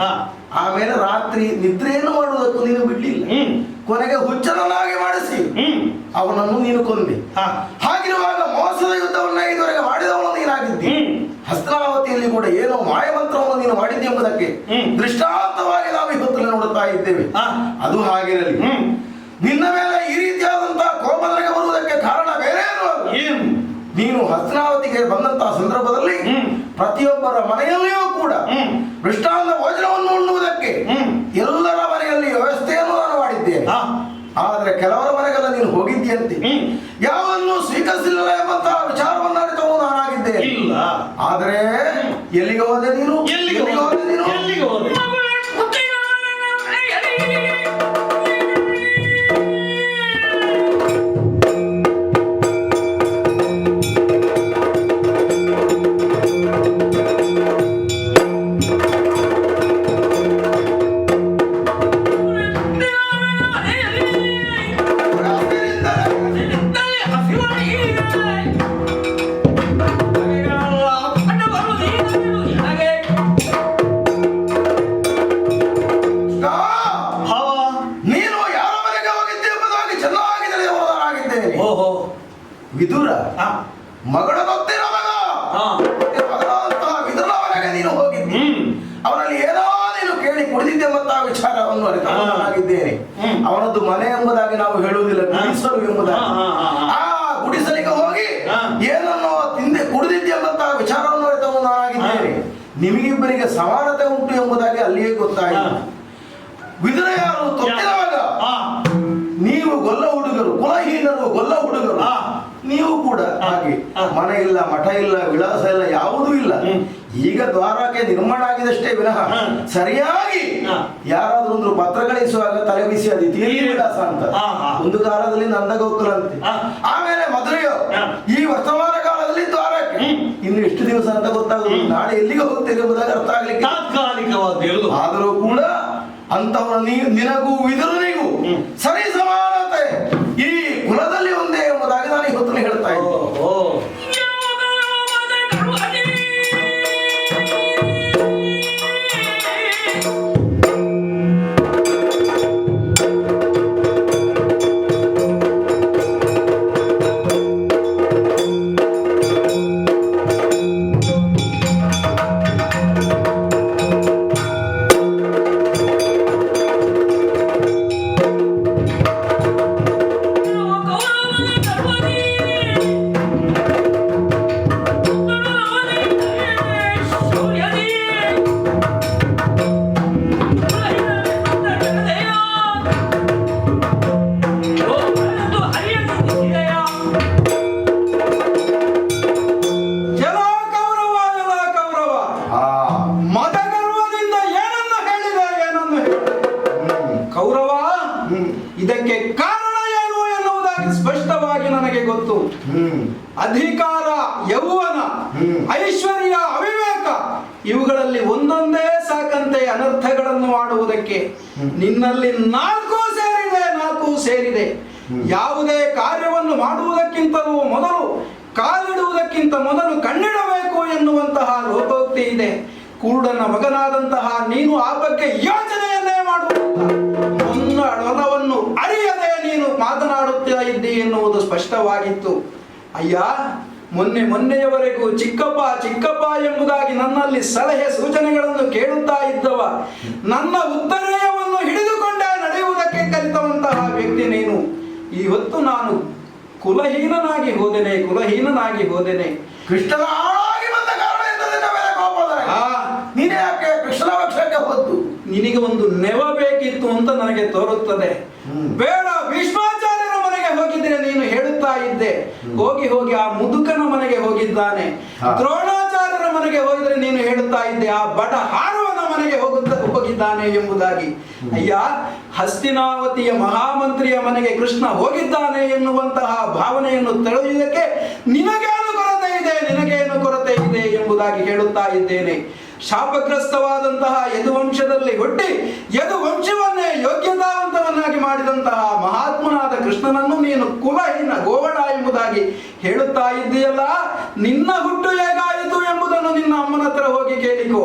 ಆಮೇಲೆ ರಾತ್ರಿ ನಿದ್ರೆಯನ್ನು ಮಾಡುವುದಕ್ಕೂ ನೀನು ಬಿಡ್ಲಿಲ್ಲ. ಕೊನೆಗೆ ಹುಚ್ಚನನ್ನಾಗಿ ಮಾಡಿಸಿ ಅವನನ್ನು ನೀನು ಕೊಂದೆ. ಹಾಗಿರುವಾಗ ಮೋಸದ ಯುದ್ಧವನ್ನ ಇದುವರೆಗೆ ಮಾಡಿದವನು ನೀನಾಗಿದ್ದಿ. ಹಸ್ತಾವತಿಯಲ್ಲಿ ಕೂಡ ಏನೋ ಮಾಯಮಂತ್ರವನ್ನು ನೀನು ಮಾಡಿದ್ದಿ ಎಂಬುದಕ್ಕೆ ದೃಷ್ಟಾಂತವಾಗಿ ನಾವು ಇವತ್ತು ನೋಡುತ್ತಾ ಇದ್ದೇವೆ. ಅದು ಹಾಗಿರಲಿ, ನಿನ್ನ ಮೇಲೆ ಈ ರೀತಿಯಾದಂತಹ ಕೋಪ ನನಗೆ ಬರುವುದಕ್ಕೆ ಕಾರಣ ಬೇರೆ ಏನು? ನೀನು ಹಸ್ತಾವತಿಗೆ ಬಂದಂತಹ ಸಂದರ್ಭದಲ್ಲಿ ಪ್ರತಿಯೊಬ್ಬರ ಮನೆಯಲ್ಲಿಯೂ ಕೂಡ ಮೃಷ್ಟಾನ್ನ ಭೋಜನವನ್ನು ಉಣ್ಣುವುದಕ್ಕೆ ಎಲ್ಲರ ಮನೆಯಲ್ಲಿ ವ್ಯವಸ್ಥೆಯನ್ನು ನಾನು ಮಾಡಿದ್ದೇನೆ. ಆದ್ರೆ ಕೆಲವರ ಮನೆಗೆಲ್ಲ ನೀನು ಹೋಗಿದ್ದೀಯಂತೆ, ಯಾವುದನ್ನು ಸ್ವೀಕರಿಸಲಿಲ್ಲ ಎಂಬಂತಹ ವಿಚಾರವನ್ನು ಅರಿತವನು ನಾನಾಗಿದ್ದೇನೆ. ಆದರೆ ಎಲ್ಲಿಗೆ ಹೋದೆ ನೀನು? ಎಲ್ಲಿಗೆ ಹೋದೆ ನೀನು? ಎಲ್ಲಿಗೆ ಹೋದೆ? ವಿದುರ ಮಗಳ ಗೊತ್ತಿರೋ ಮಗ ವಿದುರವರೆಗೆ ನೀನು ಹೋಗಿದ್ದಿ. ಅವನಲ್ಲಿ ಏನೋ ನೀನು ಕೇಳಿ ಕುಡಿದಿದ್ದೆ ಎಂಬಂತಹ ವಿಚಾರವನ್ನು ಅರಿತವನಾಗಿದ್ದೇನೆ. ಅವನದ್ದು ಮನೆ ಎಂಬುದಾಗಿ ನಾವು ಹೇಳುವುದಿಲ್ಲ, ಗುಡಿಸಲು ಎಂಬುದಾಗಿ. ಆ ಗುಡಿಸಲಿಗೆ ಹೋಗಿ ಏನನ್ನೋ ತಿಂದೆ ಕುಡಿದಿದ್ದೆ ಎಂಬಂತಹ ವಿಚಾರವನ್ನು ಅರಿತವನು ನಾನಾಗಿದ್ದೇನೆ. ನಿಮಗಿಬ್ಬರಿಗೆ ಸಮಾನತೆ ಉಂಟು ಎಂಬುದಾಗಿ ಅಲ್ಲಿಯೇ ಗೊತ್ತಾಯಿತು. ವಿದುರ ಯಾರು? ತೊಟ್ಟಿದವಾಗ ನೀವು ಗೊಲ್ಲ ಹುಡುಗರು, ಕುಲಹೀನರು, ಗೊಲ್ಲ ಹುಡುಗರು. ನೀವು ಕೂಡ ಹಾಗೆ ಮನೆ ಇಲ್ಲ, ಮಠ ಇಲ್ಲ, ವಿಳಾಸ ಇಲ್ಲ, ಯಾವುದೂ ಇಲ್ಲ. ಈಗ ದ್ವಾರಕ್ಕೆ ನಿರ್ಮಾಣ ಆಗಿದಷ್ಟೇ ವಿನಃ ಸರಿಯಾಗಿ ಯಾರಾದ್ರೂ ಒಂದು ಪತ್ರ ಕಳಿಸುವಾಗ ತಲೆ ಬಿಸಿ ಆದಿತ್ತು ಎಲ್ಲಿ ವಿಳಾಸ ಅಂತ. ಒಂದು ಕಾಲದಲ್ಲಿ ನಂದಗೋಕುಲಂತೆ, ಆಮೇಲೆ ಮದುವೆಯೋ, ಈ ವರ್ತಮಾನ ಕಾಲದಲ್ಲಿ ದ್ವಾರಕ್ಕೆ. ಇನ್ನು ಎಷ್ಟು ದಿವಸ ಅಂತ ಗೊತ್ತಾಗುದು, ನಾಳೆ ಎಲ್ಲಿಗೆ ಹೋಗ್ತೇನೆ ಎಂಬುದಾಗಿ ಅರ್ಥ ಆಗ್ಲಿಕ್ಕೆ ತಾತ್ಕಾಲಿಕವಾದ. ಆದರೂ ಕೂಡ ಅಂತವರ ನಿನಗೂ ವಿದುರನಿಗೂ ಸರಿ ಸಮಾನತೆ ಈ ಕುಲದಲ್ಲಿ ಒಂದೇ ಎಂಬುದಾಗಿ ನಾನು ಇವತ್ತು ಹೇಳ್ತಾ ಇದ್ದೀನಿ. ಇದಕ್ಕೆ ಕಾರಣ ಏನು ಎನ್ನುವುದಾಗಿ ಸ್ಪಷ್ಟವಾಗಿ ನನಗೆ ಗೊತ್ತು. ಅಧಿಕಾರ, ಯೌವನ, ಐಶ್ವರ್ಯ, ಅವಿವೇಕ ಇವುಗಳಲ್ಲಿ ಒಂದೊಂದೇ ಸಾಕಂತೆ ಅನರ್ಥಗಳನ್ನು ಮಾಡುವುದಕ್ಕೆ. ನಿನ್ನಲ್ಲಿ ನಾಲ್ಕು ಸೇರಿದೆ. ಯಾವುದೇ ಕಾರ್ಯವನ್ನು ಮಾಡುವುದಕ್ಕಿಂತಲೂ ಮೊದಲು, ಕಾಲಿಡುವುದಕ್ಕಿಂತ ಮೊದಲು ಕಣ್ಣಿಡಬೇಕು ಎನ್ನುವಂತಹ ಲೋಕೋಕ್ತಿ ಇದೆ. ಕುರುಡನ ಮಗನಾದಂತಹ ನೀನು ಆ ಬಗ್ಗೆ ಯೋಚನೆಯನ್ನೇ ಮಾಡುವುದಿಲ್ಲ. ಒಲವನ್ನು ಅರಿಯದೆ ನೀನು ಮಾತನಾಡುತ್ತಾ ಇದ್ದಿ ಎನ್ನುವುದು ಸ್ಪಷ್ಟವಾಗಿತ್ತು. ಅಯ್ಯ, ಮೊನ್ನೆಯವರೆಗೂ ಚಿಕ್ಕಪ್ಪ ಎಂಬುದಾಗಿ ನನ್ನಲ್ಲಿ ಸಲಹೆ ಸೂಚನೆಗಳನ್ನು ಕೇಳುತ್ತಾ ಇದ್ದವ, ನನ್ನ ಉತ್ತರೇಯವನ್ನು ಹಿಡಿದುಕೊಂಡೇ ನಡೆಯುವುದಕ್ಕೆ ಕಲಿತವಂತಹ ವ್ಯಕ್ತಿ ನೀನು. ಇವತ್ತು ನಾನು ಕುಲಹೀನನಾಗಿ ಹೋದೆನೆ. ಕೃಷ್ಣನ ಆಳಾಗಿ ಬಂದ ಕಾರಣದಿಂದ ನಿನ್ನ ಮೇಲೆ ಕೋಪದ ನೀನೇ ಯಾಕೆ ಕೃಷ್ಣನ ಪಕ್ಷಕ್ಕೆ ಹೋದ್ದು? ನಿನಗೆ ಒಂದು ನೆವ ಬೇಕಿತ್ತು ಅಂತ ನನಗೆ ತೋರುತ್ತದೆ. ಬೇಡ, ಭೀಷ್ಮಾಚಾರ್ಯರ ಮನೆಗೆ ಹೋಗಿದ್ರೆ ನೀನು ಹೇಳುತ್ತಾ ಇದ್ದೆ. ಹೋಗಿ ಆ ಮುದುಕನ ಮನೆಗೆ ಹೋಗಿದ್ದಾನೆ. ದ್ರೋಣಾಚಾರ್ಯರ ಮನೆಗೆ ಹೋಗಿದ್ರೆ ನೀನು ಹೇಳುತ್ತಾ ಇದ್ದೆ ಆ ಬಡ ಹಾರುವನ ಮನೆಗೆ ಹೋಗಿದ್ದಾನೆ ಎಂಬುದಾಗಿ. ಅಯ್ಯ, ಹಸ್ತಿನಾವತಿಯ ಮಹಾಮಂತ್ರಿಯ ಮನೆಗೆ ಕೃಷ್ಣ ಹೋಗಿದ್ದಾನೆ ಎನ್ನುವಂತಹ ಭಾವನೆಯನ್ನು ತಿಳಿಯುವುದಕ್ಕೆ ನಿನಗೇನು ಕೊರತೆ ಇದೆ ಎಂಬುದಾಗಿ ಹೇಳುತ್ತಾ ಇದ್ದೇನೆ. ಶಾಪಗ್ರಸ್ತವಾದಂತಹ ಯದುವಂಶದಲ್ಲಿ ಹುಟ್ಟಿ ಯದುವಂಶವನ್ನೇ ಯೋಗ್ಯತಾವಂತವನ್ನಾಗಿ ಮಾಡಿದಂತಹ ಮಹಾತ್ಮನಾದ ಕೃಷ್ಣನನ್ನು ನೀನು ಕುಲಹೀನ ಗೋವಳ ಎಂಬುದಾಗಿ ಹೇಳುತ್ತಾ ಇದ್ದೀಯಲ್ಲ. ನಿನ್ನ ಹುಟ್ಟು ಹೇಗಾಯಿತು ಎಂಬುದನ್ನು ನಿನ್ನ ಅಮ್ಮನ ಹತ್ರ ಹೋಗಿ ಕೇಳಿಕೋ.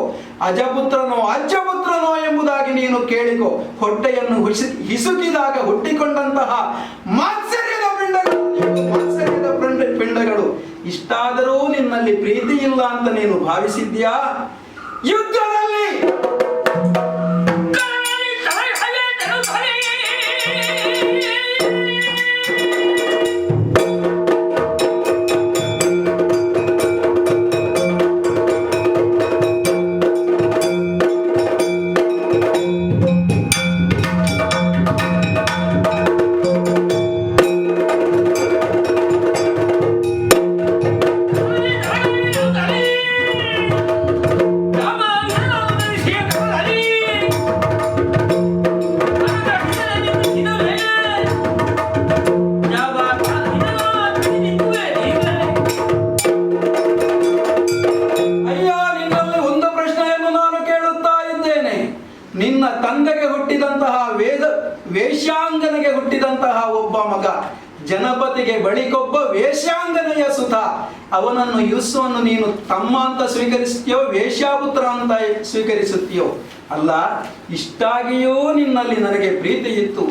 ಅಜಪುತ್ರನೋ ಅಜ್ಜಪುತ್ರನೋ ಎಂಬುದಾಗಿ ನೀನು ಕೇಳಿಕೋ. ಹೊಟ್ಟೆಯನ್ನು ಹಿಸುಕಿದಾಗ ಹುಟ್ಟಿಕೊಂಡಂತಹ ಮಾತ್ಸರ್ಯದ ಪಿಂಡಗಳು ಇಷ್ಟಾದರೂ ನಿನ್ನಲ್ಲಿ ಪ್ರೀತಿ ಇಲ್ಲ ಅಂತ ನೀನು ಭಾವಿಸಿದ್ಯಾ? ಯುದ್ಧದಲ್ಲಿ ವೇಶ್ಯಾಂಗನೆಗೆ ಹುಟ್ಟಿದಂತಹ ಒಬ್ಬ ಮಗ, ಜನಪತಿಗೆ ಬಳಿಗೊಬ್ಬ ವೇಶ್ಯಾಂಗನೆಯ ಸುತ. ಅವನನ್ನು ಯುಸ್ಸನ್ನು ನೀನು ತಮ್ಮ ಅಂತ ಸ್ವೀಕರಿಸುತ್ತೀಯೋ, ವೇಶ್ಯಾಪುತ್ರ ಅಂತ ಸ್ವೀಕರಿಸುತ್ತೀಯೋ? ಅಲ್ಲ, ಇಷ್ಟಾಗಿಯೂ ನಿನ್ನಲ್ಲಿ ನನಗೆ ಪ್ರೀತಿ ಇತ್ತು.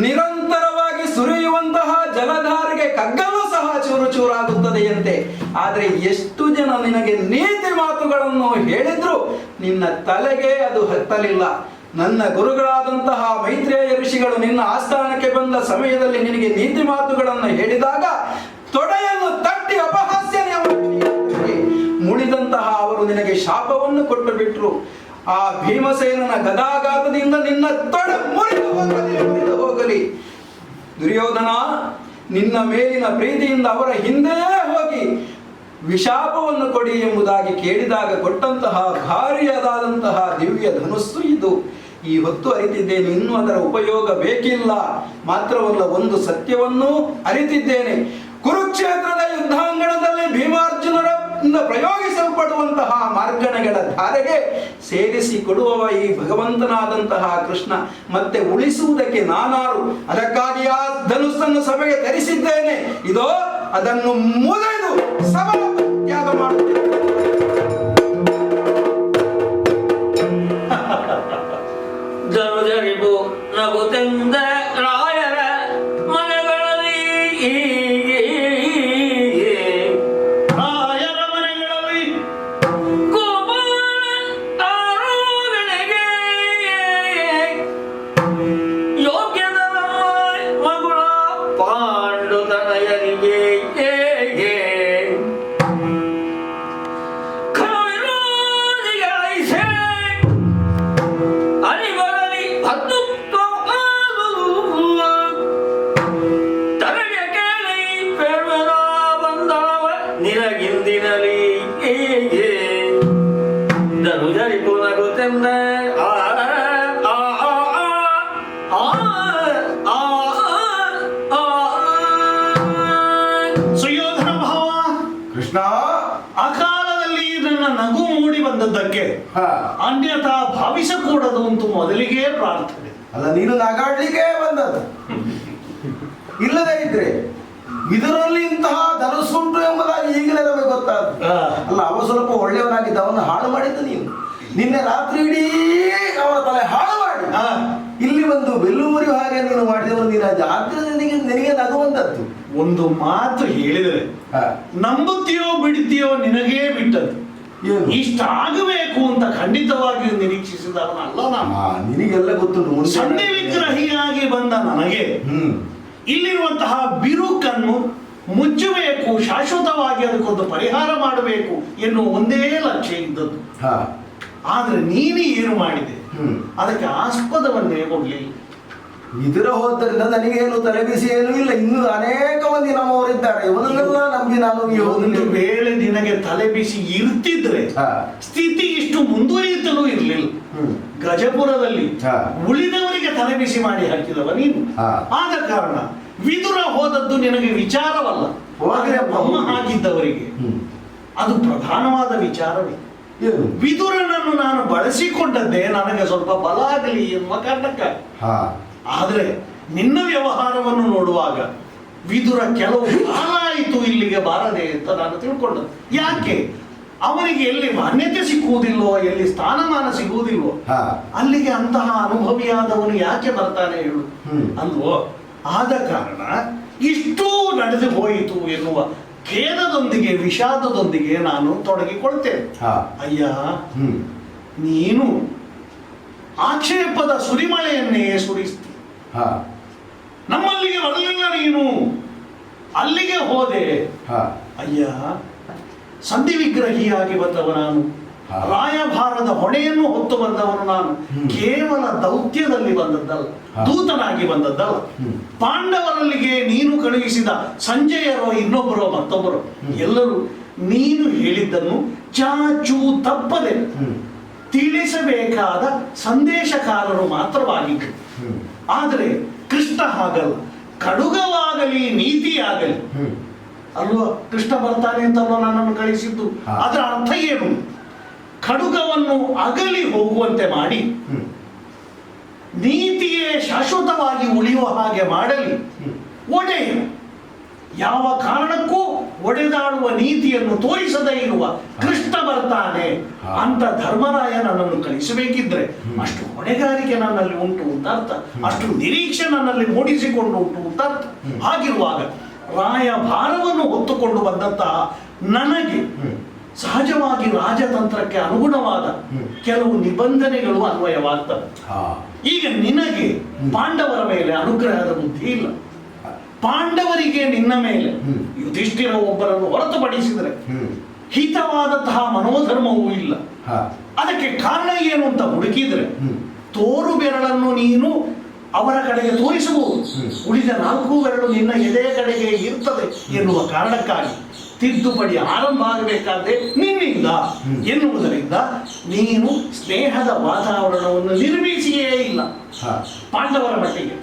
ನಿರಂತರವಾಗಿ ಸುರಿಯುವಂತಹ ಜಲಧಾರೆಗೆ ಕಗ್ಗಲು ಸಹ ಚೂರು ಚೂರಾಗುತ್ತದೆಯಂತೆ. ಆದರೆ ಎಷ್ಟು ಜನ ನಿನಗೆ ನೀತಿ ಮಾತುಗಳನ್ನು ಹೇಳಿದ್ರು ನಿನ್ನ ತಲೆಗೆ ಅದು ಹತ್ತಲಿಲ್ಲ. ನನ್ನ ಗುರುಗಳಾದಂತಹ ಮೈತ್ರೇಯ ಋಷಿಗಳು ನಿನ್ನ ಆಸ್ಥಾನಕ್ಕೆ ಬಂದ ಸಮಯದಲ್ಲಿ ನಿನಗೆ ನೀತಿ ಮಾತುಗಳನ್ನು ಹೇಳಿದಾಗ ತೊಡೆಯನ್ನು ತಟ್ಟಿ ಅಪಹಾಸ್ಯನೇ ಮುಳಿದಂತಹ ಅವರು ನಿನಗೆ ಶಾಪವನ್ನು ಕೊಟ್ಟು ಬಿಟ್ರು. ಆ ಭೀಮಸೇನನ ಗದಾಘಾತದಿಂದ ನಿನ್ನ ತೊಡೆ ಮುರಿದು ಹೋಗಲಿ. ದುರ್ಯೋಧನ, ನಿನ್ನ ಮೇಲಿನ ಪ್ರೀತಿಯಿಂದ ಅವರ ಹಿಂದೆಯೇ ಹೋಗಿ ವಿಶಾಪವನ್ನು ಕೊಡಿ ಎಂಬುದಾಗಿ ಕೇಳಿದಾಗ ಕೊಟ್ಟಂತಹ ಭಾರಿಯಾದಂತಹ ದಿವ್ಯ ಧನುಸ್ಸು ಇದು. ಈ ಹೊತ್ತು ಅರಿತಿದ್ದೇನೆ, ಇನ್ನೂ ಅದರ ಉಪಯೋಗ ಬೇಕಿಲ್ಲ. ಮಾತ್ರವಲ್ಲ, ಒಂದು ಸತ್ಯವನ್ನೂ ಅರಿತಿದ್ದೇನೆ. ಕುರುಕ್ಷೇತ್ರದ ಯುದ್ಧಾಂಗಣದಲ್ಲಿ ಭೀಮಾರ್ಜುನರಿಂದ ಪ್ರಯೋಗಿಸಲ್ಪಡುವಂತಹ ಮಾರ್ಗಣೆಗಳ ಧಾರೆಗೆ ಸೇರಿಸಿ ಕೊಡುವವ ಈ ಭಗವಂತನಾದಂತಹ ಕೃಷ್ಣ. ಮತ್ತೆ ಉಳಿಸುವುದಕ್ಕೆ ನಾನಾರು? ಅದಕ್ಕಾಗಿ ಆ ಧನುಸ್ಸನ್ನು ಸಭೆಗೆ ತರಿಸಿದ್ದೇನೆ. ಇದೋ ಅದನ್ನು ಮುರಿದು ಸಭಾ ತ್ಯಾಗ ಮಾಡುತ್ತೇನೆ. ಧನುಜರಿಬು ನಗುತ್ತೆಂದ ರಾಯರ ಮನೆಗಳಲ್ಲಿ ಯೋಗ್ಯದ ಮಗುಳ ಪಾಂಡುತನಯರಿಗೆ ಅರಿವರಲ್ಲಿ ಹತ್ತು ನನ್ನ ನಗು ಮೂಡಿ ಬಂದದ್ದಕ್ಕೆ ಹಾ. ಅನ್ಯಥಾ ಭಾವಿಸಕೂಡದು ಅಂತ ಮೊದಲಿಗೆ ಪ್ರಾರ್ಥನೆ. ಅಲ್ಲ, ನೀನು ನಗಾಡ್ಲಿಕ್ಕೆ ಬಂದದ್ದು. ಇಲ್ಲದೇ ಇದ್ರೆ ಇದರಲ್ಲಿ ಇಂತಹ ಧನಸ್ಸುಂಟು ಎಂಬುದಾಗಿ ಈಗಲೇ ನಮಗೆ ಗೊತ್ತಾದ್ರು. ಅಲ್ಲ, ಅವ ಸ್ವಲ್ಪ ಒಳ್ಳೆಯವನಾಗಿದ್ದ, ಅವನು ಹಾಳು ಮಾಡಿದ್ದು ನೀನು. ನಿನ್ನೆ ರಾತ್ರಿ ಇಡೀ ಅವನ ತಲೆ ಹಾಳು ಮಾಡಿ ಇಲ್ಲಿ ಒಂದು ಬೆಲ್ಲೂರಿ ಹಾಗೆ ನೀನು ಮಾಡಿದವನು ನೀನು. ನಿನಗೆ ನಗುವಂತದ್ದು. ಒಂದು ಮಾತು ಹೇಳಿದರೆ ನಂಬುತ್ತೀಯೋ ಬಿಡ್ತೀಯೋ ನಿನಗೇ ಬಿಟ್ಟದ್ದು. ಇಷ್ಟಾಗಬೇಕು ಅಂತ ಖಂಡಿತವಾಗಿಯೂ ನಿರೀಕ್ಷಿಸಿದವನಲ್ಲ ನಾನು. ನಿನಗೆಲ್ಲ ಗೊತ್ತುಂಟು. ಸಂಧಿ ವಿಗ್ರಹಿಯಾಗಿ ಬಂದ ನನಗೆ ಇಲ್ಲಿರುವಂತಹ ಬಿರುಕನ್ನು ಮುಚ್ಚಬೇಕು, ಶಾಶ್ವತವಾಗಿ ಅದಕ್ಕೊಂದು ಪರಿಹಾರ ಮಾಡಬೇಕು ಎನ್ನುವ ಒಂದೇ ಲಕ್ಷ್ಯ ಇದ್ದದ್ದು. ಆದ್ರೆ ನೀನು ಏನು ಮಾಡಿದೆ? ಅದಕ್ಕೆ ಆಸ್ಪದವನ್ನೇ ಕೊಡ್ಲಿಲ್ಲ. ಇದರ ಹೋದ್ದರಿಂದ ನನಗೇನು ತಲೆಬಿಸಿ ಏನೂ ಇಲ್ಲ. ಇನ್ನು ಅನೇಕ ಮಂದಿ ನಮ್ಮವರಿದ್ದಾರೆ, ಇವನ್ನೆಲ್ಲ ನಂಬಿ ನಾನು ಒಂದು ವೇಳೆ ನಿನಗೆ ತಲೆಬಿಸಿ ಇರ್ತಿದ್ರೆ ಸ್ಥಿತಿ ಇಷ್ಟು ಮುಂದುವರಿಯುತ್ತಲೂ ಇರಲಿಲ್ಲ. ಗಜಪುರದಲ್ಲಿ ಉಳಿದವರಿಗೆ ತಲೆಬಿಸಿ ಮಾಡಿ ಹಾಕಿದವ ನೀನು. ಆದ ಕಾರಣ ವಿದುರ ಹೋದದ್ದು ನಿನಗೆ ವಿಚಾರವಲ್ಲ, ಬ್ರಹ್ಮ ಹಾಕಿದ್ದವರಿಗೆ ಅದು ಪ್ರಧಾನವಾದ ವಿಚಾರವೇ. ವಿದುರನನ್ನು ನಾನು ಬಳಸಿಕೊಂಡದ್ದೇ ನನಗೆ ಸ್ವಲ್ಪ ಬಲ ಆಗಲಿ ಎನ್ನುವ ಕಾರಣಕ್ಕಾಗಿ. ಆದ್ರೆ ನಿನ್ನ ವ್ಯವಹಾರವನ್ನು ನೋಡುವಾಗ ವಿದುರ ಕೆಲವು ಕಾಲ ಆಯಿತು ಇಲ್ಲಿಗೆ ಬಾರದೆ ಅಂತ ನಾನು ತಿಳ್ಕೊಂಡದ್ದು. ಯಾಕೆ? ಅವನಿಗೆ ಎಲ್ಲಿ ಮಾನ್ಯತೆ ಸಿಕ್ಕುವುದಿಲ್ಲೋ, ಎಲ್ಲಿ ಸ್ಥಾನಮಾನ ಸಿಗುವುದಿಲ್ವೋ ಅಲ್ಲಿಗೆ ಅಂತಹ ಅನುಭವಿಯಾದವನು ಯಾಕೆ ಬರ್ತಾನೆ ಹೇಳು ಅಲ್ವೋ. ಆದ ಕಾರಣ ಇಷ್ಟೂ ನಡೆದು ಹೋಯಿತು ಎನ್ನುವ ಖೇದದೊಂದಿಗೆ ವಿಷಾದದೊಂದಿಗೆ ನಾನು ತೊಡಗಿಕೊಳ್ತೇನೆ. ಅಯ್ಯ, ನೀನು ಆಕ್ಷೇಪದ ಸುರಿಮಳೆಯನ್ನೇ ಸುರಿಸ್ತಿ. ನಮ್ಮಲ್ಲಿಗೆ ಬರಲಿಲ್ಲ, ನೀನು ಅಲ್ಲಿಗೆ ಹೋದೆ. ಅಯ್ಯ, ಸಂಧಿ ವಿಗ್ರಹಿಯಾಗಿ ಬಂದವ ನಾನು, ರಾಯಭಾರದ ಹೊಣೆಯನ್ನು ಹೊತ್ತು ಬಂದವನು ನಾನು. ಕೇವಲ ದೌತ್ಯದಲ್ಲಿ ಬಂದದ್ದಲ್ಲ, ದೂತನಾಗಿ ಬಂದದ್ದಲ್ಲ. ಪಾಂಡವರಲ್ಲಿಗೆ ನೀನು ಕಳುಹಿಸಿದ ಸಂಜಯರೋ ಇನ್ನೊಬ್ಬರೋ ಮತ್ತೊಬ್ಬರೋ ಎಲ್ಲರೂ ನೀನು ಹೇಳಿದ್ದನ್ನು ಚಾಚೂ ತಪ್ಪದೆ ತಿಳಿಸಬೇಕಾದ ಸಂದೇಶಕಾರರು ಮಾತ್ರವಾಗಿದ್ದರು. ಆದರೆ ಕೃಷ್ಣ ಹಾಗಲ್ಲ. ಕಡುಗವಾಗಲಿ ನೀತಿಯಾಗಲಿ ಅಲ್ವಾ, ಕೃಷ್ಣ ಬರ್ತಾನೆ ಅಂತಲ್ವ ನನ್ನನ್ನು ಕಳಿಸಿದ್ದು. ಅದರ ಅರ್ಥ ಏನು? ಖಡುಗವನ್ನು ಅಗಲಿ ಹೋಗುವಂತೆ ಮಾಡಿ ನೀತಿಯೇ ಶಾಶ್ವತವಾಗಿ ಉಳಿಯುವ ಹಾಗೆ ಮಾಡಲಿ. ಒಡೆಯ ಯಾವ ಕಾರಣಕ್ಕೂ ಒಡೆದಾಡುವ ನೀತಿಯನ್ನು ತೋರಿಸದೇ ಇರುವ ಕೃಷ್ಣ ಬರ್ತಾನೆ ಅಂತ ಧರ್ಮರಾಯ ನನ್ನನ್ನು ಕಳಿಸಬೇಕಿದ್ರೆ ಅಷ್ಟು ಹೊಣೆಗಾರಿಕೆ ನನ್ನಲ್ಲಿ ಉಂಟು ಅಂತ ಅರ್ಥ, ಅಷ್ಟು ನಿರೀಕ್ಷೆ ನನ್ನಲ್ಲಿ ಮೂಡಿಸಿಕೊಂಡು ಉಂಟು ಅಂತ ಅರ್ಥ. ಹಾಗಿರುವಾಗ ರಾಯಭಾರವನ್ನು ಹೊತ್ತುಕೊಂಡು ಬಂದಂತಹ ನನಗೆ ಸಹಜವಾಗಿ ರಾಜತಂತ್ರಕ್ಕೆ ಅನುಗುಣವಾದ ಕೆಲವು ನಿಬಂಧನೆಗಳು ಅನ್ವಯವಾಗ್ತವೆ. ಈಗ ನಿನಗೆ ಪಾಂಡವರ ಮೇಲೆ ಅನುಗ್ರಹದ ಬುದ್ಧಿ ಇಲ್ಲ. ಪಾಂಡವರಿಗೆ ನಿನ್ನ ಮೇಲೆ ಯುಧಿಷ್ಠಿರ ಒಬ್ಬರನ್ನು ಹೊರತುಪಡಿಸಿದರೆ ಹಿತವಾದಂತಹ ಮನೋಧರ್ಮವೂ ಇಲ್ಲ. ಅದಕ್ಕೆ ಕಾರಣ ಏನು ಅಂತ ಹುಡುಕಿದ್ರೆ ತೋರು ಬೆರಳನ್ನು ನೀನು ಅವರ ಕಡೆಗೆ ತೋರಿಸಬಹುದು, ಉಳಿದ 4 ಬೆರಳು ನಿನ್ನ ಎದೆ ಕಡೆಗೆ ಇರ್ತದೆ ಎನ್ನುವ ಕಾರಣಕ್ಕಾಗಿ ತಿದ್ದುಪಡಿ ಆರಂಭ ಆಗಬೇಕಾದ್ರೆ ನಿನ್ನಿಂದ ಎನ್ನುವುದರಿಂದ ನೀನು ಸ್ನೇಹದ ವಾತಾವರಣವನ್ನು ನಿರ್ಮಿಸಿಯೇ ಇಲ್ಲ ಪಾಂಡವರ ಮಟ್ಟಿಗೆ.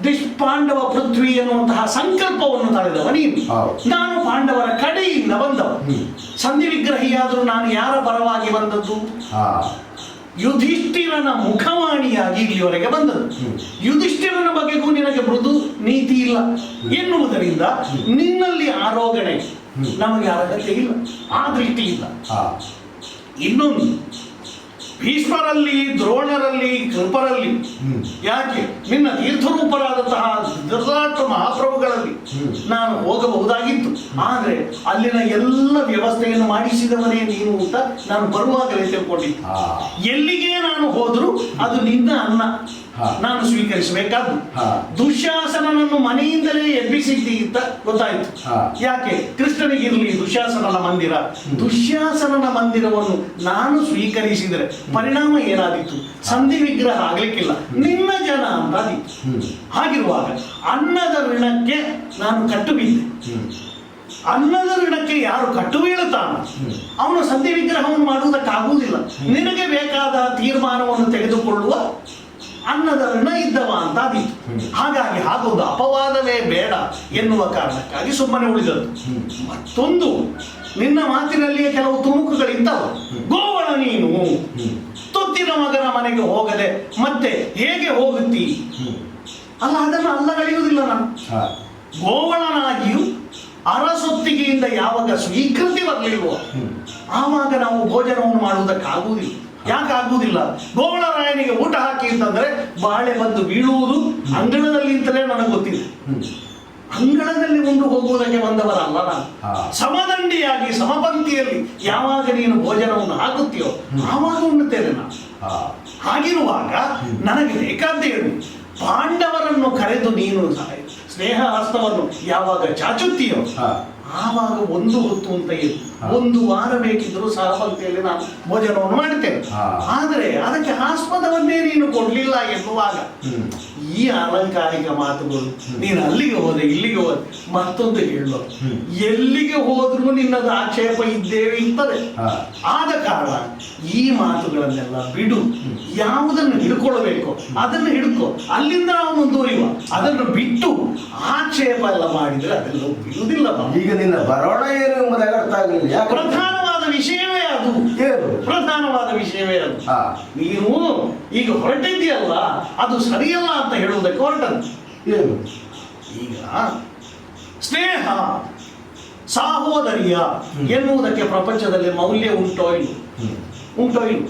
ದುಷ್ಪಾಂಡವ ಪೃಥ್ವಿ ಎನ್ನುವಂತಹ ಸಂಕಲ್ಪವನ್ನು ತಳೆದವ ನೀನು. ನಾನು ಪಾಂಡವರ ಕಡೆಯಿಂದ ಬಂದವ. ಸಂಧಿ ವಿಗ್ರಹಿಯಾದರೂ ನಾನು ಯಾರ ಪರವಾಗಿ ಬಂದದ್ದು? ಯುಧಿಷ್ಠಿರನ ಮುಖವಾಣಿಯಾಗಿ ಇಲ್ಲಿವರೆಗೆ ಬಂದದ್ದು. ಯುಧಿಷ್ಠಿರನ ಬಗೆಗೂ ನಿನಗೆ ಮೃದು ನೀತಿ ಇಲ್ಲ ಎನ್ನುವುದರಿಂದ ನಿನ್ನಲ್ಲಿ ಆರೋಗಣೆ ನಮಗೆ ಅರ್ಹತೆ ಇಲ್ಲ, ಆ ದೃಷ್ಟಿಯಿಂದ. ಇನ್ನೊಂದು, ಭೀಷ್ಮರಲ್ಲಿ, ದ್ರೋಣರಲ್ಲಿ, ಕೃಪರಲ್ಲಿ, ಯಾಕೆ ನಿನ್ನ ತೀರ್ಥರೂಪರಾದಂತಹ ಧೃತರಾಷ್ಟ್ರ ಮಹಾಪ್ರಭುಗಳಲ್ಲಿ ನಾನು ಹೋಗಬಹುದಾಗಿತ್ತು. ಆದರೆ ಅಲ್ಲಿನ ಎಲ್ಲ ವ್ಯವಸ್ಥೆಯನ್ನು ಮಾಡಿಸಿದವನೇ ನೀನು ಅಂತ ನಾನು ಬರುವಾಗಲೇ ತಿಳ್ಕೊಂಡಿದ್ದೆ. ಎಲ್ಲಿಗೆ ನಾನು ಹೋದರೂ ಅದು ನಿನ್ನ ಅನ್ನ ನಾನು ಸ್ವೀಕರಿಸಬೇಕಾದ್ದು. ದುಶ್ಯಾಸನನನ್ನು ಮನೆಯಿಂದಲೇ ಎಬ್ಬಿಸಿದ್ದಿ ಅಂತ ಗೊತ್ತಾಯ್ತು. ಯಾಕೆ? ಕೃಷ್ಣನಿಗಿರಲಿ ದುಶ್ಯಾಸನನ ಮಂದಿರ. ದುಶ್ಯಾಸನನ ಮಂದಿರವನ್ನು ನಾನು ಸ್ವೀಕರಿಸಿದರೆ ಪರಿಣಾಮ ಏನಾದಿತ್ತು? ಸಂಧಿ ವಿಗ್ರಹ ಆಗ್ಲಿಕ್ಕಿಲ್ಲ, ನಿನ್ನ ಜನ ಅಂತಾದಿತ್ತು. ಹಾಗಿರುವಾಗ ಅನ್ನದ ಋಣಕ್ಕೆ ನಾನು ಕಟ್ಟು ಬಿದ್ದೆ. ಅನ್ನದ ಋಣಕ್ಕೆ ಯಾರು ಕಟ್ಟು ಬೀಳುತ್ತಾನೋ ಅವನು ಸಂಧಿ ವಿಗ್ರಹವನ್ನು ಮಾಡುವುದಕ್ಕಾಗುವುದಿಲ್ಲ. ನಿನಗೆ ಬೇಕಾದ ತೀರ್ಮಾನವನ್ನು ತೆಗೆದುಕೊಳ್ಳುವ ಅನ್ನದ ಋಣ ಇದ್ದವ ಅಂತ ಆದೀತು. ಹಾಗಾಗಿ ಹಾಗೊಂದು ಅಪವಾದವೇ ಬೇಡ ಎನ್ನುವ ಕಾರಣಕ್ಕಾಗಿ ಸುಮ್ಮನೆ ಉಳಿದದ್ದು. ಮತ್ತೊಂದು, ನಿನ್ನ ಮಾತಿನಲ್ಲಿಯೇ ಕೆಲವು ತುಣುಕುಗಳಿದ್ದವು. ಗೋವಳ ನೀನು ತೊತ್ತಿನ ಮಗನ ಮನೆಗೆ ಹೋಗದೆ ಮತ್ತೆ ಹೇಗೆ ಹೋಗುತ್ತೀ? ಅಲ್ಲ, ಅದನ್ನು ಅಲ್ಲಗಳೆಯುವುದಿಲ್ಲ ನಾನು. ಗೋವಳನಾಗಿಯೂ ಅರಸೊತ್ತಿಗೆಯಿಂದ ಯಾವಾಗ ಸ್ವೀಕೃತಿ ಬರಲಿಲ್ವೋ ಆವಾಗ ನಾವು ಭೋಜನವನ್ನು ಮಾಡುವುದಕ್ಕಾಗುವುದಿಲ್ಲ. ಯಾಕಾಗುವುದಿಲ್ಲ? ಗೋವಳರಾಯನಿಗೆ ಊಟ ಹಾಕಿ ಅಂತಂದ್ರೆ ಬಾಳೆ ಬಂದು ಬೀಳುವುದು ಅಂಗಳದಲ್ಲಿ ಅಂತಲೇ ನನಗೆ ಗೊತ್ತಿದೆ. ಅಂಗಳದಲ್ಲಿ ಮುಂದೆ ಹೋಗುವುದಕ್ಕೆ ಬಂದವರಲ್ಲ ನಾನು. ಸಮದಂಡಿಯಾಗಿ ಸಮಪಂಕ್ತಿಯಲ್ಲಿ ಯಾವಾಗ ನೀನು ಭೋಜನವನ್ನು ಹಾಕುತ್ತೀಯೋ ಆವಾಗ ಉಣ್ಣುತ್ತೇನೆ ನಾನು. ಹಾಗಿರುವಾಗ ನನಗೆ ಬೇಕಾದ್ದೇನು? ಪಾಂಡವರನ್ನು ಕರೆದು ನೀನು ಸ್ನೇಹ ಹಸ್ತವನ್ನು ಯಾವಾಗ ಚಾಚುತ್ತೀಯೋ ಆವಾಗ ಒಂದು ಹೊತ್ತು ಅಂತ ಇರು. ಒಂದು ವಾರ ಬೇಕಿದ್ದರೂ ಸಹಪಂಕ್ತಿಯಲ್ಲಿ ನಾನು ಭೋಜನವನ್ನು ಮಾಡುತ್ತೇನೆ. ಆದರೆ ಅದಕ್ಕೆ ಆಸ್ಪದವನ್ನೇ ನೀನು ಕೊಡ್ಲಿಲ್ಲ ಎನ್ನುವಾಗ ಈ ಅಲಂಕಾರಿಕ ಮಾತುಗಳು, ನೀನು ಅಲ್ಲಿಗೆ ಹೋದೆ ಇಲ್ಲಿಗೆ ಹೋದೆ, ಮತ್ತೊಂದು ಹೇಳೋ, ಎಲ್ಲಿಗೆ ಹೋದ್ರೂ ನಿನ್ನದು ಆಕ್ಷೇಪ ಇದ್ದೇವೆ ಇರ್ತದೆ. ಆದ ಕಾರಣ ಈ ಮಾತುಗಳನ್ನೆಲ್ಲ ಬಿಡು. ಯಾವುದನ್ನು ಹಿಡ್ಕೊಳ್ಬೇಕು ಅದನ್ನು ಹಿಡ್ಕೊ, ಅಲ್ಲಿಂದ ನಾವು ಮುಂದುವರಿಯುವ. ಅದನ್ನು ಬಿಟ್ಟು ಆಕ್ಷೇಪ ಎಲ್ಲ ಮಾಡಿದ್ರೆ ಅದೆಲ್ಲ ಬಿಡುವುದಿಲ್ಲ. ಈಗ ನಿನ್ನ ಬರೋಣ ಏನು ಎಂಬುದಾಗಿ ಅರ್ಥ ಆಗಲಿಲ್ಲ. ಯಾಕೆ? ಪ್ರಧಾನವಾದ ವಿಷಯವೇ ಅದು. ಪ್ರಧಾನವಾದ ವಿಷಯವೇ ಅದು. ನೀನು ಈಗ ಹೊರಟಿದ್ದೀಯಲ್ಲ ಅದು ಸರಿಯಲ್ಲ ಅಂತ ಹೇಳುವುದಕ್ಕೆ ಹೊರಟದ್ದು. ಏನು? ಈಗ ಸ್ನೇಹ ಸಾಹೋದರ್ಯ ಎನ್ನುವುದಕ್ಕೆ ಪ್ರಪಂಚದಲ್ಲಿ ಮೌಲ್ಯ ಉಂಟೋ ಇಲ್ಲ? ಉಂಟೋ ಇಲ್ಲ?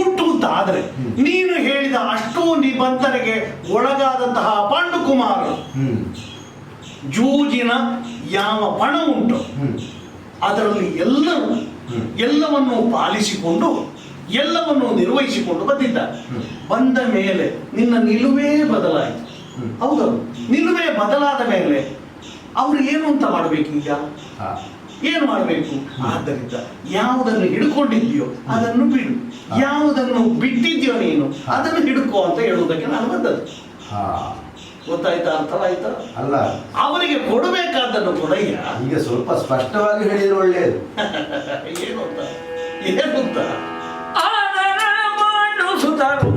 ಉಂಟು ಅಂತ ಆದ್ರೆ ನೀನು ಹೇಳಿದ ಅಷ್ಟೂ ನಿಬಂಧನೆಗೆ ಒಳಗಾದಂತಹ ಪಾಂಡುಕುಮಾರರು ಜೂಜಿನ ಯಾವ ಪಣ ಉಂಟು ಅದರಲ್ಲಿ ಎಲ್ಲವನ್ನು ಪಾಲಿಸಿಕೊಂಡು ಎಲ್ಲವನ್ನು ನಿರ್ವಹಿಸಿಕೊಂಡು ಬಂದಿದ್ದಾರೆ. ಬಂದ ಮೇಲೆ ನಿನ್ನ ನಿಲುವೇ ಬದಲಾಯಿತು. ಹೌದೌದು, ನಿಲುವೇ ಬದಲಾದ ಮೇಲೆ ಅವರು ಏನು ಅಂತ ಮಾಡಬೇಕು? ಈಗ ಏನು ಮಾಡಬೇಕು? ಆದ್ದರಿಂದ ಯಾವುದನ್ನು ಹಿಡ್ಕೊಂಡಿದ್ಯೋ ಅದನ್ನು ಬಿಡು, ಯಾವುದನ್ನು ಬಿಟ್ಟಿದ್ಯೋ ನೀನು ಅದನ್ನು ಹಿಡ್ಕೋ ಅಂತ ಹೇಳುವುದಕ್ಕೆ ನಾನು ಬಂದದ್ದು. ಗೊತ್ತಾಯ್ತಾ? ಅರ್ಥವಾಯ್ತಾ? ಅಲ್ಲ, ಅವರಿಗೆ ಕೊಡಬೇಕಾದನ್ನು ಕೊಡಯ್ಯ. ಈಗ ಸ್ವಲ್ಪ ಸ್ಪಷ್ಟವಾಗಿ ಹೇಳಿದ್ರೆ ಒಳ್ಳೆಯದು. ಏನು ಅಂತ ಆದರ ಮಾಡಿಸುತ್ತರು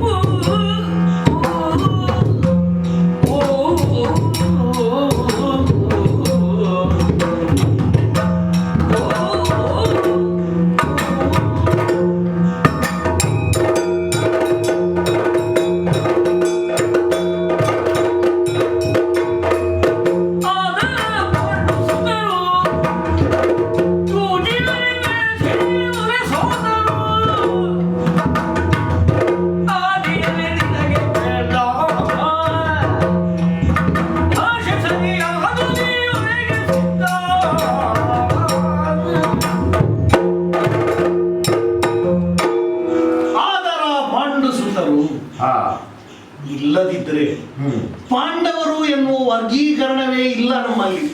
ಇಲ್ಲದಿದ್ದರೆ ಪಾಂಡವರು ಎನ್ನುವ ವರ್ಗೀಕರಣವೇ ಇಲ್ಲ ನಮ್ಮಲ್ಲಿ.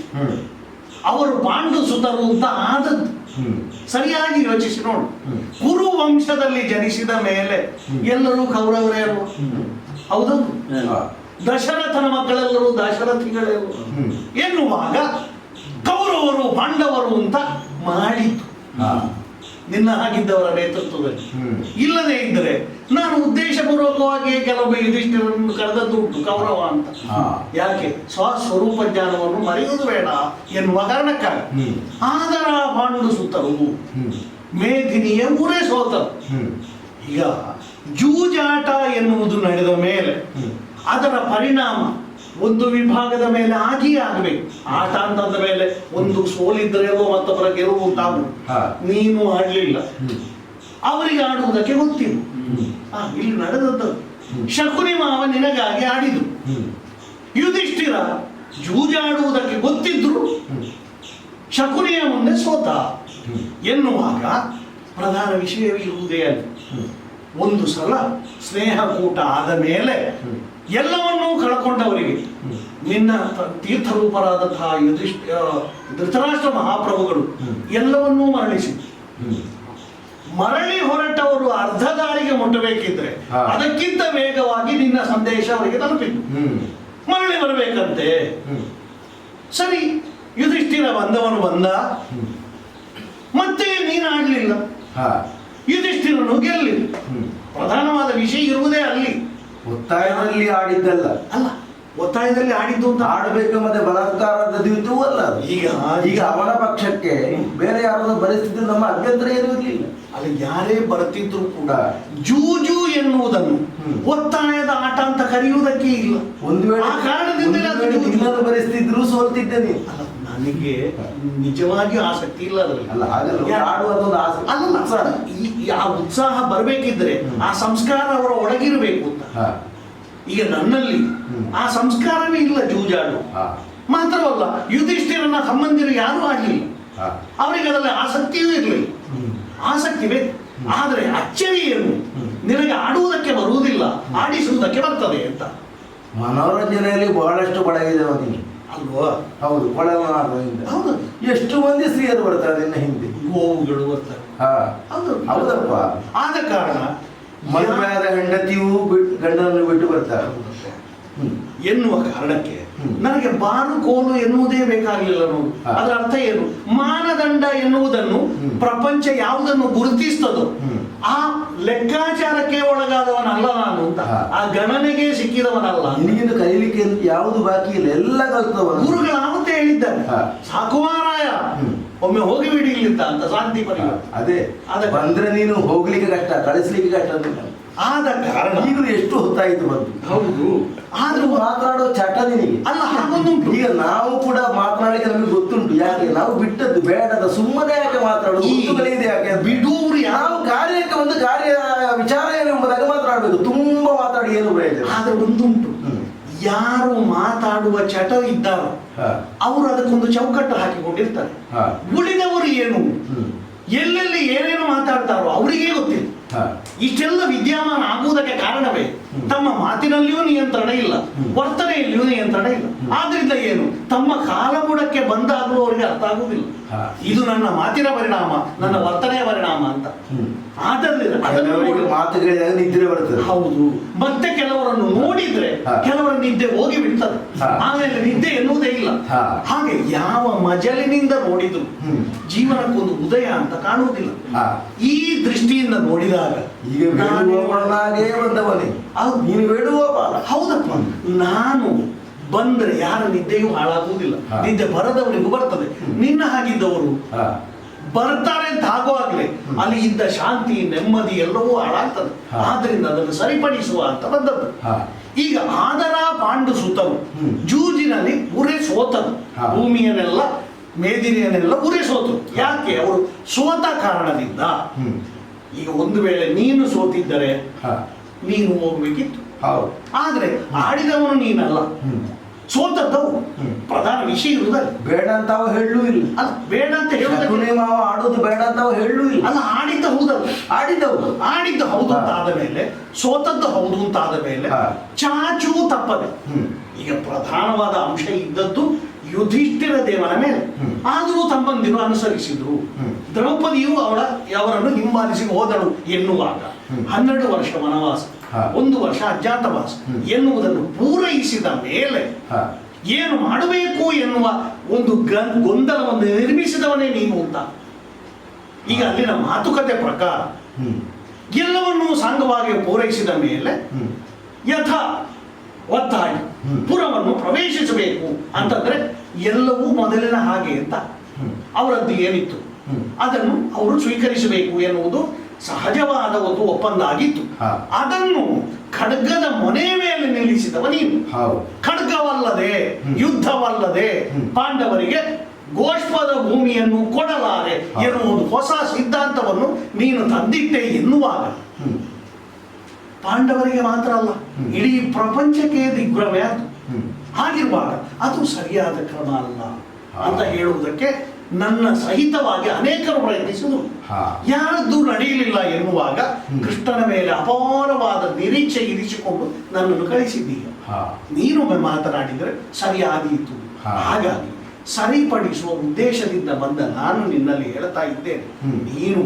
ಅವರು ಪಾಂಡು ಸುತರು ಅಂತ ಆದದ್ದು. ಸರಿಯಾಗಿ ಯೋಚಿಸಿ ನೋಡು. ಕುರು ವಂಶದಲ್ಲಿ ಜನಿಸಿದ ಮೇಲೆ ಎಲ್ಲರೂ ಕೌರವರೇ ಅಲ್ವ? ಹೌದೌದು. ದಶರಥನ ಮಕ್ಕಳೆಲ್ಲರೂ ದಶರಥಿಗಳೇ ಎನ್ನುವಾಗ ಕೌರವರು ಪಾಂಡವರು ಅಂತ ಮಾಡಿತು ನಿನ್ನ ಹಾಗಿದ್ದವರ ನೇತೃತ್ವದಲ್ಲಿ. ಇಲ್ಲದೇ ಇದ್ದರೆ ನಾನು ಉದ್ದೇಶಪೂರ್ವಕವಾಗಿ ಕೆಲವೊಬ್ಬ ಯುಧಿಷ್ಠಿರನ್ನು ಕರೆದದ್ದು ಉಂಟು ಕೌರವ ಅಂತ. ಯಾಕೆ? ಸ್ವಸ್ವರೂಪ ಜ್ಞಾನವನ್ನು ಮರೆಯುವುದು ಬೇಡ ಎನ್ನುವ ಕಾರಣಕ್ಕಾಗಿ. ಆದರ ಪಾಂಡು ಸುತ್ತರು ಮೇದಿನಿಯ ಊರೇ ಸೋತರು. ಈಗ ಜೂಜಾಟ ಎನ್ನುವುದು ನಡೆದ ಮೇಲೆ ಅದರ ಪರಿಣಾಮ ಒಂದು ವಿಭಾಗದ ಮೇಲೆ ಆಗಿಯೇ ಆಗಬೇಕು. ಆಟ ಅಂತಂದ ಮೇಲೆ ಒಂದು ಸೋಲಿದ್ದರೇನೋ ಮತ್ತೊಬ್ಬರ ಗೆಲುವು ಉಂಟಾಗು. ನೀನು ಆಡ್ಲಿಲ್ಲ, ಅವರಿಗೆ ಆಡುವುದಕ್ಕೆ ಗೊತ್ತಿಲ್ಲ. ಇಲ್ಲಿ ನಡೆದದ್ದು ಶಕುನಿ ಮಾವ ನಿನಗಾಗಿ ಆಡಿದು. ಯುಧಿಷ್ಠಿರ ಜೂಜಾಡುವುದಕ್ಕೆ ಗೊತ್ತಿದ್ರು ಶಕುನಿಯ ಮುಂದೆ ಸೋತ ಎನ್ನುವಾಗ ಪ್ರಧಾನ ವಿಷಯವೇ ಇರುವುದೇ ಅಲ್ಲಿ. ಒಂದು ಸಲ ಸ್ನೇಹಕೂಟ ಆದ ಮೇಲೆ ಎಲ್ಲವನ್ನೂ ಕಳ್ಕೊಂಡವರಿಗೆ ನಿನ್ನ ತೀರ್ಥರೂಪರಾದಂತಹ ಧೃತರಾಷ್ಟ್ರ ಮಹಾಪ್ರಭುಗಳು ಎಲ್ಲವನ್ನೂ ಮರಳಿಸಿ ಮರಳಿ ಹೊರಟವರು ಅರ್ಧ ದಾರಿಗೆ ಮುಟ್ಟಬೇಕಿದ್ರೆ ಅದಕ್ಕಿಂತ ವೇಗವಾಗಿ ನಿನ್ನ ಸಂದೇಶ ಅವರಿಗೆ ತಲುಪಿತು. ಮರಳಿ ಬರಬೇಕಂತೆ. ಸರಿ, ಯುಧಿಷ್ಠಿರ ಬಂದವನು ಬಂದ, ಮತ್ತೆ ನೀನಾಗ್ಲಿಲ್ಲ, ಯುಧಿಷ್ಠಿರನು ಗೆಲ್ಲಿಲ್ಲ. ಪ್ರಧಾನವಾದ ವಿಷಯ ಇರುವುದೇ ಅಲ್ಲಿ. ಒತ್ತಾಯದಲ್ಲಿ ಆಡಿದ್ದಲ್ಲ. ಅಲ್ಲ, ಒತ್ತಾಯದಲ್ಲಿ ಆಡಿದ್ದು ಅಂತ ಆಡಬೇಕು ಮತ್ತೆ ಬಲಾತ್ಕಾರದ ದಿವಸವೂ ಅಲ್ಲ ಅದು. ಈಗ ಅವನ ಪಕ್ಷಕ್ಕೆ ಬೇರೆ ಯಾರಾದ್ರೂ ಪರಿಸ್ಥಿತಿ ನಮ್ಮ ಅಭ್ಯಂತರ ಏನೂ ಇರಲಿಲ್ಲ. ಅಲ್ಲಿ ಯಾರೇ ಬರ್ತಿದ್ರು ಕೂಡ ಜೂಜು ಎನ್ನುವುದನ್ನು ಒತ್ತಾಯದ ಆಟ ಅಂತ ಕರೆಯುವುದಕ್ಕೆ ಇಲ್ಲ. ಒಂದು ವೇಳೆ ಆ ಕಾರಣದಿಂದಲೇ ಅದು ಜೂಜು. ಇನ್ನೊಂದು ಪರಿಸ್ಥಿತಿ ಸೋಲ್ತಿದ್ದೆ ನೀನು. ಅಲ್ಲ, ನನಗೆ ನಿಜವಾಗಿಯೂ ಆಸಕ್ತಿ ಇಲ್ಲ ಅದರಲ್ಲಿ. ಅಲ್ಲ ಹಾಗಲ್ಲ, ಆಡುವುದೊಂದು ಆಸೆ. ಅಲ್ಲ, ಆ ಉತ್ಸಾಹ ಬರಬೇಕಿದ್ರೆ ಆ ಸಂಸ್ಕಾರ ಅವರ ಒಳಗಿರಬೇಕು ಅಂತ. ಈಗ ನನ್ನಲ್ಲಿ ಆ ಸಂಸ್ಕಾರವೇ ಇಲ್ಲ ಜೂಜಾಡು. ಮಾತ್ರವಲ್ಲ, ಯುಧಿಷ್ಠಿರನ ಸಂಬಂಧಿರು ಯಾರೂ ಆಗಲಿಲ್ಲ, ಅವರಿಗೆ ಅದರಲ್ಲಿ ಆಸಕ್ತಿಯೂ ಇರಲಿಲ್ಲ. ಆಸಕ್ತಿ ಬೇಕು, ಆದರೆ ಅಚ್ಚರಿ ಏನು, ನಿನಗೆ ಆಡುವುದಕ್ಕೆ ಬರುವುದಿಲ್ಲ, ಆಡಿಸುವುದಕ್ಕೆ ಬರ್ತದೆ ಅಂತ. ಮನೋರಂಜನೆಯಲ್ಲಿ ಬಹಳಷ್ಟು ಪಳಗಿದೆ ಅವನಿಗೆ ಅಲ್ವಾ? ಹೌದು, ಕೊಳಲನಾಟದಿಂದ ಹೌದು. ಎಷ್ಟು ಮಂದಿ ಸ್ತ್ರೀಯರು ಬರ್ತಾರೆ ನಿನ್ನ ಹಿಂದೆ, ಗೋವುಗಳು ಬರ್ತಾರೆ. ಹೌದಪ್ಪ. ಆದ ಕಾರಣ ಮದುವೆಯಾದ ಹೆಂಡತಿಯೂ ಗಂಡನನ್ನು ಬಿಟ್ಟು ಬರ್ತಾರೆ ಎನ್ನುವ ಕಾರಣಕ್ಕೆ ನನಗೆ ಬಾರು ಕೋಲು ಎನ್ನುವುದೇ ಬೇಕಾಗಲಿಲ್ಲ ನೋಡಿ. ಅದರ ಅರ್ಥ ಏನು? ಮಾನದಂಡ ಎನ್ನುವುದನ್ನು ಪ್ರಪಂಚ ಯಾವುದನ್ನು ಗುರುತಿಸ್ತದೋ ಆ ಲೆಕ್ಕಾಚಾರಕ್ಕೆ ಒಳಗಾದವನಲ್ಲ ನಾನು ಅಂತ, ಆ ಗಣನೆಗೆ ಸಿಕ್ಕಿದವನಲ್ಲ. ನಿನಗಿಂತ ಕಲೀಲಿಕ್ಕೆ ಯಾವುದು ಬಾಕಿ ಇಲ್ಲ, ಎಲ್ಲ ಕಲ್ತವ. ಗುರುಗಳು ಆವತ್ತೇ ಹೇಳಿದ್ದಾರೆ, ಸಾಕುಮಾರಾಯ ಒಮ್ಮೆ ಹೋಗಿಬಿಡಿ ಇಲ್ಲಿಂದ ಅಂತ ಶಾಂತಿ ಪರಿ. ಅದೇ ಬಂದ್ರೆ ನೀನು ಹೋಗ್ಲಿಕ್ಕೆ ಕಷ್ಟ, ಕಳಿಸ್ಲಿಕ್ಕೆ ಕಷ್ಟ ಅಂತ. ಆದ ಕಾರಣ ಈಗಲೂ ಎಷ್ಟು ಹೊತ್ತಾಯಿತು ಬಂದು. ಹೌದು, ಆದ್ರೂ ಮಾತನಾಡೋ ಚಟ ನಿನಗೆ. ಅಲ್ಲ, ಹಾಗೊಂದುಂಟು. ಈಗ ನಾವು ಕೂಡ ಮಾತನಾಡಲಿಕ್ಕೆ ನಮಗೆ ಗೊತ್ತುಂಟು. ಯಾಕೆ ನಾವು ಬಿಟ್ಟದ್ದು ಬೇಡದ, ಸುಮ್ಮನೆ ಯಾಕೆ ಮಾತನಾಡೋದು, ಗೊತ್ತುಗಳಿದೆ ಯಾಕೆ ಬಿಡೂರು. ನಾವು ಕಾರ್ಯಕ್ಕೆ ಒಂದು ಕಾರ್ಯ ವಿಚಾರ ಏನೆಂಬುದಾಗಿ ಮಾತನಾಡಬೇಕು. ತುಂಬಾ ಮಾತಾಡಿ ಏನು ಪ್ರಯೋಜನ. ಆದ್ರೆ ಒಂದುಂಟು, ಯಾರು ಮಾತಾಡುವ ಚಟ ಇದ್ದಾರೋ ಅವರು ಅದಕ್ಕೊಂದು ಚೌಕಟ್ಟು ಹಾಕಿಕೊಂಡಿರ್ತಾರೆ. ಉಳಿದವರು ಏನು ಎಲ್ಲೆಲ್ಲಿ ಏನೇನು ಮಾತಾಡ್ತಾರೋ ಅವರಿಗೇ ಗೊತ್ತಿಲ್ಲ. ಇಷ್ಟೆಲ್ಲ ವಿದ್ಯಮಾನ ಆಗುವುದಕ್ಕೆ ಕಾರಣವೇ ತಮ್ಮ ಮಾತಿನಲ್ಲಿಯೂ ನಿಯಂತ್ರಣ ಇಲ್ಲ, ವರ್ತನೆಯಲ್ಲಿಯೂ ನಿಯಂತ್ರಣ ಇಲ್ಲ. ಆದ್ರಿಂದ ಏನು, ತಮ್ಮ ಕಾಲಬುಡಕ್ಕೆ ಬಂದಾಗಲೂ ಅವರಿಗೆ ಅರ್ಥ ಆಗುವುದಿಲ್ಲ. ಇದು ನನ್ನ ಮಾತಿನ ಪರಿಣಾಮ, ನನ್ನ ವರ್ತನೆಯ ಪರಿಣಾಮ ಅಂತ. ಮಾತುಗಳಿದಾಗ ನಿದ್ರೆ ಬರ್ತದೆ. ಹೌದು, ಮತ್ತೆ ಕೆಲವರನ್ನು ನೋಡಿದ್ರೆ ಕೆಲವರ ನಿದ್ದೆ ಹೋಗಿ ಬಿಡ್ತದೆ, ಆಮೇಲೆ ನಿದ್ದೆ ಎನ್ನುವುದೇ ಇಲ್ಲ. ಹಾಗೆ ಯಾವ ಮಜಲಿನಿಂದ ನೋಡಿದ್ರು ಜೀವನಕ್ಕೊಂದು ಉದಯ ಅಂತ ಕಾಣುವುದಿಲ್ಲ. ಈ ದೃಷ್ಟಿಯಿಂದ ನೋಡಿದಾಗ ಈಗ ಬಂದವನೇ ನೀನು ಬೇಡುವ. ಹೌದಪ್ಪ, ನಾನು ಬಂದ್ರೆ ಯಾರ ನಿದ್ದೆಯೂ ಹಾಳಾಗುವುದಿಲ್ಲ, ನಿದ್ದೆ ಬರದವನಿಗೂ ಬರ್ತದೆ. ನಿನ್ನ ಹಾಗಿದ್ದವರು ಬರ್ತಾರೆ ಅಂತ ಆಗುವಾಗಲೇ ಅಲ್ಲಿ ಇದ್ದ ಶಾಂತಿ ನೆಮ್ಮದಿ ಎಲ್ಲವೂ ಹಾಳಾಗ್ತದೆ. ಆದ್ರಿಂದ ಅದನ್ನು ಸರಿಪಡಿಸುವ ಅಂತ ಬಂದದ್ದು. ಈಗ ಆದರ ಪಾಂಡು ಸುತರು ಜೂಜಿನಲ್ಲಿ ಉರೆ ಸೋತರು, ಭೂಮಿಯನ್ನೆಲ್ಲ ಮೇದಿನಿಯನ್ನೆಲ್ಲ ಉರೆ ಸೋತರು. ಯಾಕೆ? ಅವರು ಸೋತ ಕಾರಣದಿಂದ. ಈಗ ಒಂದು ವೇಳೆ ನೀನು ಸೋತಿದ್ದರೆ ನೀನು ಹೋಗ್ಬೇಕಿತ್ತು, ಆದ್ರೆ ಆಡಿದವನು ನೀನಲ್ಲ, ಸೋತದ್ದವು. ಪ್ರಧಾನ ವಿಷಯ ಇರುವುದಲ್ಲ. ಬೇಡ ಅಂತ ಅವ ಹೇಳೂ ಇಲ್ಲ. ಅಲ್ಲ, ಬೇಡ ಅಂತ ಹೇಳುವುದಕ್ಕೆ ಮಾವ ಆಡೋದು ಬೇಡ ಅಂತ ಅವ ಹೇಳೂ ಇಲ್ಲ. ಅಲ್ಲ, ಆಡಿದ್ದ ಹೌದಲ್ಲ, ಆಡಿದ್ದು ಹೌದು ಅಂತ ಆದ ಮೇಲೆ, ಸೋತದ್ದು ಹೌದು ಅಂತ ಆದ ಮೇಲೆ ಚಾಚೂ ತಪ್ಪದೆ. ಈಗ ಪ್ರಧಾನವಾದ ಅಂಶ ಇದ್ದದ್ದು ಯುಧಿಷ್ಠಿರ ದೇವನ ಮೇಲೆ. ಆದರೂ ತಮ್ಮಂದಿರು ಅನುಸರಿಸಿದ್ರು. ದ್ರೌಪದಿಯು ಅವರನ್ನು ಹಿಂಬಾಲಿಸಿ ಹೋದಳು ಎನ್ನುವಾಗ 12 ವರ್ಷ ವನವಾಸ, 1 ವರ್ಷ ಅಜ್ಞಾತವಾಸ ಎನ್ನುವುದನ್ನು ಪೂರೈಸಿದ ಮೇಲೆ ಏನು ಮಾಡಬೇಕು ಎನ್ನುವ ಒಂದು ಗೊಂದಲವನ್ನು ನಿರ್ಮಿಸಿದವನೇ ನೀನು ಅಂತ. ಈಗ ಅಲ್ಲಿನ ಮಾತುಕತೆ ಪ್ರಕಾರ ಎಲ್ಲವನ್ನೂ ಸಾಂಗವಾಗಿ ಪೂರೈಸಿದ ಮೇಲೆ ಯಥಾ ಒತ್ತಾಯ ಪುರವನ್ನು ಪ್ರವೇಶಿಸಬೇಕು ಅಂತಂದ್ರೆ ಎಲ್ಲವೂ ಮೊದಲಿನ ಹಾಗೆ ಅಂತ ಅವರದ್ದು ಏನಿತ್ತು ಅದನ್ನು ಅವರು ಸ್ವೀಕರಿಸಬೇಕು ಎನ್ನುವುದು ಸಹಜವಾದ ಒಂದು ಒಪ್ಪಂದ ಆಗಿತ್ತು. ಅದನ್ನು ಖಡ್ಗದ ಮೊನೆ ಮೇಲೆ ನಿಲ್ಲಿಸಿದವ ನೀನು. ಖಡ್ಗವಲ್ಲದೆ, ಯುದ್ಧವಲ್ಲದೆ ಪಾಂಡವರಿಗೆ ಗೋಷ್ಪದ ಭೂಮಿಯನ್ನು ಕೊಡಲಾರೆ ಎನ್ನುವುದು ಹೊಸ ಸಿದ್ಧಾಂತವನ್ನು ನೀನು ತಂದಿಟ್ಟೆ ಎನ್ನುವಾಗ ಪಾಂಡವರಿಗೆ ಮಾತ್ರ ಅಲ್ಲ, ಇಡೀ ಪ್ರಪಂಚಕ್ಕೆ ದಿಗ್ಭ್ರಮೆ ಆಯ್ತು. ಹಾಗಿರುವಾಗ ಅದು ಸರಿಯಾದ ಕ್ರಮ ಅಲ್ಲ ಅಂತ ಹೇಳುವುದಕ್ಕೆ ನನ್ನ ಸಹಿತವಾಗಿ ಅನೇಕರು ಪ್ರಯತ್ನಿಸಿದರು. ಯಾರದ್ದು ನಡೆಯಲಿಲ್ಲ ಎನ್ನುವಾಗ ಕೃಷ್ಣನ ಮೇಲೆ ಅಪಾರವಾದ ನಿರೀಕ್ಷೆ ಇರಿಸಿಕೊಂಡು ನನ್ನನ್ನು ಕಳಿಸಿದ್ದೀಯ. ನೀನೊಮ್ಮೆ ಮಾತನಾಡಿದರೆ ಸರಿಯಾದೀತು. ಹಾಗಾಗಿ ಸರಿಪಡಿಸುವ ಉದ್ದೇಶದಿಂದ ಬಂದ ನಾನು ನಿನ್ನಲ್ಲಿ ಹೇಳ್ತಾ ಇದ್ದೇನೆ, ನೀನು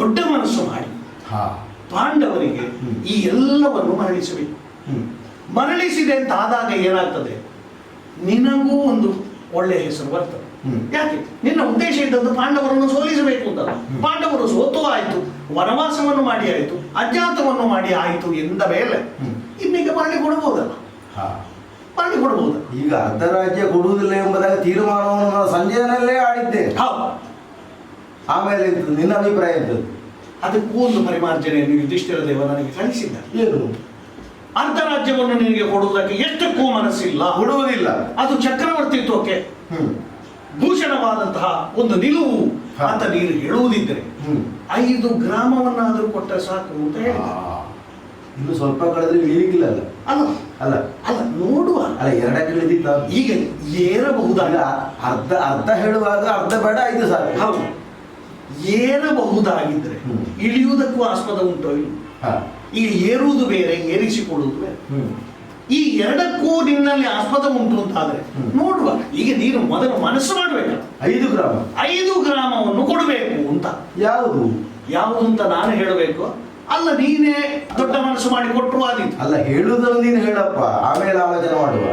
ದೊಡ್ಡ ಮನಸ್ಸು ಮಾಡಿ ಪಾಂಡವರಿಗೆ ಈ ಎಲ್ಲವನ್ನು ಮರಳಿಸಬೇಕು. ಮರಳಿಸಿದೆ ಅಂತ ಆದಾಗ ಏನಾಗ್ತದೆ, ನಿನಗೂ ಒಂದು ಒಳ್ಳೆಯ ಹೆಸರು ಬರ್ತದೆ. ಯಾಕೆ? ನಿನ್ನ ಉದ್ದೇಶ ಇದ್ದದ್ದು ಪಾಂಡವರನ್ನು ಸೋಲಿಸಬೇಕು ಅಂತ. ಪಾಂಡವರು ಸೋತು ಆಯ್ತು, ವನವಾಸವನ್ನು ಮಾಡಿ ಆಯ್ತು, ಅಜ್ಞಾತವನ್ನು ಮಾಡಿ ಆಯ್ತು ಎಂದ ಮೇಲೆ ಇನ್ನೀಗ ಮಾಡಿಕೊಡಬಹುದಲ್ಲ, ಮಾಡಿಕೊಡಬಹುದು. ಈಗ ಅರ್ಧ ರಾಜ್ಯ ಕೊಡುವುದಿಲ್ಲ ಎಂಬುದಾಗಿ ತೀರ್ಮಾನವನ್ನು ನಾನು ಸಂಜೆನಲ್ಲೇ ಆಡಿದ್ದೇನೆ. ಹೌದು. ಆಮೇಲೆ ನಿನ್ನ ಅಭಿಪ್ರಾಯ ಎಂತದ್ದು? ಅದಕ್ಕೂ ಒಂದು ಪರಿಮಾರ್ಜನೆಯನ್ನು ಯುಧಿಷ್ಠಿರ ದೇವ ನನಗೆ ಕಳಿಸಿದ್ದ. ಏನು? ಅರ್ಧ ರಾಜ್ಯವನ್ನು ನಿನಗೆ ಕೊಡುವುದಕ್ಕೆ ಎಷ್ಟಕ್ಕೂ ಮನಸ್ಸಿಲ್ಲ, ಕೊಡುವುದಿಲ್ಲ. ಅದು ಚಕ್ರವರ್ತಿತ್ವಕ್ಕೆ ಭೂಷಣವಾದಂತಹ ಒಂದು ನಿಲುವು ಅಂತ ನೀನು ಹೇಳುವುದಿದ್ದರೆ 5 ಗ್ರಾಮವನ್ನಾದರೂ ಕೊಟ್ಟರೆ ಸಾಕು ಅಂತ ಹೇಳಿ. ಇನ್ನು ಸ್ವಲ್ಪ ಕಳೆದ್ರೆ ಇಳಿಲಿಕ್ಕಿಲ್ಲ ಅಲ್ಲ? ಅಲ್ಲ ಅಲ್ಲ ಅಲ್ಲ, ನೋಡುವ. ಅಲ್ಲ, 2 ಇಳಿದಿತ್ತ. ಈಗ ಏರಬಹುದಾಗ ಅರ್ಧ ಹೇಳುವಾಗ ಅರ್ಧ ಬೇಡ, 5 ಸಾಕು. ಹೌದು, ಏರಬಹುದಾಗಿದ್ರೆ ಇಳಿಯುವುದಕ್ಕೂ ಆಸ್ಪದ ಉಂಟೋ ಇಲ್ಲ. ಈಗ ಏರುವುದು ಬೇರೆ, ಏರಿಸಿಕೊಳ್ಳುವುದು ಬೇರೆ. ಈ ಎರಡಕ್ಕೂ ನಿನ್ನಲ್ಲಿ ಆಸ್ಪದ ಉಂಟು ಅಂತಾದ್ರೆ ನೋಡುವ. ಈಗ ನೀನು ಮೊದಲು ಮನಸ್ಸು ಮಾಡಬೇಕು. 5 ಗ್ರಾಮವನ್ನು ಕೊಡಬೇಕು ಅಂತ. ಯಾವುದು ಯಾವುದು ಅಂತ ನಾನು ಹೇಳಬೇಕು? ಅಲ್ಲ, ನೀನೇ ದೊಡ್ಡ ಮನಸ್ಸು ಮಾಡಿ ಕೊಟ್ಟರು ಆದೀತು. ಅಲ್ಲ, ಹೇಳುವುದನ್ನು ನೀನು ಹೇಳಪ್ಪ, ಆಮೇಲೆ ಆಲೋಚನೆ ಮಾಡುವ.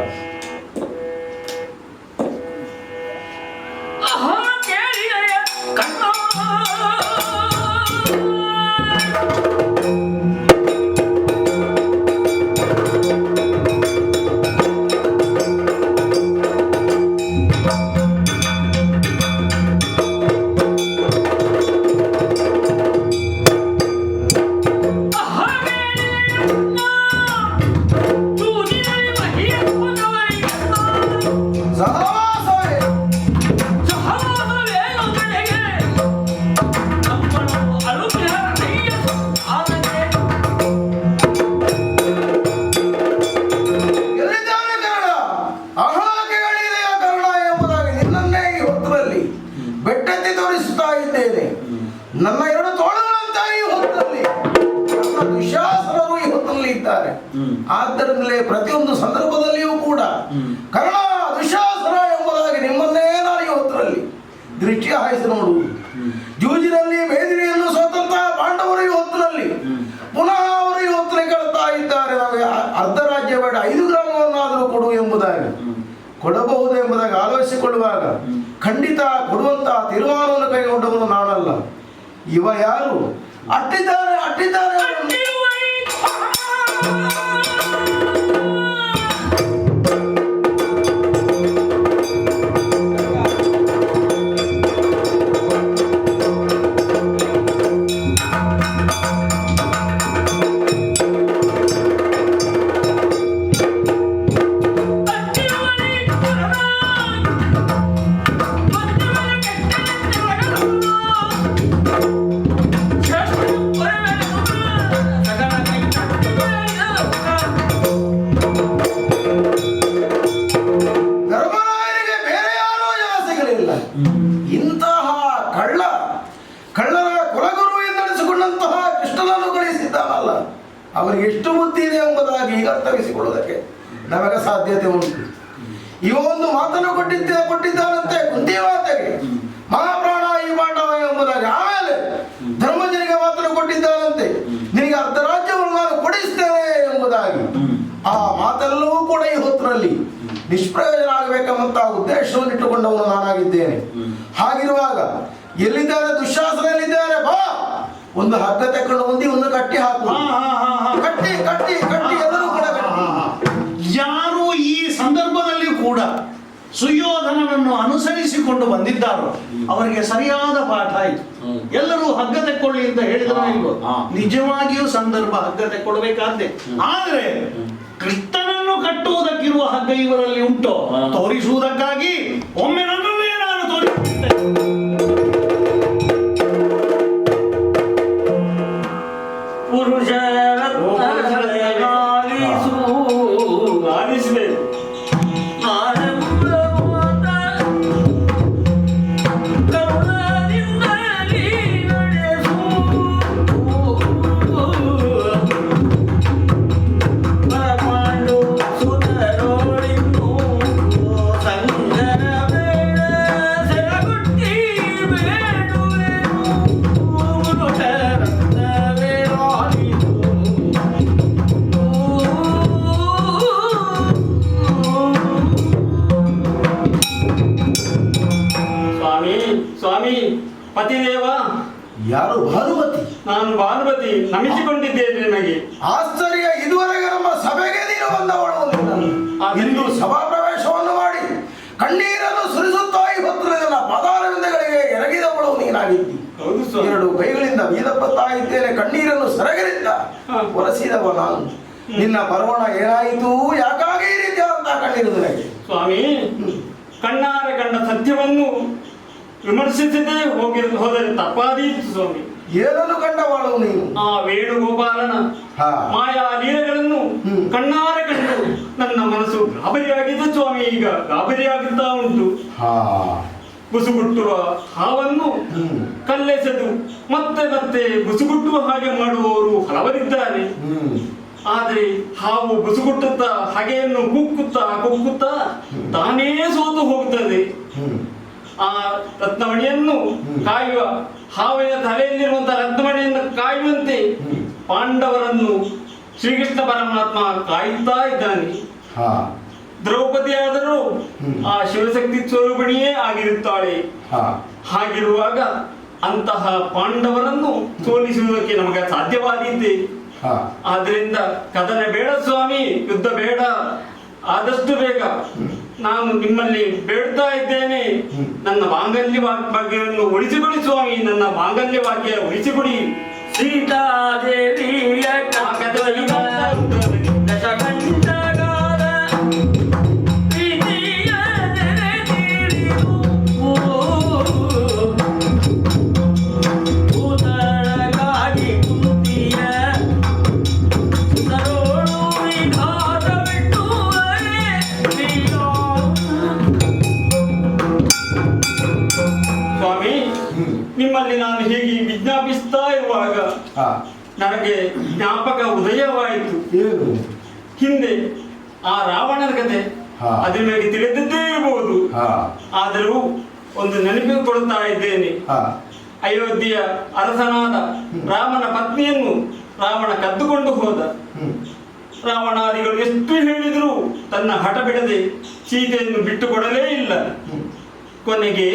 ನನ್ನ 2 ತೋಳುಗಳಂತ ಈ ಹೊತ್ತಲ್ಲಿ ದುಶ್ಯಾಸನರು ಈ ಹೊತ್ತಲ್ಲಿ ಇದ್ದಾರೆ. ಆದ್ದರಿಂದಲೇ ಪ್ರತಿಯೊಂದು ಸಂದರ್ಭದಲ್ಲಿಯೂ ಕೂಡ ಕರ್ಣ ದುಶ್ಯಾಸನ ಎಂಬುದಾಗಿ ನಿಮ್ಮನ್ನೇ ನಾನು ಈ ಹೊತ್ತರಲ್ಲಿ ದೃಷ್ಟಿ ಹಾಯಿಸಿ ನೋಡುವುದು. ಜೂಜಿನಲ್ಲಿ ಬೇದಿರಿಯನ್ನು ಸೋತಂತಹ ಪಾಂಡವರು ಈ ಹೊತ್ತಿನಲ್ಲಿ ಪುನಃ ಅವರು ಈ ಹೊತ್ತಲ್ಲಿ ಕೇಳ್ತಾ ಇದ್ದಾರೆ, ನಮಗೆ ಅರ್ಧ ರಾಜ್ಯ ಬೇಡ, 5 ಗ್ರಾಮವನ್ನಾದರೂ ಕೊಡು ಎಂಬುದಾಗಿ. ಕೊಡಬಹುದು ಎಂಬುದಾಗಿ ಆಲೋಚಿಸಿಕೊಳ್ಳುವಾಗ ಖಂಡಿತ ಕೊಡುವಂತಹ ತೀರ್ಮಾನವನ್ನು ಕೈಗೊಂಡವನು ನಾನಲ್ಲ. ಇವ ಯಾರು? ಅಟ್ಟಿದ್ದಾರೆ. ಇಂತಹ ಕಳ್ಳರ ಕುಲಗುರು ಎಂದೆನಿಸಿಕೊಂಡಂತಹ ಕೃಷ್ಣನನ್ನು ಕಳಿಸಿದ್ದಾನಲ್ಲ, ಅವರಿಗೆ ಎಷ್ಟು ಬುದ್ಧಿ ಇದೆ ಎಂಬುದಾಗಿ ಈಗ ಅರ್ಥವಿಸಿಕೊಳ್ಳುವುದಕ್ಕೆ ನಮಗೆ ಸಾಧ್ಯತೆ ಉಂಟು. ಇವ ಒಂದು ಮಾತನ್ನು ಕೊಟ್ಟಿದ್ದಾನಂತೆ ಕುಂತಿ ಮಾತೆಗೆ, ಮಹಾಪ್ರಾಣ ಈ ಪಾಂಡವ ಎಂಬುದಾಗಿ. ಆಮೇಲೆ ಧರ್ಮಜನಿಗೆ ಮಾತನ್ನು ಕೊಟ್ಟಿದ್ದಾನಂತೆ, ನಿನಗೆ ಅರ್ಧ ರಾಜ್ಯವನ್ನು ನಾನು ಕೊಡಿಸ್ತೇನೆ ಎಂಬುದಾಗಿ. ಆ ಮಾತೆಲ್ಲವೂ ಕೂಡ ಈ ಹೊತ್ತಿನಲ್ಲಿ ನಿಷ್ಪ್ರಯೋಜನ ಆಗಬೇಕೆಂಬಂತ ಉದ್ದೇಶವನ್ನು ಇಟ್ಟುಕೊಂಡವನು ನಾನಾಗಿದ್ದೇನೆ. ಹಾಗಿರುವಾಗ ಎಲ್ಲಿದ್ದಾರೆ ದುಶ್ಯಾಸನ, ಎಲ್ಲಿದ್ದಾರೆ? ಬಾ, ಒಂದು ಹಗ್ಗ ತಕೊಂಡು ಒಂದು ಕಟ್ಟಿ ಹಾಕು. ಕಟ್ಟಿ ಎಲ್ಲರೂ ಕೂಡ ಯಾರು ಈ ಸಂದರ್ಭದಲ್ಲಿ ಕೂಡ ಸುಯೋಧನನನ್ನು ಅನುಸರಿಸಿಕೊಂಡು ಬಂದಿದ್ದಾರೋ ಅವರಿಗೆ ಸರಿಯಾದ ಪಾಠ ಆಯಿತು. ಎಲ್ಲರೂ ಹಗ್ಗ ತೆಕ್ಕೊಳ್ಳಿ ಅಂತ ಹೇಳಿದ್ರು ಇಲ್ವೋ? ನಿಜವಾಗಿಯೂ ಸಂದರ್ಭ ಹಗ್ಗ ತೆಕ್ಕೊಳ್ಬೇಕಾದ್ದೆ. ಆದ್ರೆ ಕೃಷ್ಣನನ್ನು ಕಟ್ಟುವುದಕ್ಕಿರುವ ಹಗ್ಗ ಇವರಲ್ಲಿ ಉಂಟು ತೋರಿಸುವುದಕ್ಕಾಗಿ ಒಮ್ಮೆ ನನ್ನನ್ನೇ ನಾನು ತೋರಿಸುತ್ತೇನೆ. ಆಲಿಸಬೇಕು. ಪತಿದೇವ, ಯಾರು ಭಾನುಮತಿ? ನಾನು ಭಾನುಮತಿ, ನಮಿಸಿಕೊಂಡಿದ್ದೇನೆ ನಿನಗೆ. ಆಶ್ಚರ್ಯ, ಇದುವರೆಗೆ ನಮ್ಮ ಸಭೆಗೆ ನೀನು ಬಂದವಳು. ಇಂದು ಸಭಾ ಪ್ರವೇಶವನ್ನು ಮಾಡಿ ಕಣ್ಣೀರನ್ನು ಸುರಿಸುತ್ತಾ ಇವತ್ತು ನನ್ನ ಪಾದಾರವಿಂದಗಳಿಗೆ ಎರಗಿದವಳು ನೀನಾಗಿದ್ದಿ. ಹೌದು ಸ್ವಾಮಿ. ಎರಡು ಕೈಗಳಿಂದ ಬೀದಪತ್ತಾ ಇದ್ದೇನೆ, ಕಣ್ಣೀರನ್ನು ಸೆರಗರಿಂದ ಒರೆಸಿದವ ನಾನು. ನಿನ್ನ ಪರ್ವಣ ಏನಾಯಿತು? ಯಾಕಾಗಿ ಈ ರೀತಿಯಾದಂತಹ ಕಣ್ಣೀರು ನನಗೆ? ಸ್ವಾಮಿ, ಕಣ್ಣಾರೆ ಕಂಡ ಸತ್ಯವನ್ನು ವಿಮರ್ಶಿಸದೆ ಹೋದರೆ ತಪ್ಪಾದೀತು ಸ್ವಾಮಿ. ಏನನ್ನು ಕಂಡವಾಳು ನೀನು? ಆ ವೇಣುಗೋಪಾಲನ ಹಾ. ಮಾಯಾ ಲೀಲೆಗಳನ್ನು ಕಣ್ಣಾರೆ ಕಂಡು ನನ್ನ ಮನಸ್ಸು ಗಾಬರಿಯಾಗಿದೆ ಸ್ವಾಮಿ. ಈಗ ಗಾಬರಿಯಾಗುತ್ತಾ ಉಂಟು. ಹಾ. ಬುಸುಗುಟ್ಟುವ ಹಾವನ್ನು ಕಲ್ಲೆಸೆದು ಮತ್ತೆ ಮತ್ತೆ ಬುಸುಗುಟ್ಟುವ ಹಾಗೆ ಮಾಡುವವರು ಹಲವರಿದ್ದಾರೆ. ಆದರೆ ಹಾವು ಬುಸುಗುಟ್ಟುತ್ತಾ ಹಗೆಯನ್ನು ಕುಕ್ಕುತ್ತಾ ತಾನೇ ಸೋತು ಹೋಗುತ್ತದೆ. ಆ ರತ್ನಮಣಿಯನ್ನು ಕಾಯುವ, ಹಾವಿನ ತಲೆಯಲ್ಲಿರುವಂತಹ ರತ್ನಮಣಿಯನ್ನು ಕಾಯುವಂತೆ ಪಾಂಡವರನ್ನು ಶ್ರೀಕೃಷ್ಣ ಪರಮಾತ್ಮ ಕಾಯುತ್ತಾ ಇದ್ದಾನೆ. ದ್ರೌಪದಿಯಾದರೂ ಆ ಶಿವಶಕ್ತಿ ಸ್ವರೂಪಿಣಿಯೇ ಆಗಿರುತ್ತಾಳೆ. ಹಾಗಿರುವಾಗ ಅಂತಹ ಪಾಂಡವರನ್ನು ಸೋಲಿಸುವುದಕ್ಕೆ ನಮಗೆ ಸಾಧ್ಯವಾದಿದ್ದೆ. ಆದ್ರಿಂದ ಕದನ ಬೇಡ ಸ್ವಾಮಿ, ಯುದ್ಧ ಬೇಡ. ಆದಷ್ಟು ಬೇಗ ನಾನು ನಿಮ್ಮಲ್ಲಿ ಬೇಡ್ತಾ ಇದ್ದೇನೆ, ನನ್ನ ಮಾಂಗಲ್ಯ ಭಾಗ್ಯವನ್ನು ಉಳಿಸಿಕೊಡಿ ಸ್ವಾಮಿ. ನನ್ನ ಮಾಂಗಲ್ಯ ಭಾಗ್ಯ ಉಳಿಸಿಕೊಡಿ. ಸೀತಾದೇವಿಯ ದಶಕಂಠಗಾದ ಪ್ರೀತಿಯ ನೆನೆದಿರಿದು ಭೂತಳಗಾಗಿ ಕುಂತಿಯ ಸುತರೋಳು ವಿಧಾನ ಬಿಟ್ಟುವರೆ ಸ್ವಾಮಿ, ನಿಮ್ಮಲ್ಲಿ ನಾನು ಹೀಗೆ ವಿಜ್ಞಾಪಿಸ್ತಾ ಇರುವಾಗ ನನಗೆ ಜ್ಞಾಪಕ ಉದಯವಾಯಿತು. ಹಿಂದೆ ಆ ರಾವಣನ ಕತೆ ಅದ್ರ ಮೇಲೆ ತಿಳಿದಿದ್ದೇ ಇರಬಹುದು. ಆದರೂ ಒಂದು ನೆನಪು ಕೊಡ್ತಾ ಇದ್ದೇನೆ. ಅಯೋಧ್ಯೆಯ ಅರಸನಾದ ರಾಮನ ಪತ್ನಿಯನ್ನು ರಾವಣ ಕದ್ದುಕೊಂಡು ಹೋದ. ರಾವಣಾದಿಗಳು ಎಷ್ಟು ಹೇಳಿದರೂ ತನ್ನ ಹಠ ಬಿಡದೆ ಸೀತೆಯನ್ನು ಬಿಟ್ಟುಕೊಡಲೇ ಇಲ್ಲ. ಕೊನೆಗೆ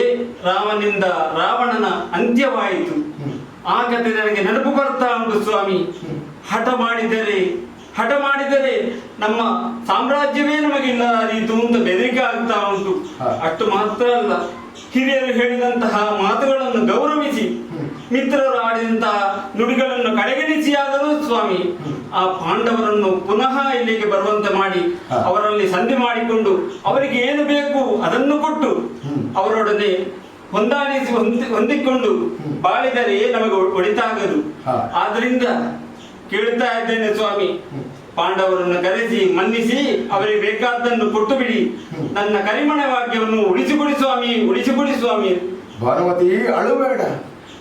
ರಾಮನಿಂದ ರಾವಣನ ಅಂತ್ಯವಾಯಿತು. ಆ ಕತೆ ನನಗೆ ನೆನಪು ಬರ್ತಾ ಉಂಟು ಸ್ವಾಮಿ. ಹಠ ಮಾಡಿದರೆ ನಮ್ಮ ಸಾಮ್ರಾಜ್ಯವೇ ನಮಗಿಲ್ಲದಾದೀತು ಅಂತ ಬೆದರಿಕೆ ಆಗ್ತಾ ಉಂಟು. ಅಷ್ಟು ಮಾತ್ರ ಅಲ್ಲ, ಹಿರಿಯರು ಹೇಳಿದಂತಹ ಮಾತುಗಳನ್ನು ಗೌರವಿಸಿ, ಮಿತ್ರರು ಆಡಿದಂತಹ ನುಡಿಗಳನ್ನು ಕಡೆಗಣಿಸಿಯಾದರೂ ಸ್ವಾಮಿ ಆ ಪಾಂಡವರನ್ನು ಪುನಃ ಇಲ್ಲಿಗೆ ಬರುವಂತೆ ಮಾಡಿ ಅವರಲ್ಲಿ ಸಂಧಿ ಮಾಡಿಕೊಂಡು ಅವರಿಗೆ ಏನು ಬೇಕು ಅದನ್ನು ಕೊಟ್ಟು ಅವರೊಡನೆ ಹೊಂದಿಕೊಂಡು ಬಾಳಿದರೆ ನಮಗೆ ಒಳಿತಾಗದು. ಆದ್ರಿಂದ ಕೇಳುತ್ತಾ ಇದ್ದೇನೆ ಸ್ವಾಮಿ, ಪಾಂಡವರನ್ನು ಕರೆಸಿ ಮನ್ನಿಸಿ ಅವರಿಗೆ ಬೇಕಾದ್ದನ್ನು ಕೊಟ್ಟು ಬಿಡಿ. ನನ್ನ ಕರಿಮಣ ವಾಕ್ಯವನ್ನು ಉಳಿಸಿಕೊಡಿ ಸ್ವಾಮಿ, ಉಳಿಸಿಕೊಡಿ ಸ್ವಾಮಿ. ಭಾನುಮತಿ, ಅಳುಬೇಡ.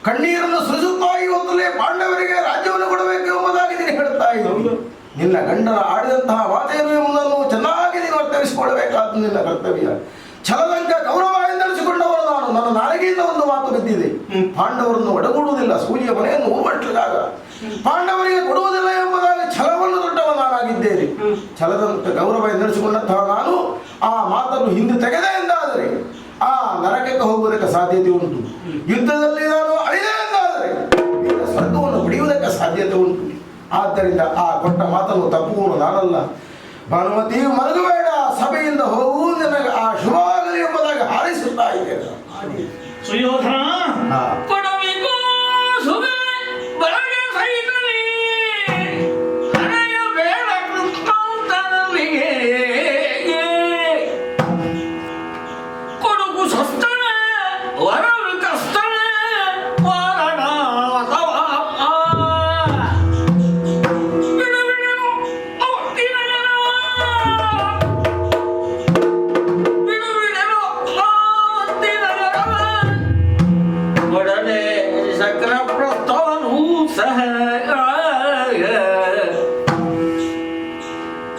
ಕಣ್ಣೀರನ್ನು ಸುರಿಸುತ್ತಾ ಇವತ್ತಲೇ ಪಾಂಡವರಿಗೆ ರಾಜ್ಯವನ್ನು ಕೊಡಬೇಕು ಎಂಬುದಾಗಿ ನೀನು ಹೇಳ್ತಾ ಇದ್ದೀನಿ. ನಿನ್ನ ಗಂಡನ ಆಡಿದಂತಹ ಮಾತೇನು ಎಂಬುದನ್ನು ಚೆನ್ನಾಗಿ ನೀನು ಅರ್ಥವಿಸಿಕೊಳ್ಳಬೇಕಾದ ನಿನ್ನ ಕರ್ತವ್ಯ. ಛಲದಂಕ ಗೌರವ ಎಂದೆನಿಸಿಕೊಂಡವರು ನಾನು. ನನ್ನ ನಾಲಿಗೆಯಿಂದ ಒಂದು ಮಾತು ಬಿದ್ದಿದೆ, ಪಾಂಡವರನ್ನು ಒಡಗೂಡುವುದಿಲ್ಲ, ಸೂರ್ಯ ಮನೆಯನ್ನು ಹೂವಟ್ಟಲಾಗ ಪಾಂಡವರಿಗೆ ಕೊಡುವುದಿಲ್ಲ ಎಂಬುದಾಗಿ ಛಲವನ್ನು ದೊಡ್ಡವ ನಾನಾಗಿದ್ದೇನೆ. ಛಲದಂತ ಗೌರವ ಎಂದೆನಿಸಿಕೊಂಡಂತಹ ನಾನು ಆ ಮಾತನ್ನು ಹಿಂದೆ ತೆಗೆದೆ ಎಂದಾದರೆ ಆ ನರಕಕ್ಕೆ ಹೋಗುವುದಕ್ಕೆ ಸಾಧ್ಯತೆ ಉಂಟು. ಯುದ್ಧದಲ್ಲಿ ನಾನು ಅಳಿದೆ ಎಂದಾದರೆ ಸ್ವರ್ಗವನ್ನು ಪಡೆಯುವುದಕ್ಕೆ ಸಾಧ್ಯತೆ ಉಂಟು. ಆದ್ದರಿಂದ ಆ ಕೊಟ್ಟ ಮಾತನ್ನು ತಪ್ಪುವುದು ನಾನಲ್ಲ. ಭಾನುಮತಿ, ಮಲಗಬೇಡ, ಸಭೆಯಿಂದ ಹೋಗು, ನನಗೆ ಆ ಶುಭವಾಗಲಿ ಎಂಬುದಾಗಿ ಹಾರೈಸುತ್ತಾ ಇದ್ದೇನೆ. ಸುಯೋಧನ, ಕೊಡಬೇಕು ಸುಮೆ ಬರಗೆ ಸಹಿತಲಿ ಹಣೆಯ ಬೇಡ ಕೃಷ್ಣಾಂತನಲ್ಲಿಗೆ ಕೊಡುಗು ಸಸ್ತನೆ ವರವು ಕಸ್ತನೆ ವಾರಣ ಒಡನೆ ಸಕಲ ಪ್ರಸ್ತವನು ಸಹ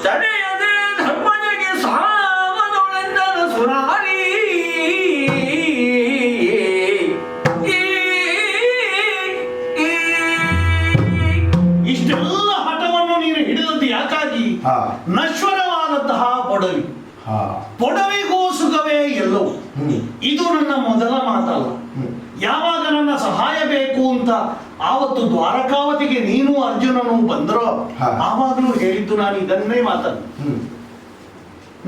ತಡೆಯದೆ ಧರ್ಮನಿಗೆ ಸಾವನೊಳೆಂದನ ಸುರಾರಿ ಇಷ್ಟೆಲ್ಲ ಹಠವನ್ನು ನೀನು ಹಿಡಿದದ್ದು ಯಾಕಾಗಿ? ನಶ್ವರವಾದಂತಹ ಪೊಡವಿ, ಪೊಡವಿಗೂ ಸುಖವೇ ಎಲ್ಲವೂ. ಇದು ನನ್ನ ಮೊದಲ ಮಾತಲ್ಲ. ಯಾವಾಗ ನನ್ನ ಸಹಾಯ ಬೇಕು ಅಂತ ಆವತ್ತು ದ್ವಾರಕಾವತಿಗೆ ನೀನು ಅರ್ಜುನನು ಬಂದರೋ ಆವಾಗಲೂ ಹೇಳಿದ್ದು ನಾನು ಇದನ್ನೇ ಮಾತನ್ನು.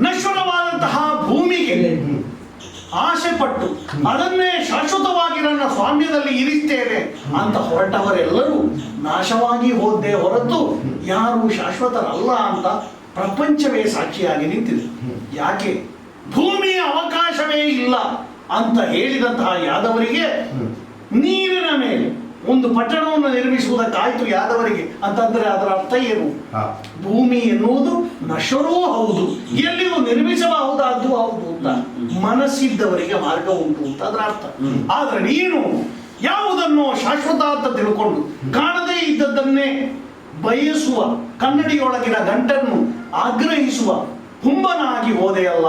ನಶ್ವರವಾದಂತಹ ಭೂಮಿಗೆ ಆಸೆ ಪಟ್ಟು ಅದನ್ನೇ ಶಾಶ್ವತವಾಗಿ ನನ್ನ ಸ್ವಾಮ್ಯದಲ್ಲಿ ಇರಿಸ್ತೇನೆ ಅಂತ ಹೊರಟವರೆಲ್ಲರೂ ನಾಶವಾಗಿ ಹೋದ್ದೇ ಹೊರತು ಯಾರು ಶಾಶ್ವತರಲ್ಲ ಅಂತ ಪ್ರಪಂಚವೇ ಸಾಕ್ಷಿಯಾಗಿ ನಿಂತಿದೆ. ಯಾಕೆ ಭೂಮಿಯ ಅವಕಾಶವೇ ಇಲ್ಲ ಅಂತ ಹೇಳಿದಂತಹ ಯಾದವರಿಗೆ ನೀರಿನ ಮೇಲೆ ಒಂದು ಪಟ್ಟಣವನ್ನು ನಿರ್ಮಿಸುವುದಕ್ಕಾಯ್ತು ಯಾದವರಿಗೆ ಅಂತಂದ್ರೆ ಅದರ ಅರ್ಥ ಏನು? ಭೂಮಿ ಎನ್ನುವುದು ನಶ್ವರೂ ಹೌದು, ಎಲ್ಲಿಯೂ ನಿರ್ಮಿಸಬಹುದಾದ್ದು ಹೌದು ಅಂತ ಮನಸ್ಸಿದ್ದವರಿಗೆ ಮಾರ್ಗ ಉಂಟು ಅಂತ ಅದರ ಅರ್ಥ. ಆದ್ರೆ ನೀನು ಯಾವುದನ್ನು ಶಾಶ್ವತ ಅಂತ ತಿಳ್ಕೊಂಡು ಕಾಣದೇ ಇದ್ದದ್ದನ್ನೇ ಬಯಸುವ, ಕನ್ನಡಿಯೊಳಗಿನ ಗಂಟನ್ನು ಆಗ್ರಹಿಸುವ ಹುಂಬನಾಗಿ ಹೋದೆಯಲ್ಲ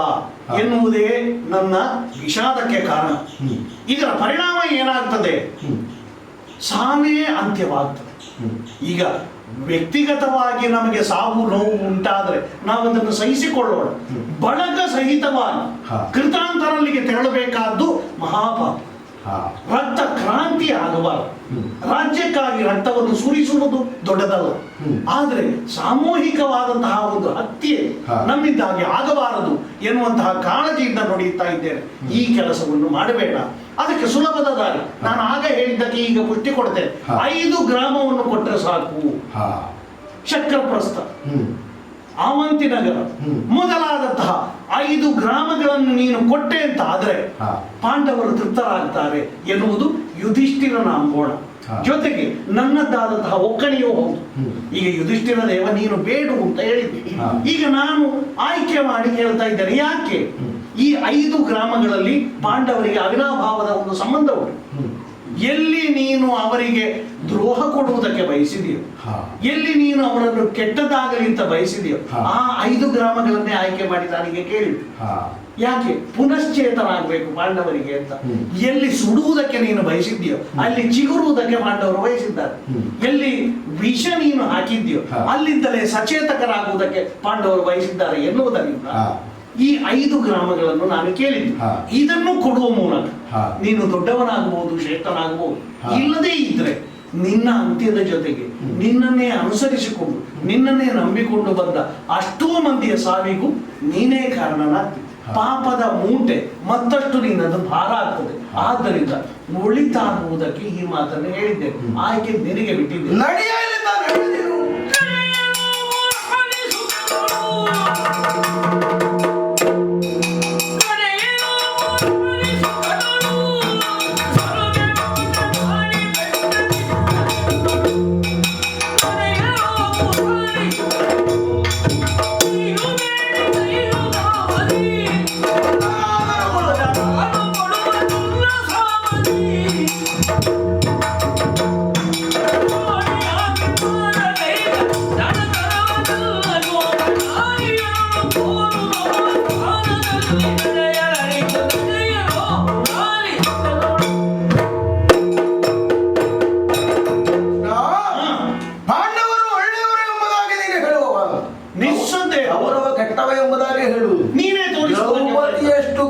ಎನ್ನುವುದೇ ನನ್ನ ವಿಷಾದಕ್ಕೆ ಕಾರಣ. ಇದರ ಪರಿಣಾಮ ಏನಾಗ್ತದೆ? ಸಾವೇ ಅಂತ್ಯವಾಗ್ತದೆ. ಈಗ ವ್ಯಕ್ತಿಗತವಾಗಿ ನಮಗೆ ಸಾವು ನೋವು ಉಂಟಾದ್ರೆ ನಾವದನ್ನು ಸಹಿಸಿಕೊಳ್ಳೋಣ. ಬಳಗ ಸಹಿತವಾಗಿ ಕೃತಾಂತರಲ್ಲಿಗೆ ತೆರಳಬೇಕಾದ್ದು ಮಹಾಪಾಪ. ರಕ್ತ ಕ್ರಾಂತಿ ಆಗಬಾರದು. ರಾಜ್ಯಕ್ಕಾಗಿ ರಕ್ತವನ್ನು ಸುರಿಸುವುದು ದೊಡ್ಡದಲ್ಲ, ಆದರೆ ಸಾಮೂಹಿಕವಾದಂತಹ ಒಂದು ಹತ್ಯೆ ನಮ್ಮಿಂದಾಗಿ ಆಗಬಾರದು ಎನ್ನುವಂತಹ ಕಾಳಜಿಯಿಂದ ನೋಡುತ್ತಾ ಇದ್ದೇನೆ. ಈ ಕೆಲಸವನ್ನು ಮಾಡಬೇಡ. ಅದಕ್ಕೆ ಸುಲಭದ ದಾರಿ ನಾನು ಆಗ ಹೇಳಿದ್ದಕ್ಕೆ ಈಗ ಪುಷ್ಟಿ ಕೊಡ್ತೇನೆ. 5 ಗ್ರಾಮವನ್ನು ಕೊಟ್ಟರೆ ಸಾಕು. ಶಕ್ರಪ್ರಸ್ಥ, ಆವಂತಿನಗರ ಮೊದಲಾದಂತಹ 5 ಗ್ರಾಮಗಳನ್ನು ನೀನು ಕೊಟ್ಟೆ ಅಂತ ಆದ್ರೆ ಪಾಂಡವರು ತೃಪ್ತರಾಗ್ತಾರೆ ಎನ್ನುವುದು ಯುಧಿಷ್ಠಿರನ ಅಂಬೋಣ. ಜೊತೆಗೆ ನನ್ನದಾದಂತಹ ಒಕ್ಕಣಿಯೂ ಹೌದು. ಈಗ ಯುಧಿಷ್ಠಿರ ದೇವ ನೀನು ಬೇಡು ಅಂತ ಹೇಳಿದ್ದೆ. ಈಗ ನಾನು ಆಯ್ಕೆ ಮಾಡಿ ಹೇಳ್ತಾ ಇದ್ದೇನೆ. ಯಾಕೆ? ಈ 5 ಗ್ರಾಮಗಳಲ್ಲಿ ಪಾಂಡವರಿಗೆ ಅವಿನಾಭಾವದ ಒಂದು ಸಂಬಂಧ ಉಂಟು. ಎಲ್ಲಿ ನೀನು ಅವರಿಗೆ ದ್ರೋಹ ಕೊಡುವುದಕ್ಕೆ ಬಯಸಿದೆಯೋ, ಎಲ್ಲಿ ನೀನು ಅವರನ್ನು ಕೆಟ್ಟದಾಗಲಿ ಅಂತ ಬಯಸಿದೆಯೋ ಆ 5 ಗ್ರಾಮಗಳನ್ನೇ ಆಯ್ಕೆ ಮಾಡಿ ನನಗೆ ಕೇಳಿದ್ದು. ಯಾಕೆ? ಪುನಶ್ಚೇತನಾಗಬೇಕು ಪಾಂಡವರಿಗೆ ಅಂತ. ಎಲ್ಲಿ ಸುಡುವುದಕ್ಕೆ ನೀನು ಬಯಸಿದ್ಯೋ ಅಲ್ಲಿ ಚಿಗುರುವುದಕ್ಕೆ ಪಾಂಡವರು ಬಯಸಿದ್ದಾರೆ. ಎಲ್ಲಿ ವಿಷ ನೀನು ಹಾಕಿದ್ಯೋ ಅಲ್ಲಿಂದಲೇ ಸಚೇತಕರಾಗುವುದಕ್ಕೆ ಪಾಂಡವರು ಬಯಸಿದ್ದಾರೆ ಎನ್ನುವುದರಿಂದ ಈ 5 ಗ್ರಾಮಗಳನ್ನು ನಾನು ಕೇಳಿದ್ದು. ಇದನ್ನು ಕೊಡುವ ಮೂಲಕ ನೀನು ದೊಡ್ಡವನಾಗಬಹುದು, ಶ್ರೇಷ್ಠನಾಗಬಹುದು. ಇಲ್ಲದೇ ಇದ್ರೆ ನಿನ್ನ ಅಂತ್ಯದ ಜೊತೆಗೆ ನಿನ್ನನ್ನೇ ಅನುಸರಿಸಿಕೊಂಡು ನಿನ್ನನ್ನೇ ನಂಬಿಕೊಂಡು ಬಂದ ಅಷ್ಟೋ ಮಂದಿಯ ಸಾವಿಗೂ ನೀನೇ ಕಾರಣನಾಗ್ತಿ. ಪಾಪದ ಮೂಟೆ ಮತ್ತಷ್ಟು ನಿನ್ನದು ಭಾರ ಆಗ್ತದೆ. ಆದ್ದರಿಂದ ಒಳಿತಾಗುವುದಕ್ಕೆ ಈ ಮಾತನ್ನು ಹೇಳಿದ್ದೇನೆ. ಆಯ್ಕೆ ನಿನಗೆ ಬಿಟ್ಟಿದ್ದೆ.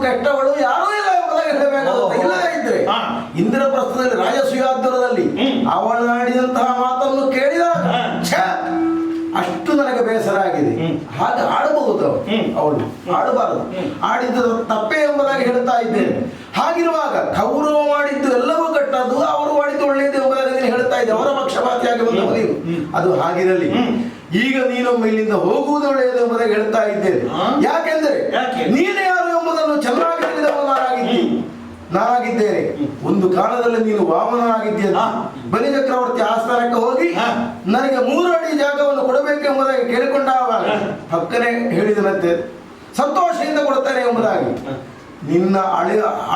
ಕೆಟ್ಟವಳು ಯಾರೂ ಇಲ್ಲ ಎಂಬುದಾಗಿ ಹೇಳಬೇಕಾಗುತ್ತೆ. ಇಲ್ಲದೇ ಇದ್ರೆ ಇಂದ್ರಪ್ರಸ್ಥದಲ್ಲಿ ರಾಜಸೂಯಾದ್ವರದಲ್ಲಿ ಅವಳು ಆಡಿದಂತಹ ಮಾತನ್ನು ಕೇಳಿದಾಗ ಅಷ್ಟು ನನಗೆ ಬೇಸರ ಆಗಿದೆ. ಹಾಗೆ ಆಡಬಹುದು ಅವಳು, ಆಡಬಾರದು. ಆಡಿದ್ದು ತಪ್ಪೇ ಎಂಬುದಾಗಿ ಹೇಳ್ತಾ ಇದ್ದೇನೆ. ಹಾಗಿರುವಾಗ ಕೌರವ ಮಾಡಿದ್ದು ಎಲ್ಲವೂ ಕೆಟ್ಟದ್ದು, ಅವರು ಮಾಡಿದ್ದು ಒಳ್ಳೆಯದು ಎಂಬುದಾಗಿ ನೀನು ಹೇಳ್ತಾ ಇದ್ದೆ. ಅವರ ಪಕ್ಷಪಾತಿಯಾಗಿ ಬಂದವ ನೀನು. ಅದು ಹಾಗಿರಲಿ. ಈಗ ನೀನೊಮ್ಮೆ ಇಲ್ಲಿಂದ ಹೋಗುವುದು ಒಳ್ಳೆಯದು ಎಂಬುದಾಗಿ ಹೇಳ್ತಾ ಇದ್ದೇನೆ. ಯಾಕೆಂದ್ರೆ ನೀನು ಯಾರು ಎಂಬುದನ್ನು ಚೆನ್ನಾಗಿ ನಾನಾಗಿದ್ದೇನೆ. ಒಂದು ಕಾಲದಲ್ಲಿ ನೀನು ವಾಮನನಾಗಿದ್ದೀಯಲ್ಲ, ಬಲಿ ಚಕ್ರವರ್ತಿ ಆಸ್ಥಾನಕ್ಕೆ ಹೋಗಿ ನನಗೆ 3 ಅಡಿ ಜಾಗವನ್ನು ಕೊಡಬೇಕು ಎಂಬುದಾಗಿ ಕೇಳಿಕೊಂಡಾಗ ಪಕ್ಕನೆ ಹೇಳಿದನಂತೆ ಸಂತೋಷದಿಂದ ಕೊಡ್ತಾನೆ ಎಂಬುದಾಗಿ. ನಿನ್ನ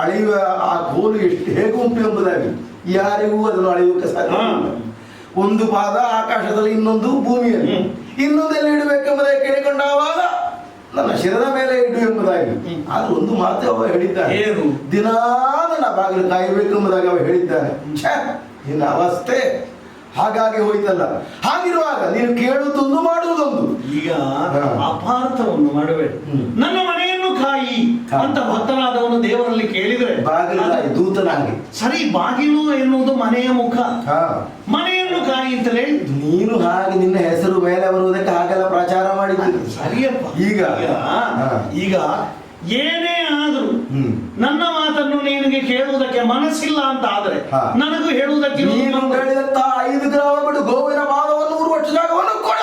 ಅಳೆಯುವ ಆ ಕೋಲು ಎಷ್ಟು ಹೇಗುಂಟು ಎಂಬುದಾಗಿ ಯಾರಿಗೂ ಅದನ್ನು ಅಳೆಯುವುದಕ್ಕೆ ಸಾಧ್ಯ. ಒಂದು ಪಾದ ಆಕಾಶದಲ್ಲಿ, ಇನ್ನೊಂದು ಭೂಮಿಯಲ್ಲಿ, ಇನ್ನೊಂದೆಲ್ಲಿ ಇಡಬೇಕೆಂಬುದಾಗಿ ಕೇಳಿಕೊಂಡಾಗ ನನ್ನ ಶಿರದ ಮೇಲೆ ಇಡು ಎಂಬುದಾಗಿ. ಆದ್ರೆ ಒಂದು ಮಾತು ಅವ ಹೇಳಿದ್ದಾನೆ, ದಿನಾ ನನ್ನ ಬಾಗಿಲು ಕಾಯಬೇಕು ಎಂಬುದಾಗಿ ಅವ ಹೇಳಿದ್ದಾನೆ. ನಿನ್ನ ಅವಸ್ಥೆ ಹಾಗಾಗಿ ಹೋಯ್ತಲ್ಲ. ಹಾಗಿರುವಾಗ ನೀನು ಕೇಳುವುದೊಂದು ಮಾಡುವುದೊಂದು. ಈಗ ಅಪಾರ್ಥವನ್ನು ಮಾಡಬೇಡ. ನನ್ನ ಮನೆಯನ್ನು ಕಾಯಿ ಅಂತ ಭಕ್ತನಾದವನು ದೇವರಲ್ಲಿ ಕೇಳಿದ್ರೆ ಬಾಗಿಲ ದೂತನಾಗಿ. ಸರಿ, ಬಾಗಿಲು ಎನ್ನುವುದು ಮನೆಯ ಮುಖ, ಹಾ, ಮನೆಯನ್ನು ಕಾಯಿ ಅಂತಲೇ ನೀನು ಹಾಗೆ ನಿನ್ನ ಹೆಸರು ಮೇಲೆ ಬರುವುದಕ್ಕೆ ಹಾಗೆಲ್ಲ ಪ್ರಚಾರ ಮಾಡಿದ್ದೀನಿ. ಸರಿಯಪ್ಪ. ಈಗ ಈಗ ಏನೇ ಆದ್ರೂ ನನ್ನ ಮಾತನ್ನು ನಿನಗೆ ಕೇಳುವುದಕ್ಕೆ ಮನಸ್ಸಿಲ್ಲ ಅಂತ ಆದ್ರೆ ನನಗೂ ಹೇಳುವುದಕ್ಕೆ ನೀನು ಹೇಳಿದಂತ 5 ಗ್ರಾಮ ಬಿಡು ಗೋವಿನ ಭಾಗವನ್ನು 3 ವರ್ಷ ಜಾಗವನ್ನು ಕೊಡ.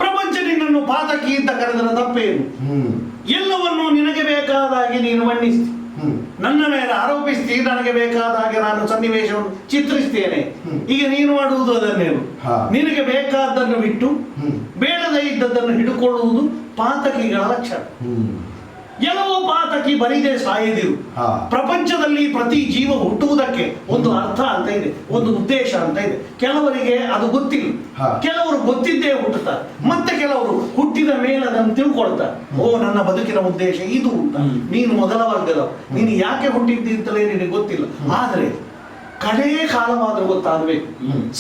ಪ್ರಪಂಚ ನಿನ್ನನ್ನು ಪಾತಕಿ ಅಂತ ಕರೆದರ ತಪ್ಪೇನು? ಎಲ್ಲವನ್ನೂ ನಿನಗೆ ಬೇಕಾದ ಹಾಗೆ ನೀನು ಬಣ್ಣಿಸ್ತಿ, ನನ್ನ ಮೇಲೆ ಆರೋಪಿಸ್ತಿ, ನನಗೆ ಬೇಕಾದ ಹಾಗೆ ನಾನು ಸನ್ನಿವೇಶವನ್ನು ಚಿತ್ರಿಸ್ತೇನೆ. ಈಗ ನೀನು ಮಾಡುವುದು ಅದನ್ನೇನು? ನಿನಗೆ ಬೇಕಾದ್ದನ್ನು ಬಿಟ್ಟು ಬೇಡದೇ ಇದ್ದದ್ದನ್ನು ಹಿಡ್ಕೊಳ್ಳುವುದು ಪಾತಕಿಗಳ ಲಕ್ಷಣ. ಎಲ್ಲವೋ ಪಾತಕಿ ಬರಿದೇ ಸಾಯದಿರು. ಪ್ರಪಂಚದಲ್ಲಿ ಪ್ರತಿ ಜೀವ ಹುಟ್ಟುವುದಕ್ಕೆ ಒಂದು ಅರ್ಥ ಅಂತ ಇದೆ, ಒಂದು ಉದ್ದೇಶ ಅಂತ ಇದೆ. ಕೆಲವರಿಗೆ ಅದು ಗೊತ್ತಿಲ್ಲ, ಕೆಲವರು ಗೊತ್ತಿದ್ದೇ ಹುಟ್ಟುತ್ತಾರೆ, ಮತ್ತೆ ಕೆಲವರು ಹುಟ್ಟಿದ ಮೇಲೆ ಅದನ್ನು ತಿಳ್ಕೊಳ್ತಾರೆ. ಓ, ನನ್ನ ಬದುಕಿನ ಉದ್ದೇಶ ಇದು ಅಂತ. ನೀನು ಮೊದಲ ವರ್ಗದ, ನೀನು ಯಾಕೆ ಹುಟ್ಟಿದ್ದಿ ಅಂತಲೇ ನಿನಗೆ ಗೊತ್ತಿಲ್ಲ. ಆದ್ರೆ ಕಡೇ ಕಾಲವಾದರೂ ಗೊತ್ತಾಗಬೇಕು.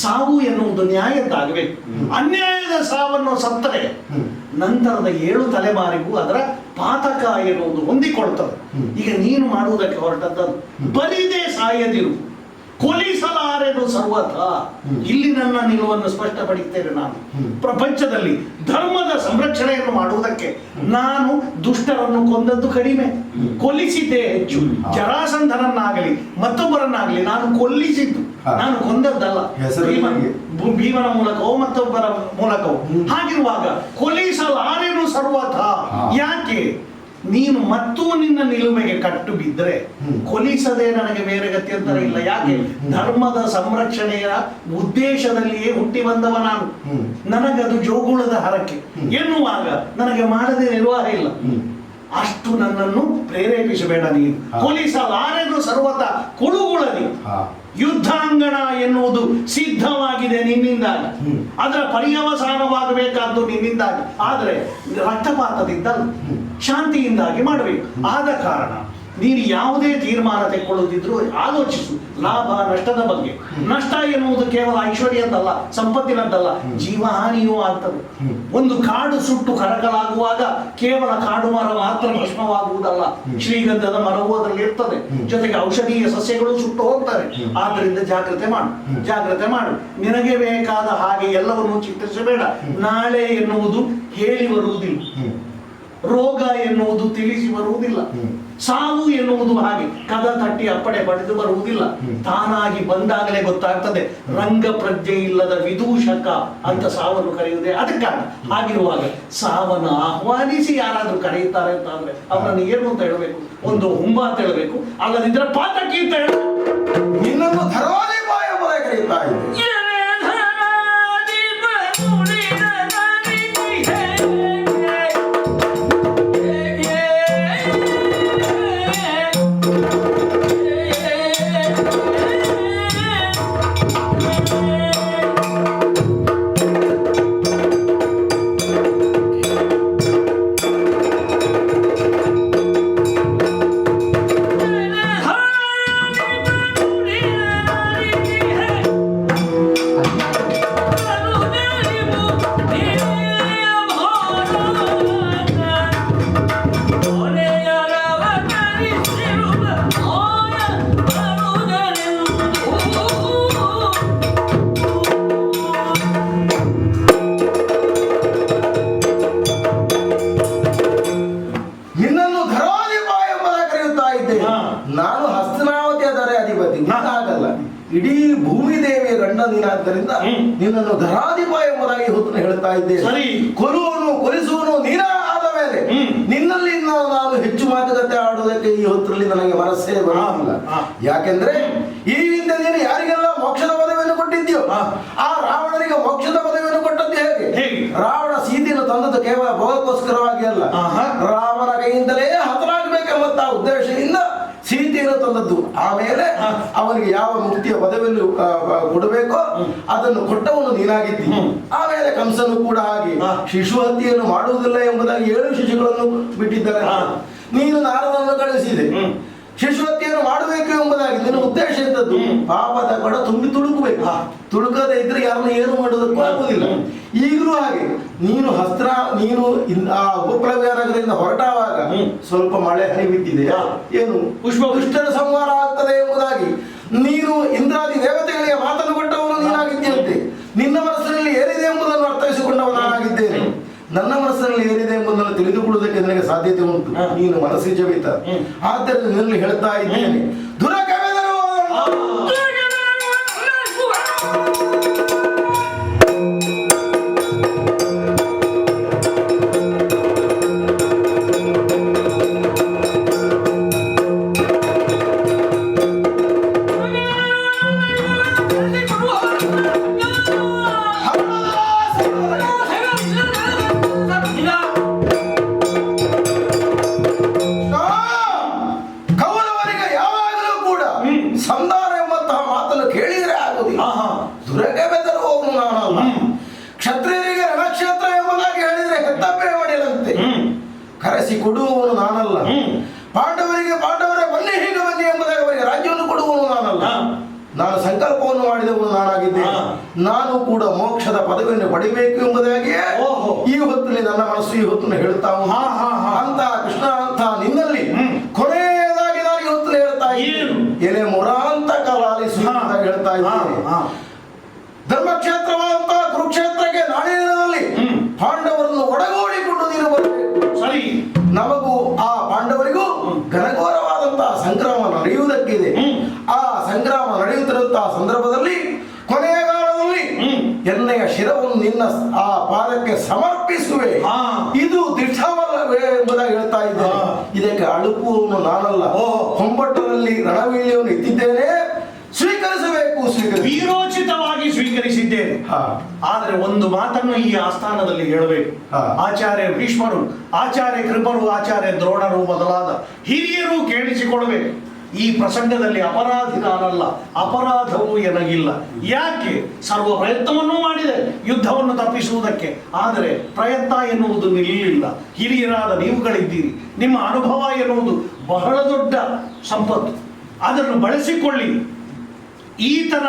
ಸಾವು ಎನ್ನುವುದು ನ್ಯಾಯದ್ದಾಗಬೇಕು. ಅನ್ಯಾಯದ ಸಾವನ್ನು ಸತ್ತರೆ ನಂತರದ 7 ತಲೆಮಾರಿಗೂ ಅದರ ಪಾತಕ ಎನ್ನುವುದು ಹೊಂದಿಕೊಳ್ತದೆ. ಈಗ ನೀನು ಮಾಡುವುದಕ್ಕೆ ಹೊರಟದ್ದು ಬರಿದೇ ಸಾಯದಿರು, ಕೊಲಿಸಲಾರೆನು ಸರ್ವಥ. ಇಲ್ಲಿ ನನ್ನ ನಿಲುವನ್ನು ಸ್ಪಷ್ಟಪಡಿಸ್ತೇನೆ. ನಾನು ಪ್ರಪಂಚದಲ್ಲಿ ಧರ್ಮದ ಸಂರಕ್ಷಣೆಯನ್ನು ಮಾಡುವುದಕ್ಕೆ ನಾನು ದುಷ್ಟರನ್ನು ಕೊಂದದ್ದು ಕಡಿಮೆ, ಕೊಲ್ಲಿಸಿದ್ದೇ ಹೆಚ್ಚು. ಜರಾಸಂಧನನ್ನಾಗಲಿ ಮತ್ತೊಬ್ಬರನ್ನಾಗಲಿ ನಾನು ಕೊಲ್ಲಿಸಿದ್ದು, ನಾನು ಕೊಂದದ್ದಲ್ಲ. ಭೀಮನ ಮೂಲಕವೋ ಮತ್ತೊಬ್ಬರ ಮೂಲಕವೋ. ಹಾಗಿರುವಾಗ ಕೊಲಿಸಲಾರೆನು ಸರ್ವಥ. ಯಾಕೆ? ನೀನು ಮತ್ತೂ ನಿನ್ನ ನಿಲುಮೆಗೆ ಕಟ್ಟು ಬಿದ್ದರೆ ಕೊಲಿಸದೆ ನನಗೆ ಬೇರೆ ಗತ್ಯಂತರ ಇಲ್ಲ. ಯಾಕೆ? ಧರ್ಮದ ಸಂರಕ್ಷಣೆಯ ಉದ್ದೇಶದಲ್ಲಿಯೇ ಹುಟ್ಟಿ ಬಂದವ ನಾನು. ನನಗದು ಜೋಗುಳದ ಹರಕೆ ಎನ್ನುವಾಗ ನನಗೆ ಮಾಡದೆ ನಿರ್ವಾಹ ಇಲ್ಲ. ಅಷ್ಟು ನನ್ನನ್ನು ಪ್ರೇರೇಪಿಸಬೇಡ ನೀನು. ಕೊಲಿಸಲಾರೆನು ಸರ್ವತ ಕುಳುಗುಳದಿ. ಯುದ್ಧಾಂಗಣ ಎನ್ನುವುದು ಸಿದ್ಧವಾಗಿದೆ ನಿನ್ನಿಂದಾಗಿ, ಅದರ ಪರ್ಯವಸಾನವಾಗಬೇಕಾದ್ದು ನಿನ್ನಿಂದಾಗಿ. ಆದರೆ ರಕ್ತಪಾತದಿಂದಲ್ಲ, ಶಾಂತಿಯಿಂದಾಗಿ ಮಾಡಬೇಕು. ಆದ ಕಾರಣ ನೀನು ಯಾವುದೇ ತೀರ್ಮಾನ ತೆಗೆದುಕೊಳ್ಳುತ್ತಿದ್ರು ಆಲೋಚಿಸು ಲಾಭ ನಷ್ಟದ ಬಗ್ಗೆ. ನಷ್ಟ ಎನ್ನುವುದು ಕೇವಲ ಐಶ್ವರ್ಯದ್ದಲ್ಲ, ಸಂಪತ್ತಿನದ್ದಲ್ಲ, ಜೀವಹಾನಿಯೂ ಆಗ್ತದೆ. ಒಂದು ಕಾಡು ಸುಟ್ಟು ಕರಕಲಾಗುವಾಗ ಕೇವಲ ಕಾಡು ಮರ ಮಾತ್ರ ಭಸ್ಮವಾಗುವುದಲ್ಲ, ಶ್ರೀಗಂಧದ ಮರವೂ ಅದರಲ್ಲಿ ಇರ್ತದೆ, ಜೊತೆಗೆ ಔಷಧೀಯ ಸಸ್ಯಗಳು ಸುಟ್ಟು ಹೋಗ್ತವೆ. ಆದ್ದರಿಂದ ಜಾಗ್ರತೆ ಮಾಡು. ನಿನಗೆ ಬೇಕಾದ ಹಾಗೆ ಎಲ್ಲವನ್ನು ಚಿತ್ರಿಸಬೇಡ. ನಾಳೆ ಎನ್ನುವುದು ಹೇಳಿ ಬರುವುದಿಲ್ಲ, ರೋಗ ಎನ್ನುವುದು ತಿಳಿಸಿ ಬರುವುದಿಲ್ಲ, ಸಾವು ಎನ್ನುವುದು ಹಾಗೆ ಕದ ತಟ್ಟಿ ಅಪ್ಪಡೆ ಪಡೆದು ಬರುವುದಿಲ್ಲ. ತಾನಾಗಿ ಬಂದಾಗಲೇ ಗೊತ್ತಾಗ್ತದೆ. ರಂಗ ಪ್ರಜ್ಞೆ ಇಲ್ಲದ ವಿದೂಷಕ ಅಂತ ಸಾವನ್ನು ಕರೆಯುವುದೇ ಅದಕ್ಕಾಗಿ. ಆಗಿರುವಾಗ ಸಾವನ್ನು ಆಹ್ವಾನಿಸಿ ಯಾರಾದ್ರೂ ಕರೆಯುತ್ತಾರೆ ಅಂತ ಅಂದ್ರೆ ಅವರನ್ನು ಏನು ಅಂತ ಹೇಳಬೇಕು? ಒಂದು ಹುಂಬ ಅಂತ ಹೇಳಬೇಕು, ಅಲ್ಲದಿದ್ರೆ ಪಾತಕಿ ಅಂತ ಹೇಳಬೇಕು. ನಿನ್ನನ್ನು ಧರ್ಮಾಧಿಪಾಯ ಎಂಬುದಾಗಿ ಕರೆಯುತ್ತಾ ಇದೆ. ನೀನಾದ್ದರಿಂದ ನಿನ್ನನ್ನು ಧರಾಧಿಪ ಎಂಬುದಾಗಿ ಹೊತ್ತು ಹೇಳ್ತಾ ಇದ್ದೇನೆ. ಸರಿ. ಕೊಲ್ಲುವನು ಕೊಲಿಸುವನು ನೀನ ಆದ ಮೇಲೆ ನಿನ್ನಲ್ಲಿ ನಾನು ಹೆಚ್ಚು ಮಾತುಕತೆ ಆಡುವುದಕ್ಕೆ ಈ ಹೊತ್ತರಲ್ಲಿ ನನಗೆ ಮನಸ್ಸೇ ಬರುವುದಿಲ್ಲ. ಯಾಕೆಂದ್ರೆ ಈ ಹಿಂದೆ ನೀನು ಯಾರಿಗೆಲ್ಲ ಮೋಕ್ಷದ ಪದವಿಯನ್ನು ಕೊಟ್ಟಿದ್ಯೋ ಆ ರಾವಣನಿಗೆ ಮೋಕ್ಷದ ಪದವಿಯನ್ನು ಕೊಟ್ಟದ್ದು ಹೇಗೆ? ರಾವಣ ಸೀತೆಯನ್ನು ತಂದದ್ದು ಕೇವಲ ಭೋಗಕ್ಕೋಸ್ಕರವಾಗಿ ಅಲ್ಲ, ರಾಮನ ಕೈಯಿಂದಲೇ ಹತರಾಗಬೇಕೆಂಬಂತ ಉದ್ದೇಶದಿಂದ ಸೀತೆಯನ್ನು ತಂದದ್ದು. ಆಮೇಲೆ ಅವನಿಗೆ ಯಾವ ಮುಕ್ತಿಯ ಪದವಿಯನ್ನು ಕೊಡಬೇಕೋ ಅದನ್ನು ಕೊಟ್ಟವನು ನೀನಾಗಿದ್ದಿ. ಆಮೇಲೆ ಕಂಸನು ಕೂಡ ಹಾಗೆ ಶಿಶು ಹತ್ಯೆಯನ್ನು ಮಾಡುವುದಿಲ್ಲ ಎಂಬುದಾಗಿ 7 ಶಿಶುಗಳನ್ನು ಬಿಟ್ಟಿದ್ದಾರೆ. ನೀನು ನಾರದನ್ನು ಕಳಿಸಿದೆ ಶಿಶು ಹತ್ಯೆಯನ್ನು ಮಾಡಬೇಕು ಎಂಬುದಾಗಿ ನಿನ್ನ ಉದ್ದೇಶ ಇದ್ದದ್ದು. ಪಾಪದ ಕೊಡ ತುಂಬಿ ತುಳುಕಬೇಕು, ತುಳುಕದೇ ಇದ್ರೆ ಯಾರನ್ನು ಏನು ಮಾಡುವುದಕ್ಕೂ ಆಗುವುದಿಲ್ಲ. ಈಗಲೂ ಹಾಗೆ ನೀನು ಆ ಉಪಪ್ಲವ್ಯ ನಗರದಿಂದ ಹೊರಟಾವಾಗ ಸ್ವಲ್ಪ ಮಳೆ ಹನಿ ಬಿದ್ದಿದೆ. ಏನು ದುಷ್ಟರ ಸಂಹಾರ ಆಗ್ತದೆ ಎಂಬುದಾಗಿ ನೀನು ಇಂದ್ರಾದಿ ದೇವತೆಗಳಿಗೆ ಮಾತನ್ನು ಕೊಟ್ಟವನು ನೀನಾಗಿದ್ದಂತೆ. ನಿನ್ನ ಮನಸ್ಸಿನಲ್ಲಿ ಏನಿದೆ ಎಂಬುದನ್ನು ಅರ್ಥೈಸಿಕೊಂಡವ ನಾನಾಗಿದ್ದೇನೆ. ನನ್ನ ಮನಸ್ಸಿನಲ್ಲಿ ಏನಿದೆ ಎಂಬುದನ್ನು ತಿಳಿದುಕೊಳ್ಳುವುದಕ್ಕೆ ನನಗೆ ಸಾಧ್ಯತೆ ಉಂಟು. ನೀನು ಮನಸ್ಸಿಗೆ ಜವಿತ. ಆದ್ದರಿಂದ ನಿನ್ನಲ್ಲಿ ಹೇಳ್ತಾ ಇದ್ದೇನೆ, ದುರಕವೆದರು ಸಂಧಾನ ಎಂಬಂತಹ ಮಾತನ್ನು ಕೇಳಿದರೆ ಆಗುವುದಿಲ್ಲ. ದುರಗೆ ಬೆದರುವವನು ನಾನಲ್ಲ. ಕ್ಷತ್ರಿಯರಿಗೆ ರಣಕ್ಷೇತ್ರ ಎಂಬುದಾಗಿ ಹೇಳಿದರೆ ಹೆತ್ತಪ್ಪೆ ಹೊಡೆಯದಂತೆ ಕರೆಸಿ ಕೊಡುವವನು ನಾನಲ್ಲ. ಪಾಂಡವರಿಗೆ ಪಾಂಡವರೇ ಬನ್ನಿ ಹೀಗೆ ಬನ್ನಿ ಎಂಬುದಾಗಿ ಅವರಿಗೆ ರಾಜ್ಯವನ್ನು ಕೊಡುವವನು ನಾನಲ್ಲ. ನಾನು ಸಂಕಲ್ಪವನ್ನು ಮಾಡಿದವನು ನಾನಾಗಿದ್ದೇನೆ. ನಾನು ಕೂಡ ಮೋಕ್ಷದ ಪದವಿಯನ್ನು ಪಡಿಬೇಕು ಎಂಬುದಾಗಿಯೇ ಈ ಹೊತ್ತಿನಲ್ಲಿ ನನ್ನ ಮನಸ್ಸು ಈ ಹೊತ್ತನ್ನು ಹೇಳ್ತಾ ಅಂತ ಕೃಷ್ಣ ಅಂತ ನಿನ್ನಲ್ಲಿ ಕೊನೆಯದಾಗಿ ನಾನು ಈ ಹೊತ್ತಲ್ಲಿ ಹೇಳ್ತಾ ಇದ್ದೇನೆ. ಏನೇ ಮುರಾಂತ ಕಲಾಲಿಸಿ ಹೇಳ್ತಾ ಇದ್ದೇನೆ. ಧರ್ಮಕ್ಷೇತ್ರವಾದಂತ ಕುರುಕ್ಷೇತ್ರಕ್ಕೆ ನಾಡಿನಲ್ಲಿ ಪಾಂಡವರನ್ನು ಒಡಗೂಡಿಕೊಂಡು ನೀನು ಬರಬೇಕು. ಸರಿ. ನಮಗೂ ಆ ಪಾಂಡವರಿಗೂ ಘನಘೋರವಾದಂತಹ ಸಂಗ್ರಾಮ ನಡೆಯುವುದಕ್ಕಿದೆ. ಆ ಸಂಗ್ರಾಮ ನಡೆಯುತ್ತಿರುವಂತಹ ಸಂದರ್ಭದಲ್ಲಿ ಕೊನೆಯ ಕಾಲದಲ್ಲಿ ಎಣ್ಣೆಯ ಶಿರವನ್ನು ನಿನ್ನ ಆ ಪಾದಕ್ಕೆ ಸಮರ್ಪಿಸುವೆ. ಇದು ದಿಟ್ಟವಲ್ಲವೇ ಎಂಬುದಾಗಿ ಹೇಳ್ತಾ ಇದ್ದೇನೆ. ಇದಕ್ಕೆ ಅಳುಪುವವನು ನಾನಲ್ಲ. ಹೊಂಬಟ್ಟದಲ್ಲಿ ರಣವೀಳ್ಯವನ್ನು ಎತ್ತಿದ್ದೇನೆ. ಸ್ವೀಕರಿಸಬೇಕು, ವೀರೋಚಿತವಾಗಿ ಸ್ವೀಕರಿಸಿದ್ದೇನೆ. ಆದರೆ ಒಂದು ಮಾತನ್ನು ಈ ಆಸ್ಥಾನದಲ್ಲಿ ಹೇಳಬೇಕು. ಆಚಾರ್ಯ ಭೀಷ್ಮರು, ಆಚಾರ್ಯ ಕೃಪರು, ಆಚಾರ್ಯ ದ್ರೋಣರು ಮೊದಲಾದ ಹಿರಿಯರು ಕೇಳಿಸಿಕೊಳ್ಬೇಕು. ಈ ಪ್ರಸಂಗದಲ್ಲಿ ಅಪರಾಧಿ ನಾನಲ್ಲ, ಅಪರಾಧವೂ ಎನಗಿಲ್ಲ. ಯಾಕೆ? ಸರ್ವ ಪ್ರಯತ್ನವನ್ನೂ ಮಾಡಿದೆ ಯುದ್ಧವನ್ನು ತಪ್ಪಿಸುವುದಕ್ಕೆ. ಆದರೆ ಪ್ರಯತ್ನ ಎನ್ನುವುದು ನಿಲ್ಲಲಿಲ್ಲ. ಹಿರಿಯರಾದ ನೀವುಗಳಿದ್ದೀರಿ. ನಿಮ್ಮ ಅನುಭವ ಎನ್ನುವುದು ಬಹಳ ದೊಡ್ಡ ಸಂಪತ್ತು. ಅದನ್ನು ಬಳಸಿಕೊಳ್ಳಿ. ಈತನ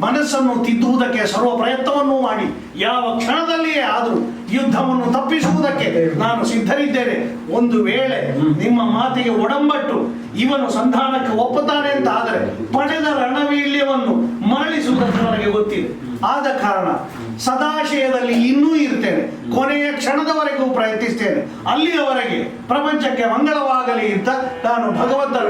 ಮನಸ್ಸನ್ನು ತಿದ್ದುವುದಕ್ಕೆ ಸರ್ವ ಪ್ರಯತ್ನವನ್ನೂ ಮಾಡಿ ಯಾವ ಕ್ಷಣದಲ್ಲಿಯೇ ಆದರೂ ಯುದ್ಧವನ್ನು ತಪ್ಪಿಸುವುದಕ್ಕೆ ನಾನು ಸಿದ್ಧರಿದ್ದೇನೆ. ಒಂದು ವೇಳೆ ನಿಮ್ಮ ಮಾತಿಗೆ ಒಡಂಬಟ್ಟು ಇವನು ಸಂಧಾನಕ್ಕೆ ಒಪ್ಪುತ್ತಾನೆ ಅಂತ ಆದರೆ ಪಡೆದ ರಣವೀಳ್ಯವನ್ನು ಮರಳಿಸುವುದಕ್ಕೆ ನನಗೆ ಗೊತ್ತಿದೆ. ಆದ ಕಾರಣ ಸದಾಶಯದಲ್ಲಿ ಇನ್ನೂ ಇರ್ತೇನೆ. ಕೊನೆಯ ಕ್ಷಣದವರೆಗೂ ಪ್ರಯತ್ನಿಸ್ತೇನೆ. ಅಲ್ಲಿಯವರೆಗೆ ಪ್ರಪಂಚಕ್ಕೆ ಮಂಗಳವಾಗಲಿ ಅಂತ ನಾನು ಭಗವಂತನ